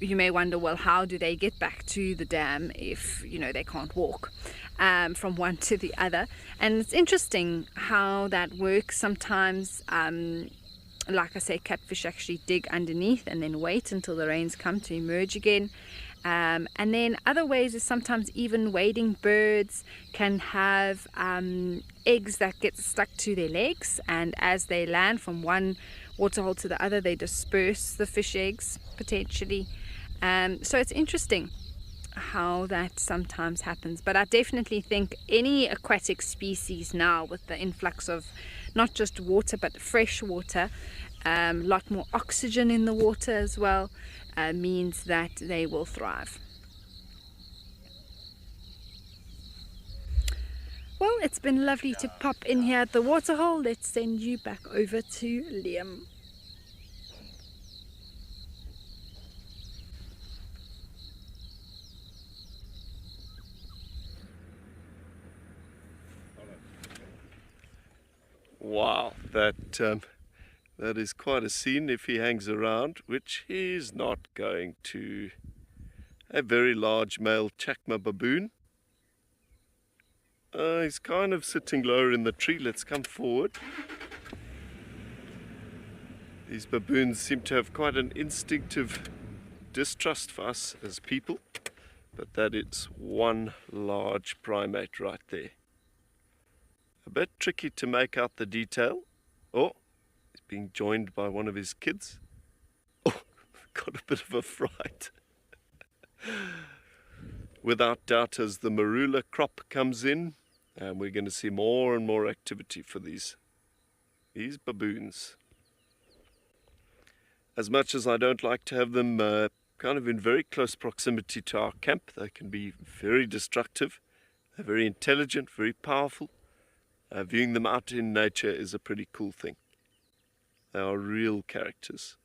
you may wonder, well, how do they get back to the dam if, you know, they can't walk from one to the other? And it's interesting how that works. Sometimes, like I say, catfish actually dig underneath and then wait until the rains come to emerge again. And then other ways is sometimes even wading birds can have eggs that get stuck to their legs, and as they land from one waterhole to the other, they disperse the fish eggs potentially. So it's interesting how that sometimes happens. But I definitely think any aquatic species now, with the influx of not just water but fresh water, a lot more oxygen in the water as well, means that they will thrive. Well, it's been lovely to pop in here at the waterhole. Let's send you back over to Liam. Wow, that is quite a scene if he hangs around, which he's not going to. A very large male chakma baboon. He's kind of sitting lower in the tree. Let's come forward. These baboons seem to have quite an instinctive distrust for us as people, but that is one large primate right there. A bit tricky to make out the detail. Oh, he's being joined by one of his kids. Oh, got a bit of a fright. Without doubt, as the marula crop comes in, and we're going to see more and more activity for these baboons. As much as I don't like to have them kind of in very close proximity to our camp, they can be very destructive. They're very intelligent, very powerful. Viewing them out in nature is a pretty cool thing. They are real characters.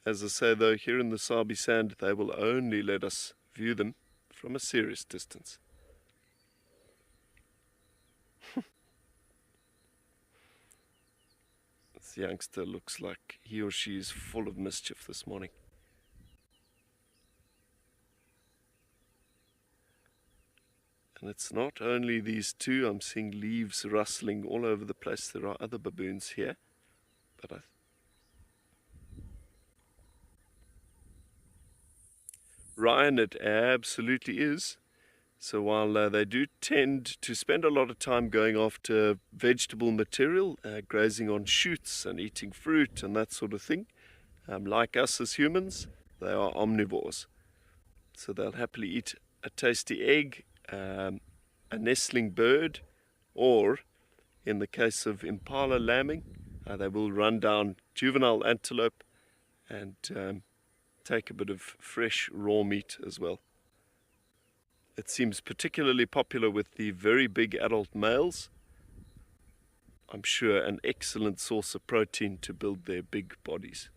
As I say though, here in the Sabi Sand, they will only let us view them from a serious distance. This youngster looks like he or she is full of mischief this morning. And it's not only these two. I'm seeing leaves rustling all over the place. There are other baboons here, but Ryan, it absolutely is. So while they do tend to spend a lot of time going after vegetable material, grazing on shoots and eating fruit and that sort of thing, like us as humans, they are omnivores. So they'll happily eat a tasty egg, a nestling bird, or in the case of impala lambing, they will run down juvenile antelope and take a bit of fresh raw meat as well. It seems particularly popular with the very big adult males. I'm sure an excellent source of protein to build their big bodies.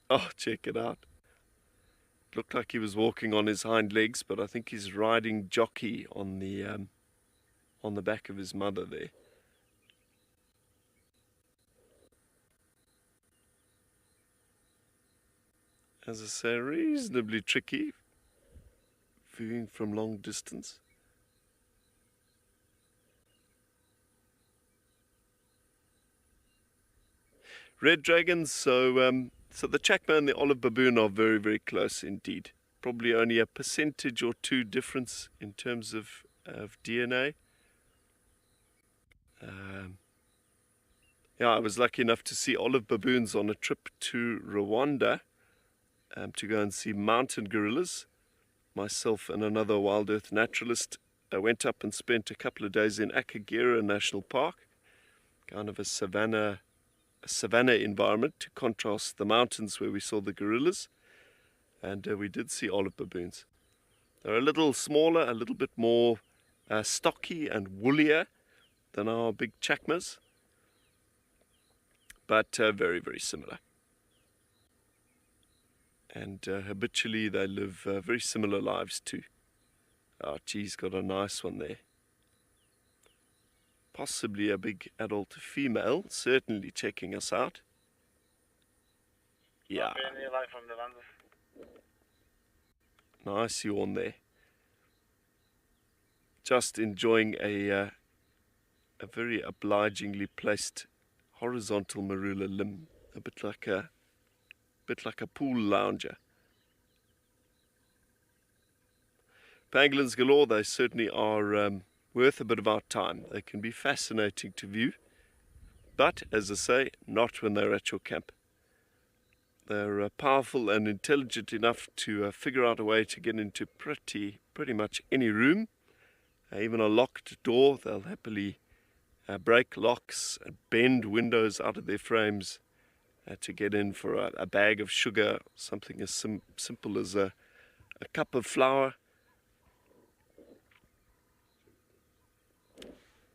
Oh, check it out. Looked like he was walking on his hind legs, but I think he's riding jockey on the back of his mother there. As I say, reasonably tricky viewing from long distance. Red dragons, so the chakma and the olive baboon are very, very close indeed. probably only a percentage or two difference in terms of DNA. Yeah, I was lucky enough to see olive baboons on a trip to Rwanda to go and see mountain gorillas. Myself and another wild earth naturalist went up and spent a couple of days in Akagera National Park, kind of a savanna environment to contrast the mountains where we saw the gorillas, and we did see olive baboons. They're a little smaller, a little bit more stocky and woollier than our big chacmas, but very, very similar. And habitually they live very similar lives too. Oh, geez, got a nice one there. Possibly a big adult female, certainly checking us out. Yeah. Nice yawn there. Just enjoying a very obligingly placed horizontal marula limb, a bit like a pool lounger. Pangolins galore, they certainly are worth a bit of our time. They can be fascinating to view, but as I say, not when they're at your camp. They're powerful and intelligent enough to figure out a way to get into pretty much any room, even a locked door. They'll happily break locks and bend windows out of their frames to get in for a bag of sugar, something as simple as a cup of flour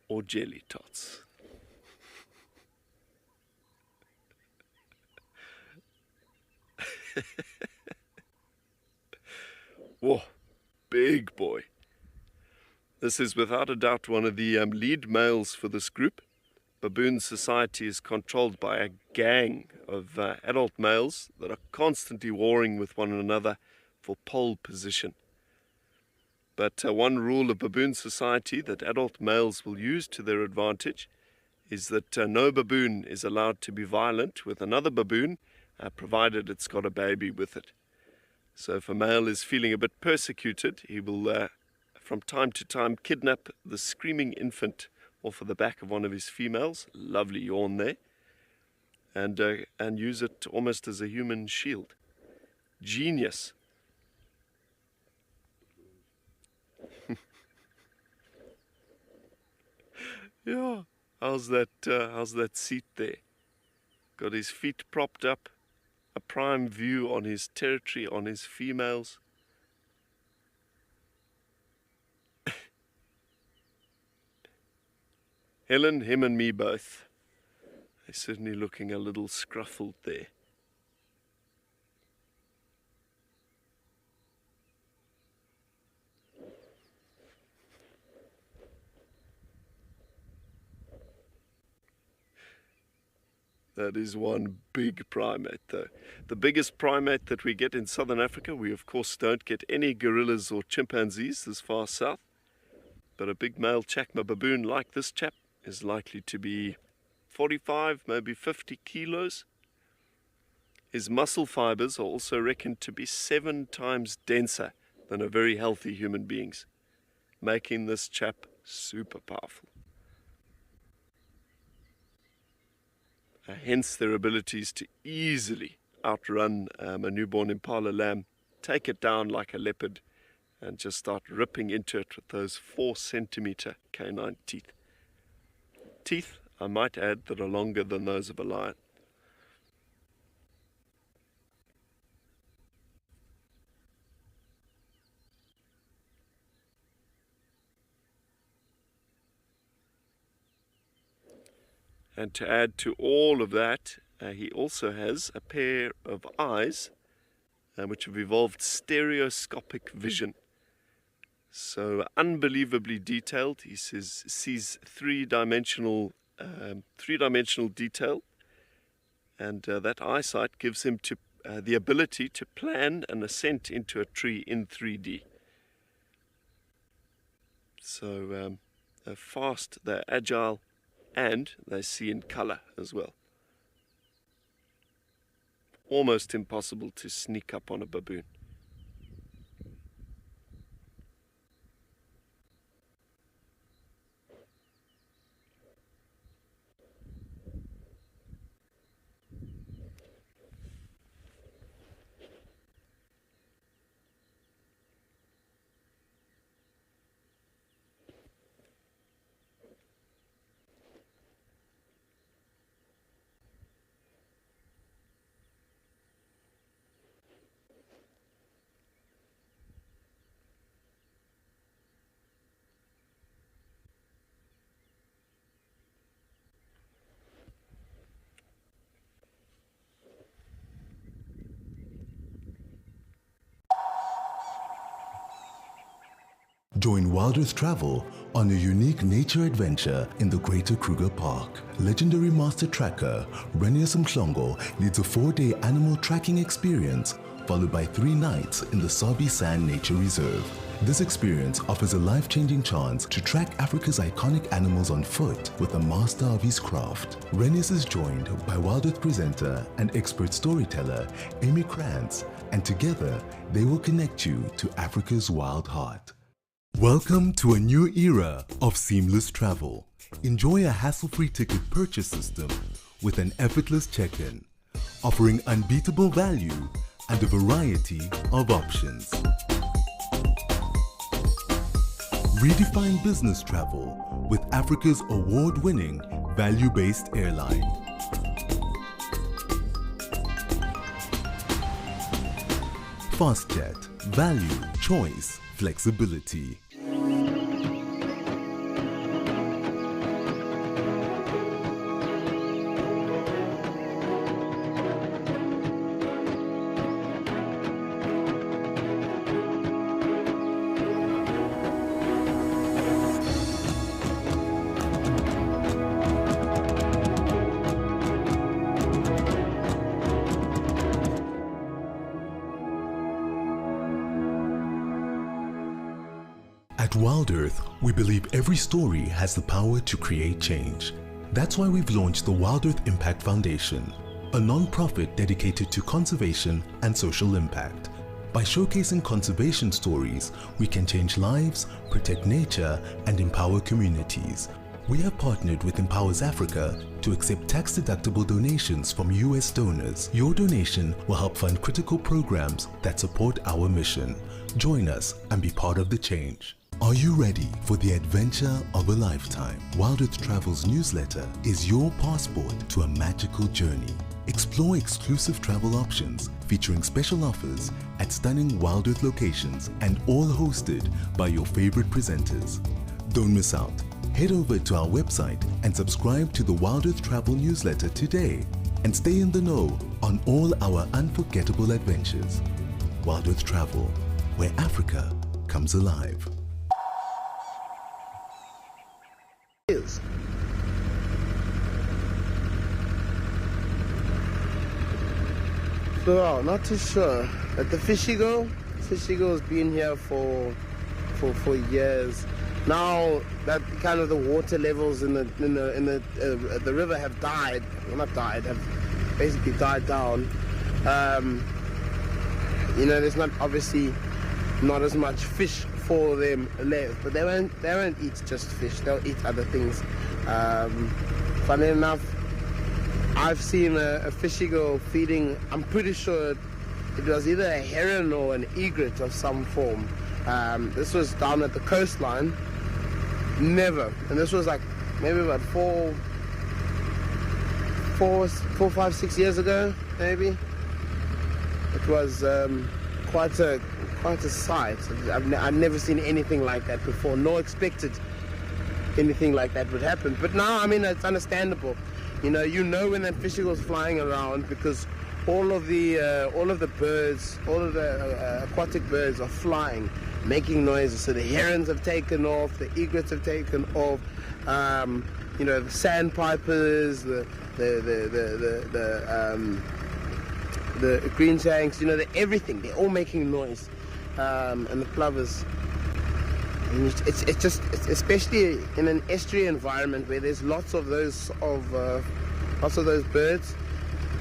or jelly tots. Whoa, big boy. This is without a doubt one of the lead males for this group. Baboon society is controlled by a gang of adult males that are constantly warring with one another for pole position. But one rule of baboon society that adult males will use to their advantage is that no baboon is allowed to be violent with another baboon, provided it's got a baby with it. So if a male is feeling a bit persecuted, he will from time to time kidnap the screaming infant off of the back of one of his females, lovely yawn there, and use it almost as a human shield. Genius. Yeah, how's that seat there? Got his feet propped up, a prime view on his territory, on his females. Helen, him and me both. They're certainly looking a little scruffled there. That is one big primate though. The biggest primate that we get in southern Africa, we of course don't get any gorillas or chimpanzees this far south, but a big male chacma baboon like this chap is likely to be 45, maybe 50 kilos. His muscle fibers are also reckoned to be 7 times denser than a very healthy human being's, making this chap super powerful. Hence their abilities to easily outrun a newborn impala lamb, take it down like a leopard, and just start ripping into it with those 4-centimeter canine teeth. Teeth, I might add, that are longer than those of a lion. And to add to all of that, he also has a pair of eyes which have evolved stereoscopic vision. So unbelievably detailed. He sees three-dimensional detail, and that eyesight gives him the ability to plan an ascent into a tree in 3D. So they're fast, they're agile, and they see in color as well. Almost impossible to sneak up on a baboon. Join Wild Earth Travel on a unique nature adventure in the Greater Kruger Park. Legendary master tracker Renius Mhlongo leads a 4-day animal tracking experience followed by 3 nights in the Sabi Sand Nature Reserve. This experience offers a life-changing chance to track Africa's iconic animals on foot with a master of his craft. Renius is joined by Wild Earth presenter and expert storyteller Amy Krantz, and together they will connect you to Africa's wild heart. Welcome to a new era of seamless travel. Enjoy a hassle-free ticket purchase system with an effortless check-in, offering unbeatable value and a variety of options. Redefine business travel with Africa's award-winning value-based airline. FastJet, value, choice, flexibility. At Wild Earth, we believe every story has the power to create change. That's why we've launched the Wild Earth Impact Foundation, a non-profit dedicated to conservation and social impact. By showcasing conservation stories, we can change lives, protect nature, and empower communities. We have partnered with Empowers Africa to accept tax-deductible donations from US donors. Your donation will help fund critical programs that support our mission. Join us and be part of the change. Are you ready for the adventure of a lifetime? Wild Earth Travel's newsletter is your passport to a magical journey. Explore exclusive travel options featuring special offers at stunning Wild Earth locations and all hosted by your favorite presenters. Don't miss out. Head over to our website and subscribe to the Wild Earth Travel newsletter today and stay in the know on all our unforgettable adventures. Wild Earth Travel, where Africa comes alive. So, not too sure. At the fish eagle's been here for years. Now that kind of the water levels in the river have died, well, not died, have basically died down. You know, there's not obviously not as much fish for them left, but they won't eat just fish. They'll eat other things. Funny enough, I've seen a fish eagle feeding. I'm pretty sure it was either a heron or an egret of some form. This was down at the coastline. Never, and this was like maybe about 4, 5, 6 years ago, maybe. It was quite a sight. I've never seen anything like that before, nor expected anything like that would happen. But now, I mean, it's understandable. You know when that fish eagle's flying around because all of the birds, all of the aquatic birds are flying, making noises. So the herons have taken off, the egrets have taken off. You know, the sandpipers, the green shanks, you know, everything. They're all making noise, and the plovers. And it's especially in an estuary environment where there's lots of those birds.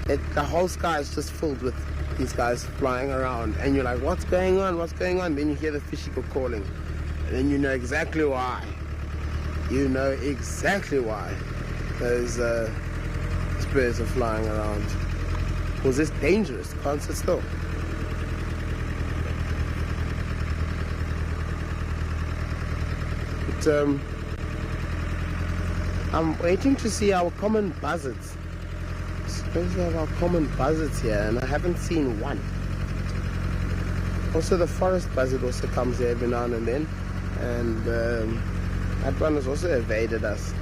The whole sky is just filled with these guys flying around, and you're like, what's going on? What's going on? Then you hear the fish eagle calling, and then you know exactly why. You know exactly why those birds are flying around. Because it's dangerous. Can't sit still. But I'm waiting to see our common buzzards. Suppose we have our common buzzards here, and I haven't seen one. Also, the forest buzzard also comes here every now and then, and that one has also evaded us.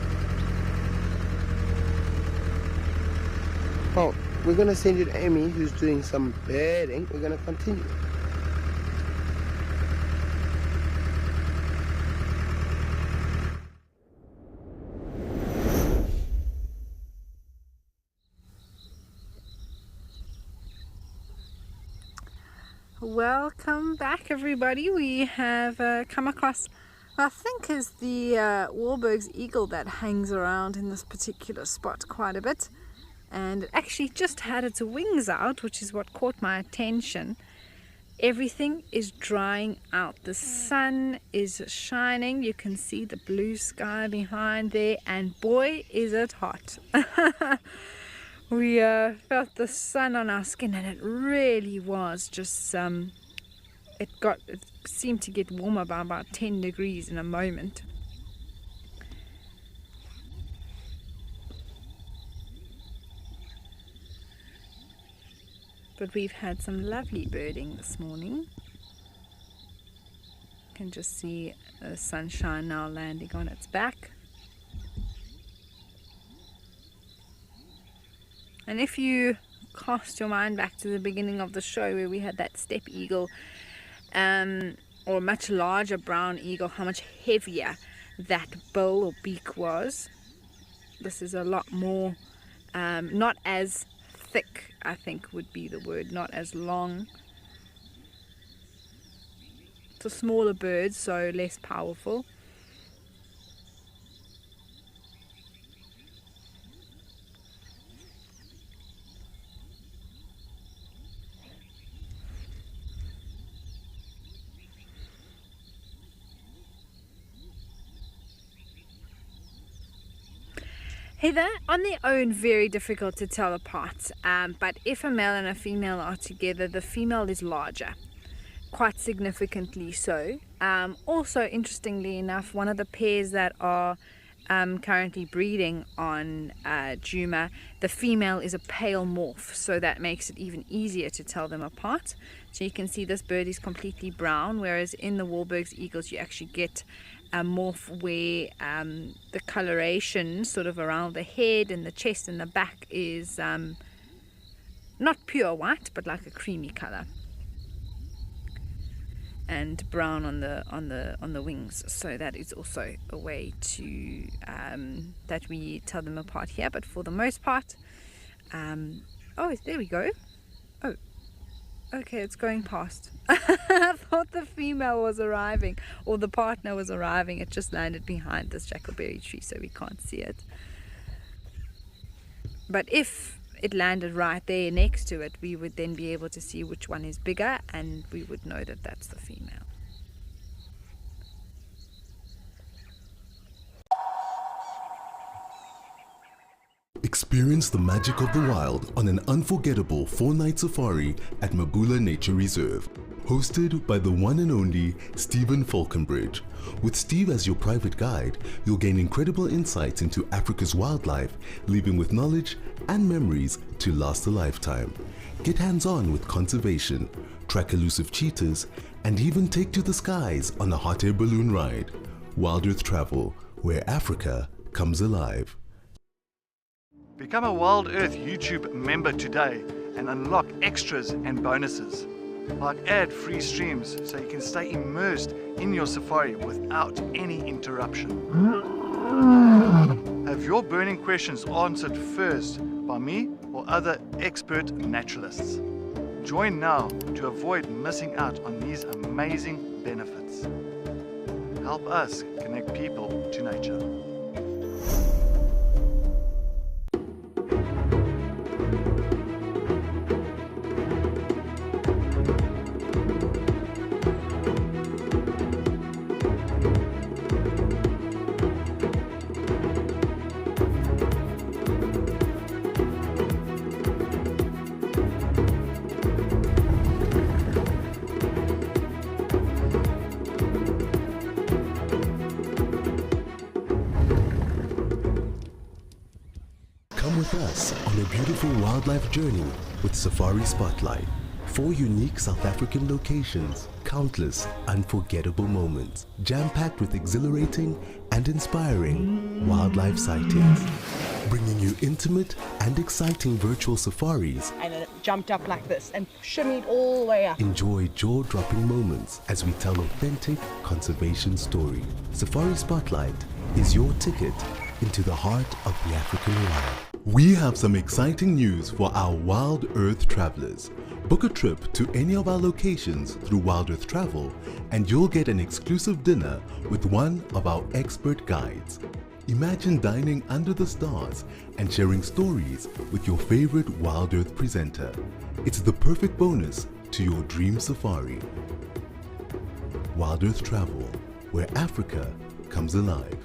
Well, we're going to send you to Amy, who's doing some birding. We're going to continue. welcome back everybody. We have come across, I think is the Wahlberg's eagle that hangs around in this particular spot quite a bit, and it actually just had its wings out, which is what caught my attention. Everything is drying out, the sun is shining, you can see the blue sky behind there, and boy is it hot. We felt the sun on our skin, and it really was just it seemed to get warmer by about 10 degrees in a moment. But we've had some lovely birding this morning. You can just see the sunshine now landing on its back. And if you cast your mind back to the beginning of the show where we had that steppe eagle, or a much larger brown eagle, how much heavier that bill or beak was. This is a lot more, not as thick, I think would be the word, not as long. It's a smaller bird, so less powerful. They're on their own very difficult to tell apart, but if a male and a female are together, the female is larger, quite significantly so. Also, interestingly enough, one of the pairs that are currently breeding on Djuma, the female is a pale morph, so that makes it even easier to tell them apart. So you can see this bird is completely brown, whereas in the Wahlberg's eagles you actually get a morph where the coloration sort of around the head and the chest and the back is not pure white, but like a creamy color, and brown on the wings. So that is also a way to that we tell them apart here. But for the most part, oh, there we go. Oh, okay, it's going past. I thought the female was arriving, or the partner was arriving. It just landed behind this jackalberry tree, so we can't see it. But if it landed right there next to it, we would then be able to see which one is bigger, and we would know that that's the female. Experience the magic of the wild on an unforgettable 4-night safari at Mabula Nature Reserve, hosted by the one and only Stephen Falconbridge. With Steve as your private guide, you'll gain incredible insights into Africa's wildlife, leaving with knowledge and memories to last a lifetime. Get hands-on with conservation, track elusive cheetahs, and even take to the skies on a hot air balloon ride. Wild Earth Travel, where Africa comes alive. Become a Wild Earth YouTube member today and unlock extras and bonuses, like ad-free streams so you can stay immersed in your safari without any interruption. Have your burning questions answered first by me or other expert naturalists. Join now to avoid missing out on these amazing benefits. Help us connect people to nature. Come with us on a beautiful wildlife journey with Safari Spotlight. 4 unique South African locations, countless unforgettable moments, jam-packed with exhilarating and inspiring wildlife sightings, bringing you intimate and exciting virtual safaris. And it jumped up like this and shimmied all the way up. Enjoy jaw-dropping moments as we tell authentic conservation stories. Safari Spotlight is your ticket into the heart of the African wild. We have some exciting news for our Wild Earth travelers. Book a trip to any of our locations through Wild Earth Travel and you'll get an exclusive dinner with one of our expert guides. Imagine dining under the stars and sharing stories with your favorite Wild Earth presenter. It's the perfect bonus to your dream safari. Wild Earth Travel, where Africa comes alive.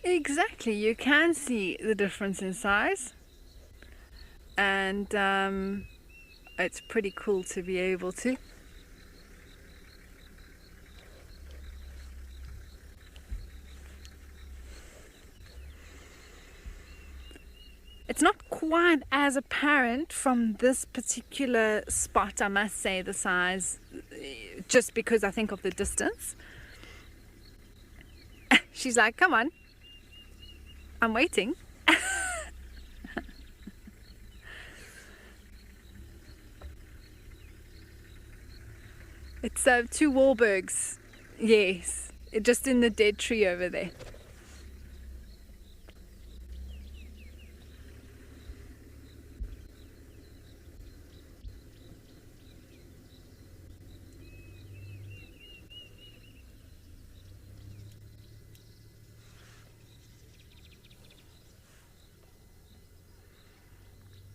Exactly, you can see the difference in size, and it's pretty cool to be able to. It's not quite as apparent from this particular spot, I must say, the size, just because I think of the distance. She's like, come on, I'm waiting. It's 2 Wahlbergs, yes, just in the dead tree over there.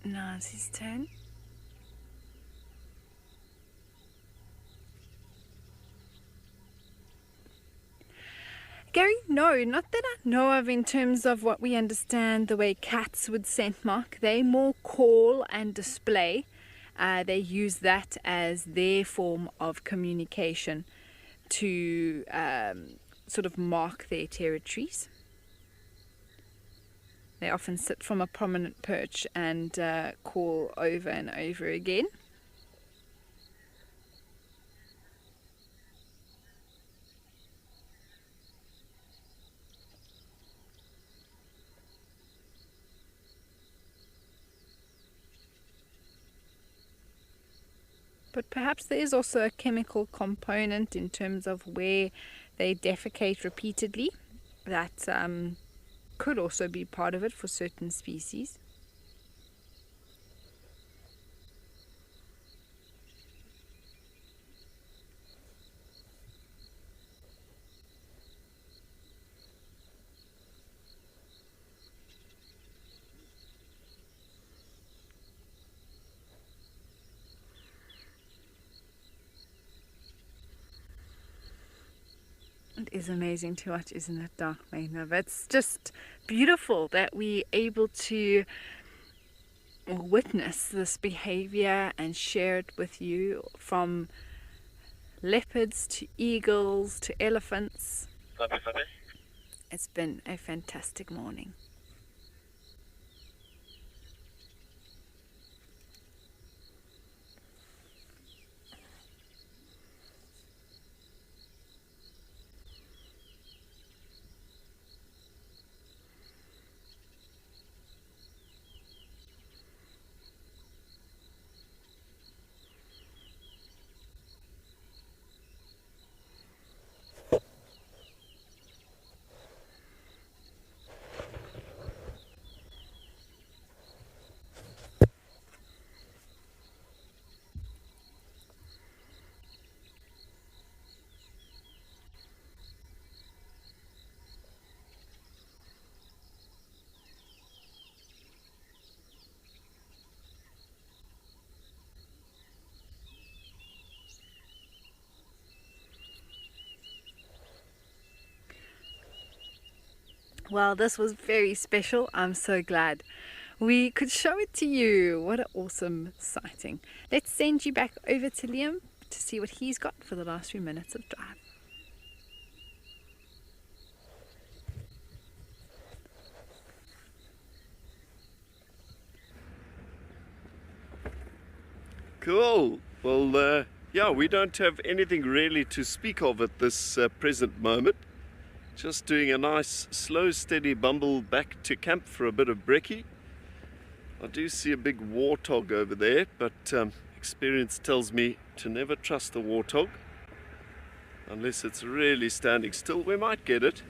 Now it's his turn. Gary, no, not that I know of in terms of what we understand the way cats would scent mark. They more call and display. They use that as their form of communication to sort of mark their territories. They often sit from a prominent perch and call over and over again. But perhaps there is also a chemical component in terms of where they defecate repeatedly that could also be part of it for certain species. It is amazing to watch, isn't it, Dark Maynard? It's just beautiful that we're able to witness this behavior and share it with you, from leopards to eagles to elephants. It's been a fantastic morning. Well, this was very special. I'm so glad we could show it to you. What an awesome sighting. Let's send you back over to Liam to see what he's got for the last few minutes of drive. Cool. Well, yeah, we don't have anything really to speak of at this present moment. Just doing a nice, slow, steady bumble back to camp for a bit of brekkie. I do see a big warthog over there, but experience tells me to never trust a warthog. Unless it's really standing still, we might get it.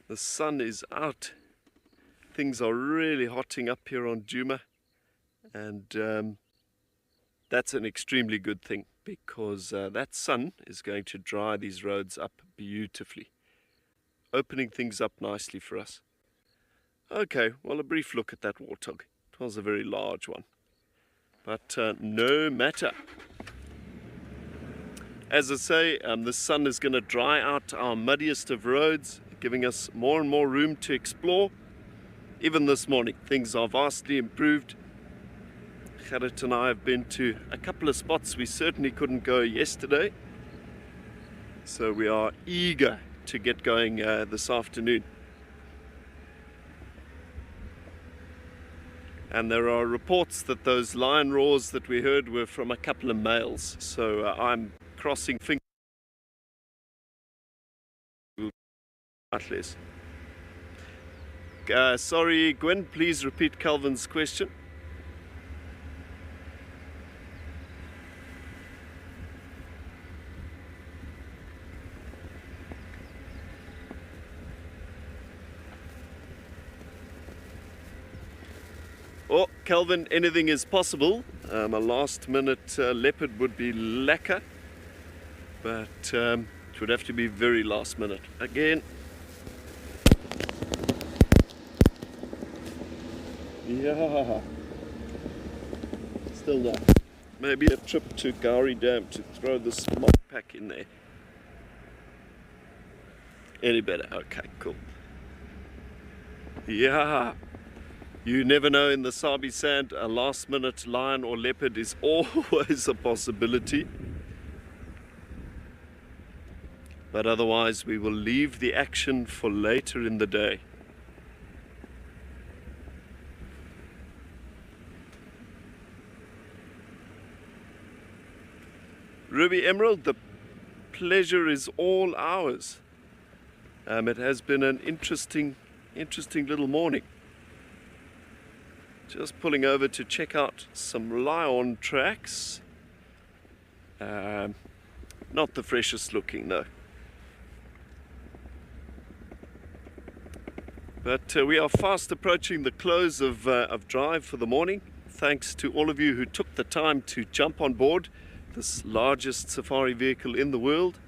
The sun is out. Things are really hotting up here on Djuma. And that's an extremely good thing, because that sun is going to dry these roads up beautifully, opening things up nicely for us. Okay, well, a brief look at that warthog. It was a very large one, but no matter. As I say, the sun is going to dry out our muddiest of roads, giving us more and more room to explore. Even this morning, things are vastly improved. Gerrit and I have been to a couple of spots we certainly couldn't go yesterday, so we are eager to get going this afternoon. And there are reports that those lion roars that we heard were from a couple of males, so I'm crossing fingers. Sorry, Gwen, please repeat Calvin's question. Oh, Calvin, anything is possible. A last minute leopard would be lekker, but it would have to be very last minute. Again. Yeah. Still there. Maybe a trip to Gowrie Dam to throw the small pack in there. Any better? Okay, cool. Yeah. You never know, in the Sabi Sand, a last minute lion or leopard is always a possibility. But otherwise we will leave the action for later in the day. Ruby Emerald, the pleasure is all ours. It has been an interesting little morning. Just pulling over to check out some lion tracks. Not the freshest looking though. But we are fast approaching the close of drive for the morning. Thanks to all of you who took the time to jump on board this largest safari vehicle in the world.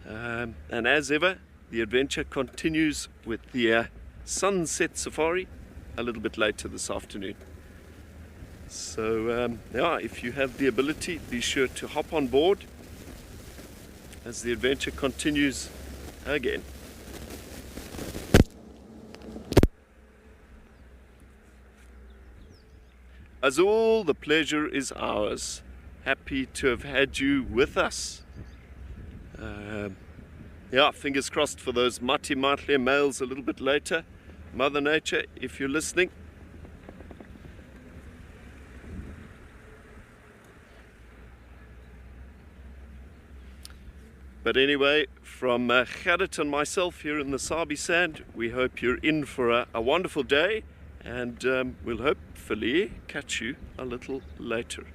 And as ever, the adventure continues with the sunset safari a little bit later this afternoon. So yeah, if you have the ability, be sure to hop on board as the adventure continues again. Azul, the pleasure is ours. Happy to have had you with us. Yeah, fingers crossed for those Mati Matle males a little bit later. Mother Nature, if you're listening. But anyway, from Gerrit and myself here in the Sabi Sand, we hope you're in for a wonderful day, and we'll hopefully catch you a little later.